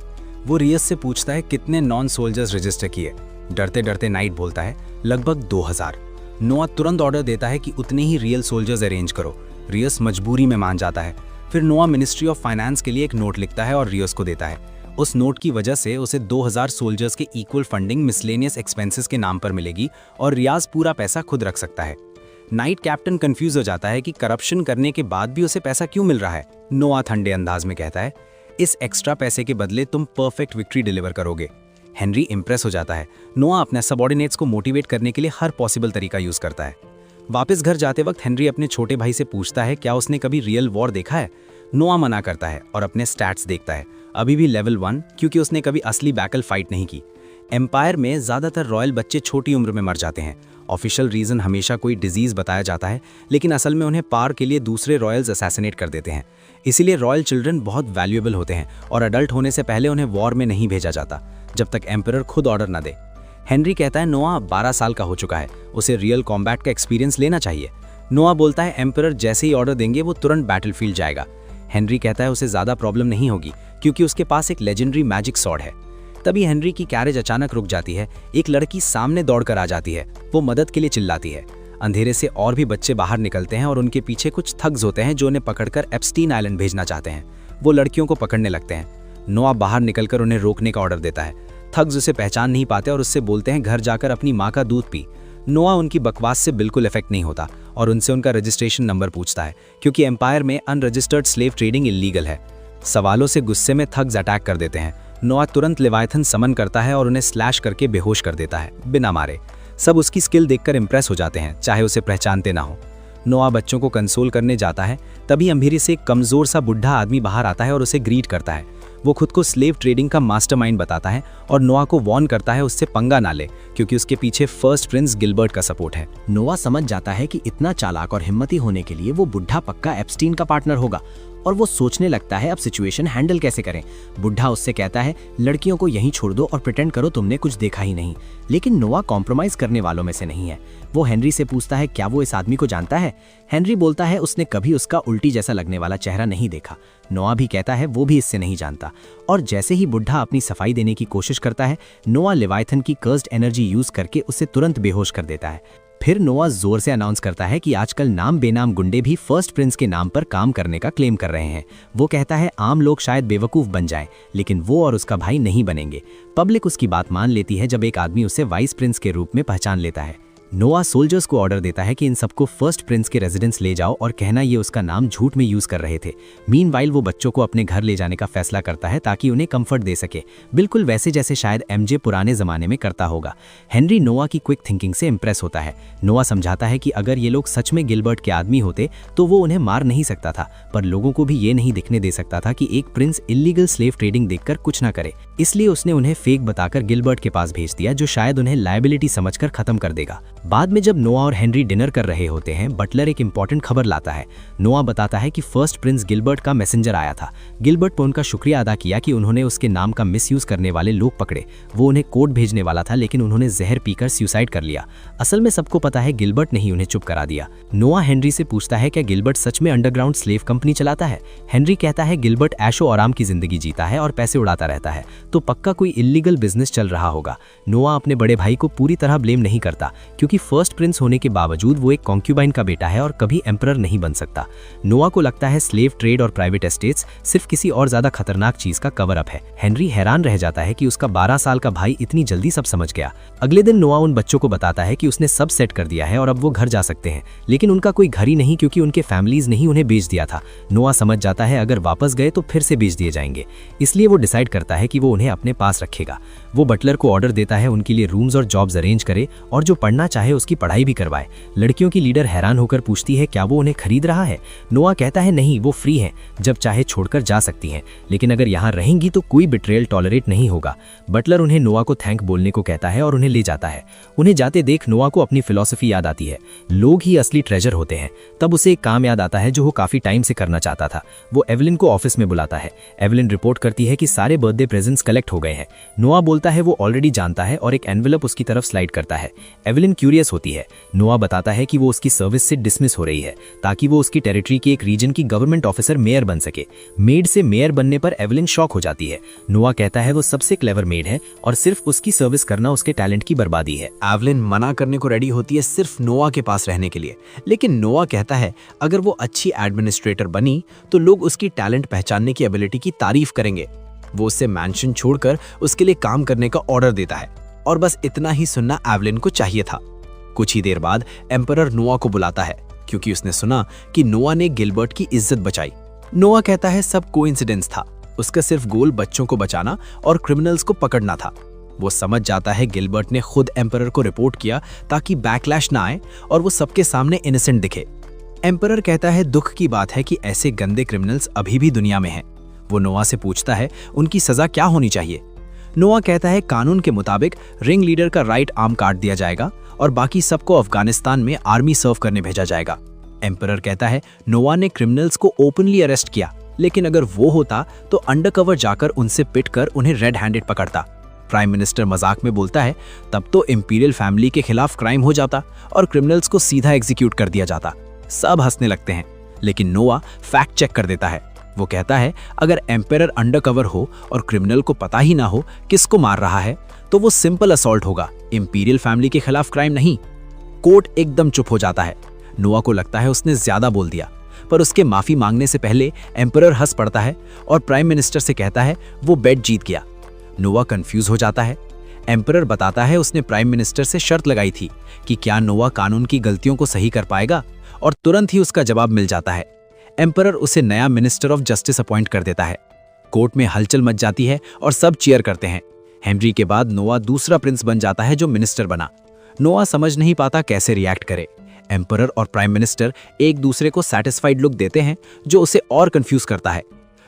वो रियस से पूछता है कितने नॉन सोल्जर्स रजिस्टर किए। डरते डरते नाइट बोलता है लगभग 2000। नोआ तुरंत ऑर्डर देता है कि उतने ही रियल सोल्जर्स अरेंज करो। रियस मजबूरी में मान जाता है। फिर नोआ मिनिस्ट्री ऑफ फाइनेंस के लिए एक नोट लिखता है और रियस को देता है। उस नोट की वजह से उसे 2000 सोल्जर्स के इक्वल फंडिंग मिसलेनियस एक्सपेंसेस के नाम पर मिलेगी और रियाज पूरा पैसा खुद रख सकता है। नाइट कैप्टन कंफ्यूज हो जाता है कि करप्शन करने के बाद भी उसे पैसा क्यों मिल रहा है। नोआ ठंडे अंदाज में कहता है, इस एक्स्ट्रा पैसे के बदले तुम परफेक्ट विक्ट्री डिलीवर करोगे। हेनरी इंप्रेस हो जाता है। नोआ अपने सबऑर्डिनेट्स को मोटिवेट करने के लिए हर पॉसिबल तरीका यूज करता है। वापस घर जाते वक्त हेनरी अपने छोटे भाई से पूछता है क्या उसने कभी रियल वॉर देखा है। नोआ मना करता है और अपने स्टैट्स देखता है, अभी भी लेवल 1 क्योंकि उसने कभी असली बैटल फाइट नहीं की। एम्पायर में ज्यादातर रॉयल बच्चे छोटी उम्र में मर जाते हैं। ऑफिशियल रीजन हमेशा कोई डिजीज बताया जाता है, लेकिन असल में उन्हें पार के लिए दूसरे रॉयल्स असैसिनेट कर देते हैं। इसीलिए रॉयल चिल्ड्रन बहुत वैल्यूएबल होते हैं और अडल्ट होने से पहले उन्हें वॉर में नहीं भेजा जाता जब तक एम्परर खुद ऑर्डर न दे। हेनरी कहता है नोआ 12 साल का हो चुका है, उसे रियल कॉम्बैट का एक्सपीरियंस लेना चाहिए। नोआ बोलता है एम्परर जैसे ही ऑर्डर देंगे वो तुरंत बैटलफील्ड जाएगा। हेनरी कहता है उसे ज्यादा प्रॉब्लम नहीं होगी क्योंकि उसके पास एक लेजेंडरी मैजिक सॉर्ड है। तभी हेनरी की कैरेज अचानक रुक जाती है। एक लड़की सामने दौड़कर आ जाती है। वो मदद के लिए चिल्लाती है। अंधेरे से और भी बच्चे बाहर निकलते हैं और उनके पीछे कुछ थग्स होते हैं जो उन्हें पकड़कर एप्स्टीन आइलैंड भेजना चाहते हैं। वो लड़कियों को पकड़ने लगते हैं। नोआ बाहर निकलकर उन्हें रोकने का ऑर्डर देता है। थग्स उसे पहचान नहीं पाते और उससे बोलते हैं घर जाकर अपनी माँ का दूध पी। नोआ उनकी बकवास से बिल्कुल इफेक्ट नहीं होता और उनसे उनका रजिस्ट्रेशन नंबर पूछता है क्योंकि एम्पायर में अनरजिस्टर्ड स्लेव ट्रेडिंग इलीगल है। सवालों से गुस्से में थग्स अटैक कर देते हैं। नोआ तुरंत लेवायथन समन करता है और उन्हें स्लैश करके बेहोश कर देता है बिना मारे। सब उसकी स्किल देखकर इंप्रेस हो जाते हैं, चाहे उसे पहचानते ना हो। नोआ बच्चों को कंसोल करने जाता है, तभी अंधेरे से एक कमजोर सा बुढ़ा आदमी बाहर आता है और उसे ग्रीट करता है। वो खुद को स्लेव ट्रेडिंग का मास्टरमाइंड बताता है और नोआ को वार्न करता है उससे पंगा ना ले क्योंकि उसके पीछे फर्स्ट प्रिंस गिलबर्ट का सपोर्ट है। नोआ समझ जाता है कि इतना चालाक और हिम्मती होने के लिए वो बुढ़ा पक्का एप्स्टीन का पार्टनर होगा और वो सोचने लगता है अब सिचुएशन हैंडल कैसे करें। बुढ़ा उससे कहता है लड़कियों को यहीं छोड़ दो और प्रिटेंड करो तुमने कुछ देखा ही नहीं। लेकिन नोआ कॉम्प्रोमाइज करने वालों में से नहीं है। वो हेनरी से पूछता है क्या वो इस आदमी को जानता है। हेनरी बोलता है उसने कभी उसका उल्टी जैसा लगने वाला चेहरा नहीं देखा। नोआ भी कहता है वो भी इससे नहीं जानता। और जैसे ही बुढ़ा अपनी सफाई देने की कोशिश करता है, नोआ लेवायथन की कर्स्ड एनर्जी यूज करके उसे तुरंत बेहोश कर देता है। फिर नोआ जोर से अनाउंस करता है कि आजकल नाम बेनाम गुंडे भी फर्स्ट प्रिंस के नाम पर काम करने का क्लेम कर रहे हैं। वो कहता है आम लोग शायद बेवकूफ बन जाएं, लेकिन वो और उसका भाई नहीं बनेंगे। पब्लिक उसकी बात मान लेती है जब एक आदमी उसे वाइस प्रिंस के रूप में पहचान लेता है। नोआ सोल्जर्स को ऑर्डर देता है कि इन सबको फर्स्ट प्रिंस के रेजिडेंस ले जाओ और कहना ये उसका नाम झूठ में यूज कर रहे थे। मीनवाइल वो बच्चों को अपने घर ले जाने का फैसला करता है ताकि उन्हें कंफर्ट दे सके, बिल्कुल वैसे जैसे शायद एमजे पुराने जमाने में करता होगा। हेनरी नोआ की क्विक थिंकिंग से इंप्रेस होता है। नोआ समझाता है कि अगर ये लोग सच में गिलबर्ट के आदमी होते तो वो उन्हें मार नहीं सकता था, पर लोगों को भी ये नहीं दिखने दे सकता था कि एक प्रिंस इलीगल स्लेव ट्रेडिंग देखकर कुछ ना करे। इसलिए उसने उन्हें फेक बताकर गिलबर्ट के पास भेज दिया जो शायद उन्हें लायबिलिटी समझकर खत्म कर देगा। बाद में जब नोआ और हेनरी डिनर कर रहे होते हैं, बटलर एक इंपॉर्टेंट खबर लाता है। नोआ बताता है कि फर्स्ट प्रिंस गिलबर्ट का मैसेंजर आया था। गिलबर्ट ने उनका शुक्रिया अदा किया कि उन्होंने उसके नाम का मिसयूज करने वाले लोग पकड़े। वो उन्हें कोड भेजने वाला था, लेकिन उन्होंने जहर पीकर सुसाइड कर लिया। असल में सबको पता है गिलबर्ट ने ही उन्हें चुप करा दिया। नोआ हेनरी से पूछता है क्या गिलबर्ट सच में अंडरग्राउंड स्लेव कंपनी चलाता है। हेनरी कहता है गिलबर्ट ऐशो आराम की जिंदगी जीता है और पैसे उड़ाता रहता है, तो पक्का कोई इल्लीगल बिजनेस चल रहा होगा। नोआ अपने बड़े भाई को पूरी तरह ब्लेम नहीं करता, क्योंकि फर्स्ट प्रिंस होने के बावजूद वो एक कॉन्क्यूबाइन का बेटा है और कभी एम्परर नहीं बन सकता। नोआ को लगता है स्लेव ट्रेड और प्राइवेट एस्टेट्स सिर्फ किसी और ज्यादा खतरनाक चीज का कवर अप है। हेनरी हैरान रह जाता है कि उसका 12 साल का भाई इतनी जल्दी सब समझ गया। अगले दिन नोआ उन बच्चों को बताता है कि उसने सब सेट कर दिया है और अब वो घर जा सकते हैं, लेकिन उनका कोई घर ही नहीं, क्योंकि उनके फैमिलीज ने ही उन्हें बेच दिया था। नोआ समझ जाता है अगर वापस गए तो फिर से बेच दिए जाएंगे, इसलिए वो डिसाइड करता है कि वो उन्हें अपने पास रखेगा। वो बटलर को ऑर्डर देता है उनके लिए रूम्स और जॉब्स अरेंज करे और जो पढ़ना चाहे उसकी पढ़ाई भी करवाए। लड़कियों की लीडर हैरान होकर पूछती है क्या वो उन्हें खरीद रहा है। नोआ कहता है नहीं, वो फ्री हैं, जब चाहे छोड़कर जा सकती हैं, लेकिन अगर यहाँ रहेंगी तो कोई बिट्रेयल टॉलरेट नहीं होगा। बटलर उन्हें नोआ को थैंक बोलने को कहता है और उन्हें ले जाता है। उन्हें जाते देख नोआ को अपनी फिलॉसफी याद आती है, लोग ही असली ट्रेजर होते हैं। तब उसे एक काम याद आता है जो वो काफी टाइम से करना चाहता था। वो एवलिन को ऑफिस में बुलाता है। एवलिन रिपोर्ट करती है कि सारे बर्थडे प्रेजेंट्स कलेक्ट हो गए हैं। नोआ बोलता है वो ऑलरेडी जानता है और एक एनवेलप उसकी तरफ स्लाइड करता है। एवलिन क्यूरियस होती है। नोआ बताता है कि वो उसकी सर्विस से डिसमिस हो रही है ताकि वो उसकी टेरिटरी के एक रीजन की गवर्नमेंट ऑफिसर मेयर बन सके। मेड से मेयर बनने पर एवलिन शॉक हो जाती है। नोआ कहता है वो सबसे क्लेवर मेड है और सिर्फ उसकी सर्विस करना उसके टैलेंट की बर्बादी है। एवलिन मना करने को रेडी होती है सिर्फ नोआ के पास रहने के लिए, लेकिन नोआ कहता है अगर वो अच्छी एडमिनिस्ट्रेटर बनी तो लोग उसकी टैलेंट पहचानने की एबिलिटी की तारीफ करेंगे। वो उससे मैंशन छोड़कर उसके लिए काम करने का ऑर्डर देता है और बस इतना ही सुनना एवलिन को चाहिए था। कुछ ही देर बाद एम्परर नोआ को बुलाता है क्योंकि उसने सुना कि नोआ ने गिलबर्ट की इज्जत बचाई। नोआ कहता है सब कोइंसिडेंस था, उसका सिर्फ गोल बच्चों को बचाना और क्रिमिनल्स को पकड़ना था। वो समझ जाता है गिलबर्ट ने खुद एम्परर को रिपोर्ट किया ताकि बैकलैश ना आए और वो सबके सामने इनोसेंट दिखे। एम्परर कहता है दुख की बात है कि ऐसे गंदे क्रिमिनल्स अभी भी दुनिया में हैं। वो नोआ से पूछता है उनकी सजा क्या होनी चाहिए। नोआ कहता है कानून के मुताबिक रिंग लीडर का राइट आर्म काट दिया जाएगा और बाकी सबको अफगानिस्तान में आर्मी सर्व करने भेजा जाएगा। एम्परर कहता है नोआ ने क्रिमिनल्स को ओपनली अरेस्ट किया, लेकिन अगर वो होता तो अंडरकवर जाकर उनसे पिटकर उन्हें रेड हैंडेड पकड़ता। प्राइम मिनिस्टर मजाक में बोलता है तब तो इंपीरियल फैमिली के खिलाफ क्राइम हो जाता और क्रिमिनल्स को सीधा एग्जीक्यूट कर दिया जाता। सब हंसने लगते हैं, लेकिन नोआ फैक्ट चेक कर देता है। वो कहता है अगर एम्परर अंडरकवर हो और क्रिमिनल को पता ही ना हो किसको मार रहा है तो वो सिंपल असॉल्ट होगा, इंपीरियल फैमिली के खिलाफ क्राइम नहीं। कोर्ट एकदम चुप हो जाता है। नोआ को लगता है उसने ज्यादा बोल दिया, पर उसके माफी मांगने से पहले एम्परर हंस पड़ता है और प्राइम मिनिस्टर से कहता है वो बेट जीत गया। नोआ कंफ्यूज हो जाता है। एम्परर बताता है उसने प्राइम मिनिस्टर से शर्त लगाई थी कि क्या नोआ कानून की गलतियों को सही कर पाएगा, और तुरंत ही उसका जवाब मिल जाता है। एम्परर उसे नया मिनिस्टर ऑफ जस्टिस अपॉइंट कर देता है। कोर्ट में हलचल मच जाती है और सब चीयर करते हैं। हेनरी के बाद नोआ दूसरा प्रिंस बन जाता है जो मिनिस्टर बना। नोआ समझ नहीं पाता कैसे रिएक्ट करे। एम्परर और प्राइम मिनिस्टर एक दूसरे को सैटिस्फाइड लुक देते हैं जो उसे और कंफ्यूज करता है।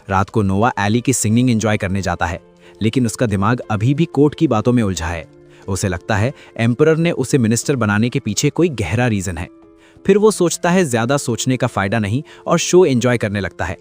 रात को नोआ एली की सिंगिंग एंजॉय करने जाता है, लेकिन उसका दिमाग अभी भी कोर्ट की बातों में उलझा है। उसे लगता है एम्परर ने उसे मिनिस्टर बनाने के पीछे कोई गहरा रीजन है। फिर वो सोचता है ज्यादा सोचने का फायदा नहीं और शो एंजॉय करने लगता है।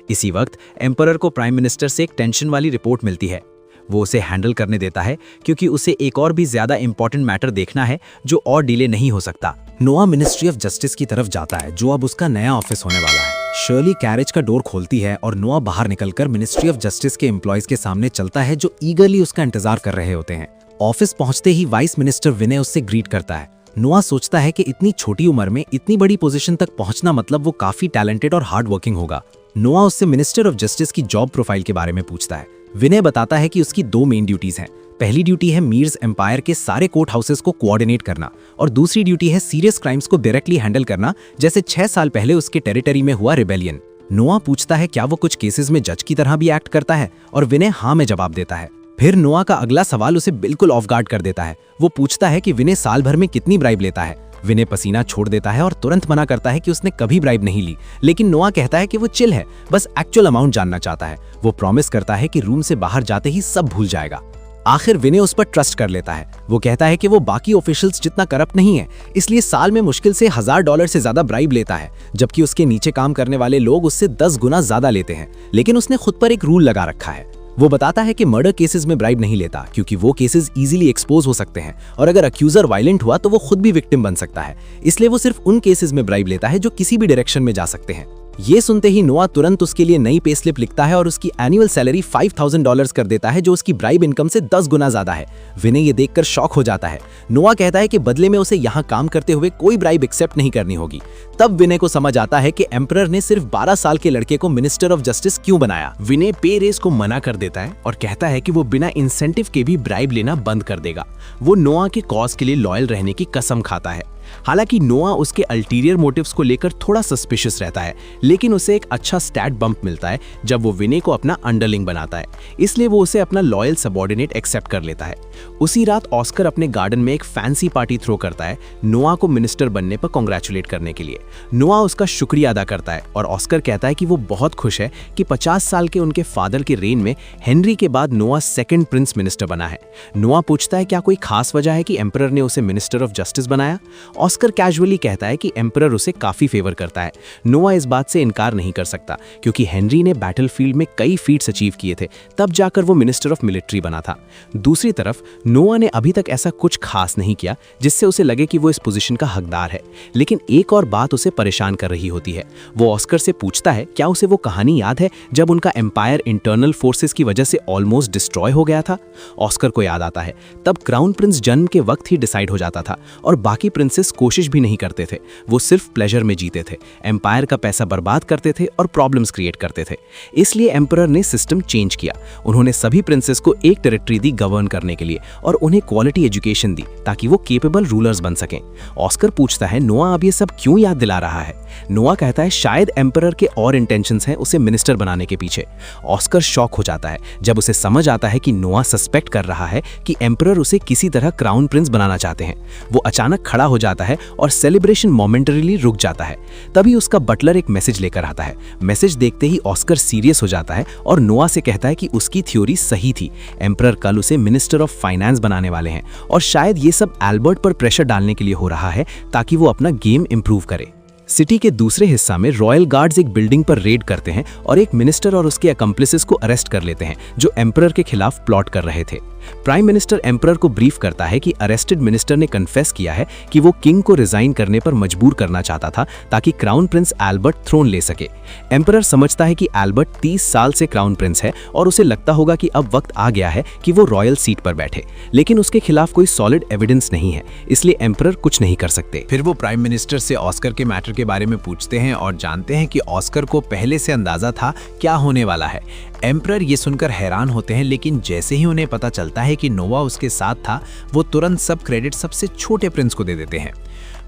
इसी वक्त एम्परर को प्राइम मिनिस्टर से एक टेंशन वाली रिपोर्ट मिलती है। वो उसे हैंडल करने देता है क्योंकि उसे एक और भी ज्यादा इंपॉर्टेंट मैटर देखना है जो और डिले नहीं हो सकता। नोआ मिनिस्ट्री ऑफ जस्टिस की तरफ जाता है जो अब उसका नया ऑफिस होने वाला है। शर्ली कैरेज का डोर खोलती है और नोआ बाहर निकलकर मिनिस्ट्री ऑफ जस्टिस के एम्प्लॉयज के सामने चलता है जो ईगरली उसका इंतजार कर रहे होते हैं। ऑफिस पहुंचते ही वाइस मिनिस्टर विनय उससे ग्रीट करता है। नोआ सोचता है कि इतनी छोटी उम्र में इतनी बड़ी पोजीशन तक पहुंचना मतलब वो काफी टैलेंटेड और हार्ड वर्किंग होगा। नोआ उससे मिनिस्टर ऑफ जस्टिस की जॉब प्रोफाइल के बारे में पूछता है। विनय बताता है कि उसकी 2 मेन ड्यूटीज हैं। पहली ड्यूटी है मीर्स एम्पायर के सारे कोर्ट हाउसेस को कोऑर्डिनेट करना और दूसरी ड्यूटी है सीरियस क्राइम्स को डायरेक्टली हैंडल करना, जैसे 6 साल पहले उसके टेरिटरी में हुआ रिबेलियन। नोआ पूछता है क्या वो कुछ केसेस में जज की तरह भी एक्ट करता है, और विनय हाँ में जवाब देता है। फिर नोआ का अगला सवाल उसे बिल्कुल ऑफ गार्ड कर देता है। वो पूछता है कि विनय साल भर में कितनी ब्राइब लेता है। विनय पसीना छोड़ देता है और तुरंत मना करता है कि उसने कभी ब्राइब नहीं ली, लेकिन नोआ कहता है कि वो चिल है, बस एक्चुअल अमाउंट जानना चाहता है। वो प्रॉमिस करता है कि रूम से बाहर जाते ही सब भूल जाएगा। आखिर विनय उस पर ट्रस्ट कर लेता है। वो कहता है कि वो बाकी ऑफिशियल्स जितना करप्ट नहीं है, इसलिए साल में मुश्किल से $1000 से ज्यादा ब्राइब लेता है, जबकि उसके नीचे काम करने वाले लोग उससे 10 गुना ज्यादा लेते हैं। लेकिन उसने खुद पर एक रूल लगा रखा है। वो बताता है कि मर्डर केसेस में ब्राइब नहीं लेता, क्योंकि वो केसेस इजीली एक्सपोज हो सकते हैं और अगर अक्यूजर वायलेंट हुआ तो वो खुद भी विक्टिम बन सकता है। इसलिए वो सिर्फ उन केसेस में ब्राइब लेता है जो किसी भी डायरेक्शन में जा सकते हैं। ये सुनते ही नोआ तुरंत उसके लिए नई पे स्लिप लिखता है और उसकी एनुअल सैलरी $5000 कर देता है, जो उसकी ब्राइब इनकम से 10 गुना ज्यादा है। विनय ये देखकर शॉक हो जाता है। नोआ कहता है कि बदले में उसे यहाँ काम करते हुए कोई ब्राइब एक्सेप्ट नहीं करनी होगी। तब विनय को समझ आता है कि एम्परर ने सिर्फ 12 साल के लड़के को मिनिस्टर ऑफ जस्टिस क्यों बनाया। विनय पे रेस को मना कर देता है और कहता है कि वो बिना इंसेंटिव के भी ब्राइब लेना बंद कर देगा। वो नोआ के कॉज के लिए लॉयल रहने की कसम खाता है। हालांकि नोआ उसके अल्टीरियर मोटिव्स को लेकर थोड़ा सस्पिशियस रहता है, लेकिन उसे एक अच्छा स्टैट बम्प मिलता है जब वो विनय को अपना अंडरलिंग बनाता है, इसलिए वो उसे अपना लॉयल सबऑर्डिनेट एक्सेप्ट कर लेता है। उसी रात ऑस्कर अपने गार्डन में एक फैंसी पार्टी थ्रो करता है नोआ को मिनिस्टर बनने पर कांग्रेचुलेट करने के लिए। नोआ उसका शुक्रिया अदा करता है और ऑस्कर कहता है कि वो बहुत खुश है कि 50 साल के उनके फादर के रेन में हेनरी के बाद नोआ सेकंड प्रिंस मिनिस्टर बना है। नोआ पूछता है क्या कोई खास वजह है कि एम्परर ने उसे मिनिस्टर ऑफ जस्टिस बनाया। ऑस्कर कैजुअली कहता है कि एम्परर उसे काफी फेवर करता है। नोआ इस बात से इनकार नहीं कर सकता, क्योंकि हेनरी ने बैटलफील्ड में कई फीट्स अचीव किए थे, तब जाकर वो मिनिस्टर ऑफ मिलिट्री बना था। दूसरी तरफ नोआ ने अभी तक ऐसा कुछ खास नहीं किया जिससे उसे लगे कि वो इस पोजीशन का हकदार है। लेकिन एक और बात उसे परेशान कर रही होती है। वो ऑस्कर से पूछता है क्या उसे वो कहानी याद है जब उनका एम्पायर इंटरनल फोर्सेस की वजह से ऑलमोस्ट डिस्ट्रॉय हो गया था। ऑस्कर को याद आता है तब क्राउन प्रिंस जन्म के वक्त ही डिसाइड हो जाता था और बाकी प्रिंसेस कोशिश भी नहीं करते थे। वो सिर्फ प्लेजर में जीते थे, एम्पायर का पैसा बर्बाद करते थे और प्रॉब्लम्स क्रिएट करते थे। इसलिए एम्परर ने सिस्टम चेंज किया। उन्होंने सभी प्रिंसेस को एक टेरिटरी दी गवर्न करने के लिए और उन्हें क्वालिटी एजुकेशन दी ताकि वो केपेबल रूलर्स बन सकें। ऑस्कर पूछता है नोआ अब ये सब क्यों याद दिला रहा है। नोआ कहता है शायद एम्परर के और इंटेंशंस हैं उसे मिनिस्टर बनाने के पीछे। ऑस्कर शॉक हो जाता है जब उसे समझ आता है कि नोआ सस्पेक्ट कर रहा है कि एम्परर उसे किसी तरह क्राउन प्रिंस बनाना चाहते हैं। वो अचानक खड़ा हो जाता है और सेलिब्रेशन मोमेंटरीली रुक जाता है। तभी उसका बटलर एक मैसेज लेकर आता है। मैसेज देखते ही ऑस्कर सीरियस हो जाता है और नोआ से कहता है कि उसकी थ्योरी सही थी। एम्परर कल उसे मिनिस्टर ऑफ फाइनेंस बनाने वाले हैं और शायद ये सब एल्बर्ट पर प्रेशर डालने के लिए हो रहा है ताकि वो अपना गेम इंप्रूव करे। सिटी के दूसरे हिस्सा में रॉयल गार्ड्स एक बिल्डिंग पर रेड करते हैं और एक मिनिस्टर और उसके अकम्प्लिसेस को अरेस्ट कर लेते हैं जो एम्परर के खिलाफ प्लॉट कर रहे थे। प्राइम मिनिस्टर एम्परर को ब्रीफ करता है कि अरेस्टेड मिनिस्टर ने कन्फेस किया है कि वो किंग को रिजाइन करने पर मजबूर करना चाहता था ताकि क्राउन प्रिंस एल्बर्ट थ्रोन ले सके। एम्परर समझता है कि एल्बर्ट 30 साल से क्राउन प्रिंस है और उसे लगता होगा कि अब वक्त आ गया है कि वो रॉयल सीट पर बैठे, लेकिन उसके खिलाफ कोई सॉलिड एविडेंस नहीं है, इसलिए एम्परर कुछ नहीं कर सकते। फिर वो प्राइम मिनिस्टर से ऑस्कर के मैटर के बारे में पूछते हैं और जानते हैं कि ऑस्कर को पहले से अंदाजा था क्या होने वाला है। एम्परर ये सुनकर हैरान होते हैं, लेकिन जैसे ही उन्हें पता चलता है कि नोवा उसके साथ था, वो तुरंत सब क्रेडिट सबसे छोटे प्रिंस को दे देते हैं।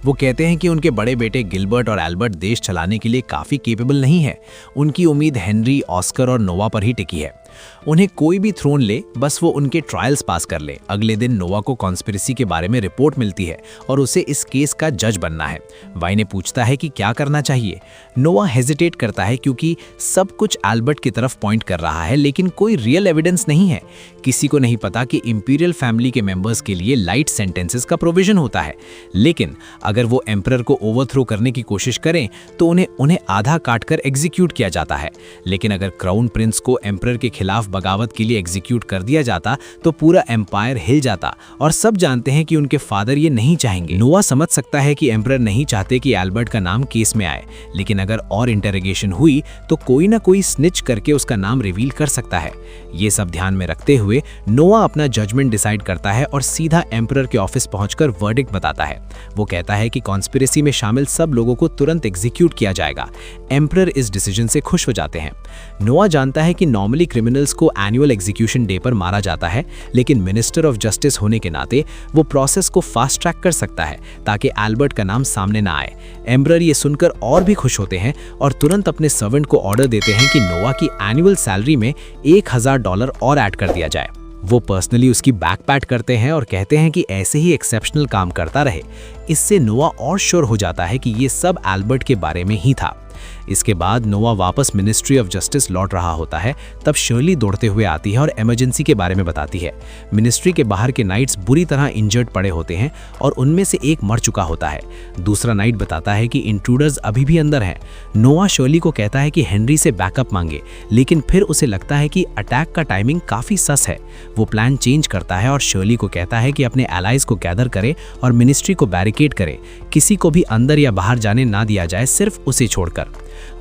वो कहते हैं कि उनके बड़े बेटे गिलबर्ट और एल्बर्ट देश चलाने के लिए काफ़ी केपेबल नहीं है। उनकी उम्मीद हेनरी, ऑस्कर और नोवा पर ही टिकी है। उन्हें कोई भी थ्रोन ले, बस वो उनके ट्रायल्स पास कर ले। अगले दिन नोवा को कॉन्स्पिरेसी के बारे में रिपोर्ट मिलती है और उसे इस केस का जज बनना है। वाइने पूछता है कि क्या करना चाहिए। नोवा हेजिटेट करता है क्योंकि सब कुछ एल्बर्ट की तरफ पॉइंट कर रहा है, लेकिन कोई रियल एविडेंस नहीं है। किसी को नहीं पता कि इंपीरियल फैमिली के मेंबर्स के लिए लाइट सेंटेंसेस का प्रोविजन होता है, लेकिन अगर वो एम्परर को ओवरथ्रो करने की कोशिश करें तो उन्हें आधा काटकर एग्जीक्यूट किया जाता है। लेकिन अगर क्राउन प्रिंस को एम्परर के खिलाफ बगावत के लिए एग्जीक्यूट कर दिया जाता तो पूरा एम्पायर हिल जाता, और सब जानते हैं कि उनके फादर ये नहीं चाहेंगे। नोवा समझ सकता है कि एम्परर नहीं चाहते कि एल्बर्ट का नाम केस में आए, लेकिन अगर और इंटरोगेशन हुई तो कोई ना कोई स्निच करके उसका नाम रिवील कर सकता है। ये सब ध्यान में रखते हुए नोवा अपना जजमेंट डिसाइड करता है और सीधा एम्परर के ऑफिस पहुंचकर वर्डिक्ट बताता है। वो कहता है कि कॉन्स्पिरेसी में शामिल सब लोगों को तुरंत एग्जीक्यूट किया जाएगा। एम्परर इस डिसीजन से खुश हो जाते हैं। नोवा जानता है कि नॉर्मली क्रिमिनल्स को एनुअल एग्जीक्यूशन डे पर मारा जाता है, लेकिन मिनिस्टर ऑफ जस्टिस होने के नाते वो प्रोसेस को फास्ट ट्रैक कर सकता है ताकि एल्बर्ट का नाम सामने ना आए। एम्परर ये सुनकर और भी खुश होते हैं और तुरंत अपने सर्वेंट को ऑर्डर देते हैं कि नोवा की एनुअल सैलरी में $1000 और ऐड कर दिया जाए। वो पर्सनली उसकी बैक पैट करते हैं और कहते हैं कि ऐसे ही एक्सेप्शनल काम करता रहे। इससे नोवा और श्योर हो जाता है कि ये सब एल्बर्ट के बारे में ही था। इसके बाद नोआ वापस मिनिस्ट्री ऑफ जस्टिस लौट रहा होता है। तब शर्ली दौड़ते हुए आती है और इमरजेंसी के बारे में बताती है। मिनिस्ट्री के बाहर के नाइट्स बुरी तरह इंजर्ड पड़े होते हैं और उनमें से एक मर चुका होता है। दूसरा नाइट बताता है कि इंट्रूडर्स अभी भी अंदर हैं। नोआ शर्ली को कहता है कि हेनरी से बैकअप मांगे, लेकिन फिर उसे लगता है कि अटैक का टाइमिंग काफ़ी सस है। वो प्लान चेंज करता है और शर्ली को कहता है कि अपने एलाइज को गैदर करे और मिनिस्ट्री को बैरिकेड करे, किसी को भी अंदर या बाहर जाने ना दिया जाए, सिर्फ उसे छोड़कर।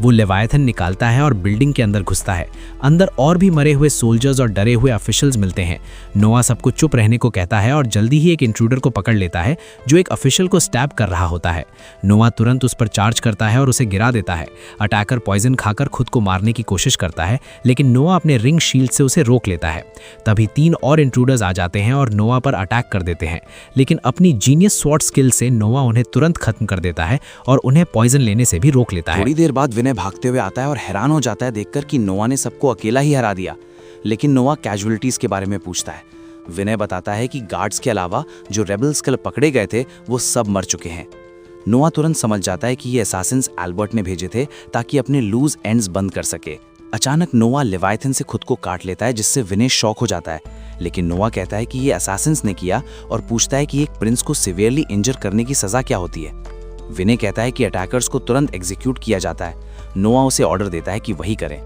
वो लेवायथन निकालता है और बिल्डिंग के अंदर घुसता है। अंदर और भी मरे हुए सोल्जर्स और डरे हुए ऑफिशियल्स मिलते हैं। नोआ सबको चुप रहने को कहता है और जल्दी ही एक इंट्रूडर को पकड़ लेता है जो एक ऑफिशियल को स्टैब कर रहा होता है। नोआ तुरंत उस पर चार्ज करता है और उसे गिरा देता है। अटैकर पॉइजन खाकर खुद को मारने की कोशिश करता है, लेकिन नोआ अपने रिंग शील्ड से उसे रोक लेता है। तभी 3 और इंट्रूडर्स आ जाते हैं और नोआ पर अटैक कर देते हैं, लेकिन अपनी जीनियस स्वॉर्ड स्किल से नोआ उन्हें तुरंत खत्म कर देता है और उन्हें पॉइजन लेने से भी रोक लेता है। थोड़ी देर बाद विनय भागते हुए आता है और हैरान हो जाता है देखकर कि नोआ ने सबको अकेला ही हरा दिया। लेकिन नोआ कैजुअलिटीज के बारे में पूछता है। विनय बताता है कि गार्ड्स के अलावा जो रेबल्स कल पकड़े गए थे वो सब मर चुके हैं। नोआ तुरंत समझ जाता है कि ये असासिन्स एल्बर्ट ने भेजे थे ताकि अपने लूज एंड्स बंद कर सके। अचानक नोआ लेवायथन से खुद को काट लेता है, जिससे विनय शॉक हो जाता है। लेकिन नोआ कहता है कि ये असासिन्स ने किया और पूछता है कि एक प्रिंस को सिवियरली इंजर करने की सजा क्या होती है। विनय कहता है कि अटैकर्स को तुरंत एग्जीक्यूट किया जाता है। नोआ उसे ऑर्डर देता है कि वही करें।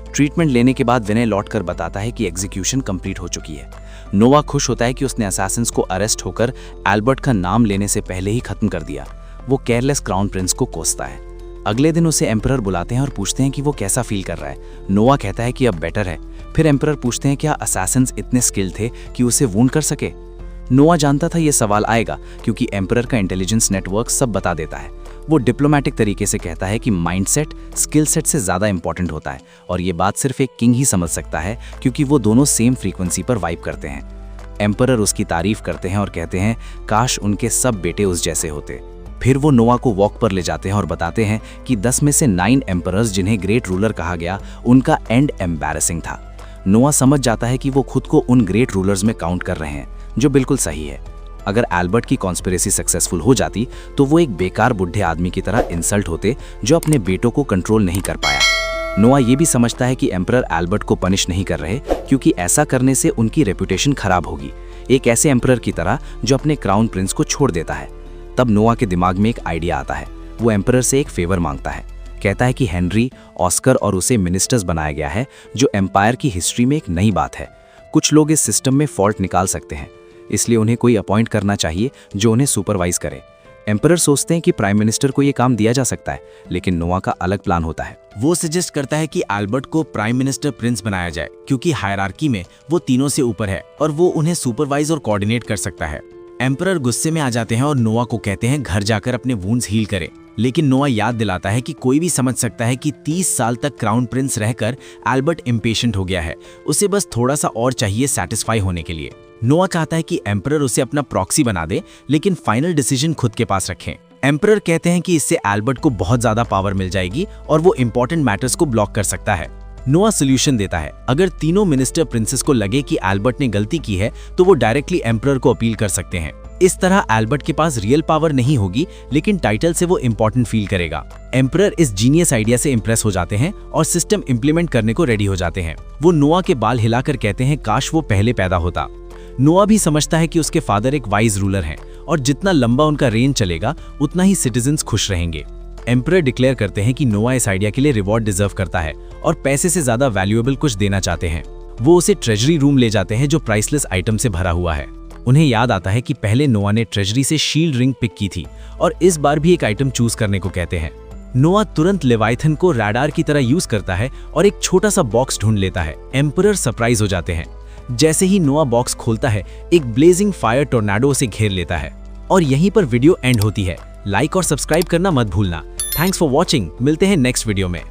ट्रीटमेंट लेने के बाद विनय लौटकर बताता है कि एग्जीक्यूशन कंप्लीट हो चुकी है। नोआ खुश होता है कि उसने असासिन्स को अरेस्ट होकर एल्बर्ट का नाम लेने से पहले ही खत्म कर दिया। वो केयरलेस क्राउन प्रिंस को कोसता है। अगले दिन उसे एम्परर बुलाते हैं और पूछते हैं कि वो कैसा फील कर रहा है। नोआ कहता है कि अब बेटर है। फिर एम्परर पूछते हैं क्या असासिन्स इतने स्किल्ड थे कि उसे वूंड कर सके। नोआ जानता था ये सवाल आएगा क्योंकि एम्परर का इंटेलिजेंस नेटवर्क सब बता देता है। वो डिप्लोमेटिक तरीके से कहता है कि माइंडसेट स्किल सेट से ज़्यादा इंपॉर्टेंट होता है और ये बात सिर्फ एक किंग ही समझ सकता है क्योंकि वो दोनों सेम फ्रीक्वेंसी पर वाइब करते हैं। एम्परर उसकी तारीफ करते हैं और कहते हैं काश उनके सब बेटे उस जैसे होते। फिर वो नोआ को वॉक पर ले जाते हैं और बताते हैं कि 10 में से 9 एम्परर्स जिन्हें ग्रेट रूलर कहा गया उनका एंड एम्बैरेसिंग था। नोआ समझ जाता है कि वो खुद को उन ग्रेट रूलर्स में काउंट कर रहे हैं, जो बिल्कुल सही है। अगर एल्बर्ट की कॉन्स्पिरेसी सक्सेसफुल हो जाती तो वो एक बेकार बुढ़े आदमी की तरह इंसल्ट होते जो अपने बेटों को कंट्रोल नहीं कर पाया। नोआ ये भी समझता है कि एम्परर एल्बर्ट को पनिश नहीं कर रहे क्योंकि ऐसा करने से उनकी रेपुटेशन खराब होगी, एक ऐसे एम्परर की तरह जो अपने क्राउन प्रिंस को छोड़ देता है। तब नोआ के दिमाग में एक आइडिया आता है। वो एम्परर से एक फेवर मांगता है। कहता है कि हेनरी, ऑस्कर और उसे मिनिस्टर्स बनाया गया है, जो एम्पायर की हिस्ट्री में एक नई बात है। कुछ लोग इस सिस्टम में फॉल्ट निकाल सकते हैं, इसलिए उन्हें कोई अपॉइंट करना चाहिए जो उन्हें सुपरवाइज करे। एम्परर सोचते हैं कि प्राइम मिनिस्टर को ये काम दिया जा सकता है, लेकिन नोआ का अलग प्लान होता है। वो सजेस्ट करता है कि एल्बर्ट को प्राइम मिनिस्टर प्रिंस बनाया जाए क्योंकि हायरार्की में वो तीनों से ऊपर है और वो उन्हें सुपरवाइज और कोऑर्डिनेट कर सकता है। एम्परर गुस्से में आ जाते हैं और नोआ को कहते हैं घर जाकर अपने वुंड्स हील करे, लेकिन नोआ याद दिलाता है कि कोई भी समझ सकता है कि 30 साल तक क्राउन प्रिंस रहकर एल्बर्ट इम्पेशेंट हो गया है, उसे बस थोड़ा सा और चाहिए सेटिस्फाई होने के लिए। नोआ चाहता है कि एम्परर उसे अपना प्रॉक्सी बना दे, लेकिन फाइनल डिसीजन खुद के पास रखें। एम्परर कहते हैं कि इससे एल्बर्ट को बहुत ज्यादा पावर मिल जाएगी और वो इंपॉर्टेंट मैटर्स को ब्लॉक कर सकता है। नोआ सोल्यूशन देता है। अगर तीनों मिनिस्टर प्रिंसेस को लगे कि एल्बर्ट ने गलती की है तो वो डायरेक्टली एम्परर को अपील कर सकते हैं। इस तरह एल्बर्ट के पास रियल पावर नहीं होगी, लेकिन टाइटल से वो इंपॉर्टेंट फील करेगा। एम्परर इस जीनियस आइडिया से इंप्रेस हो जाते हैं और सिस्टम इंप्लीमेंट करने को रेडी हो जाते हैं। वो नोआ के बाल हिलाकर कहते हैं काश वो पहले पैदा होता। नोआ भी समझता है कि उसके फादर एक वाइज रूलर हैं और जितना लंबा उनका रेंज चलेगा उतना ही सिटीजन्स खुश रहेंगे। एम्परर डिक्लेयर करते हैं कि नोआ इस आइडिया के लिए रिवॉर्ड डिजर्व करता है और पैसे से ज्यादा वैल्यूएबल कुछ देना चाहते हैं। वो उसे ट्रेजरी रूम ले जाते हैं जो प्राइसलेस आइटम से भरा हुआ है। उन्हें याद आता है कि पहले नोआ ने ट्रेजरी से शील्ड रिंग पिक की थी और इस बार भी एक आइटम चूज करने को कहते हैं। नोआ तुरंत लेवाइथन को रडार की तरह यूज करता है और एक छोटा सा बॉक्स ढूंढ लेता है। एम्परर सरप्राइज हो जाते हैं। जैसे ही नोआ बॉक्स खोलता है, एक ब्लेजिंग फायर टोर्नाडो उसे घेर लेता है और यहीं पर वीडियो एंड होती है। लाइक और सब्सक्राइब करना मत भूलना। Thanks for watching. मिलते हैं नेक्स्ट वीडियो में।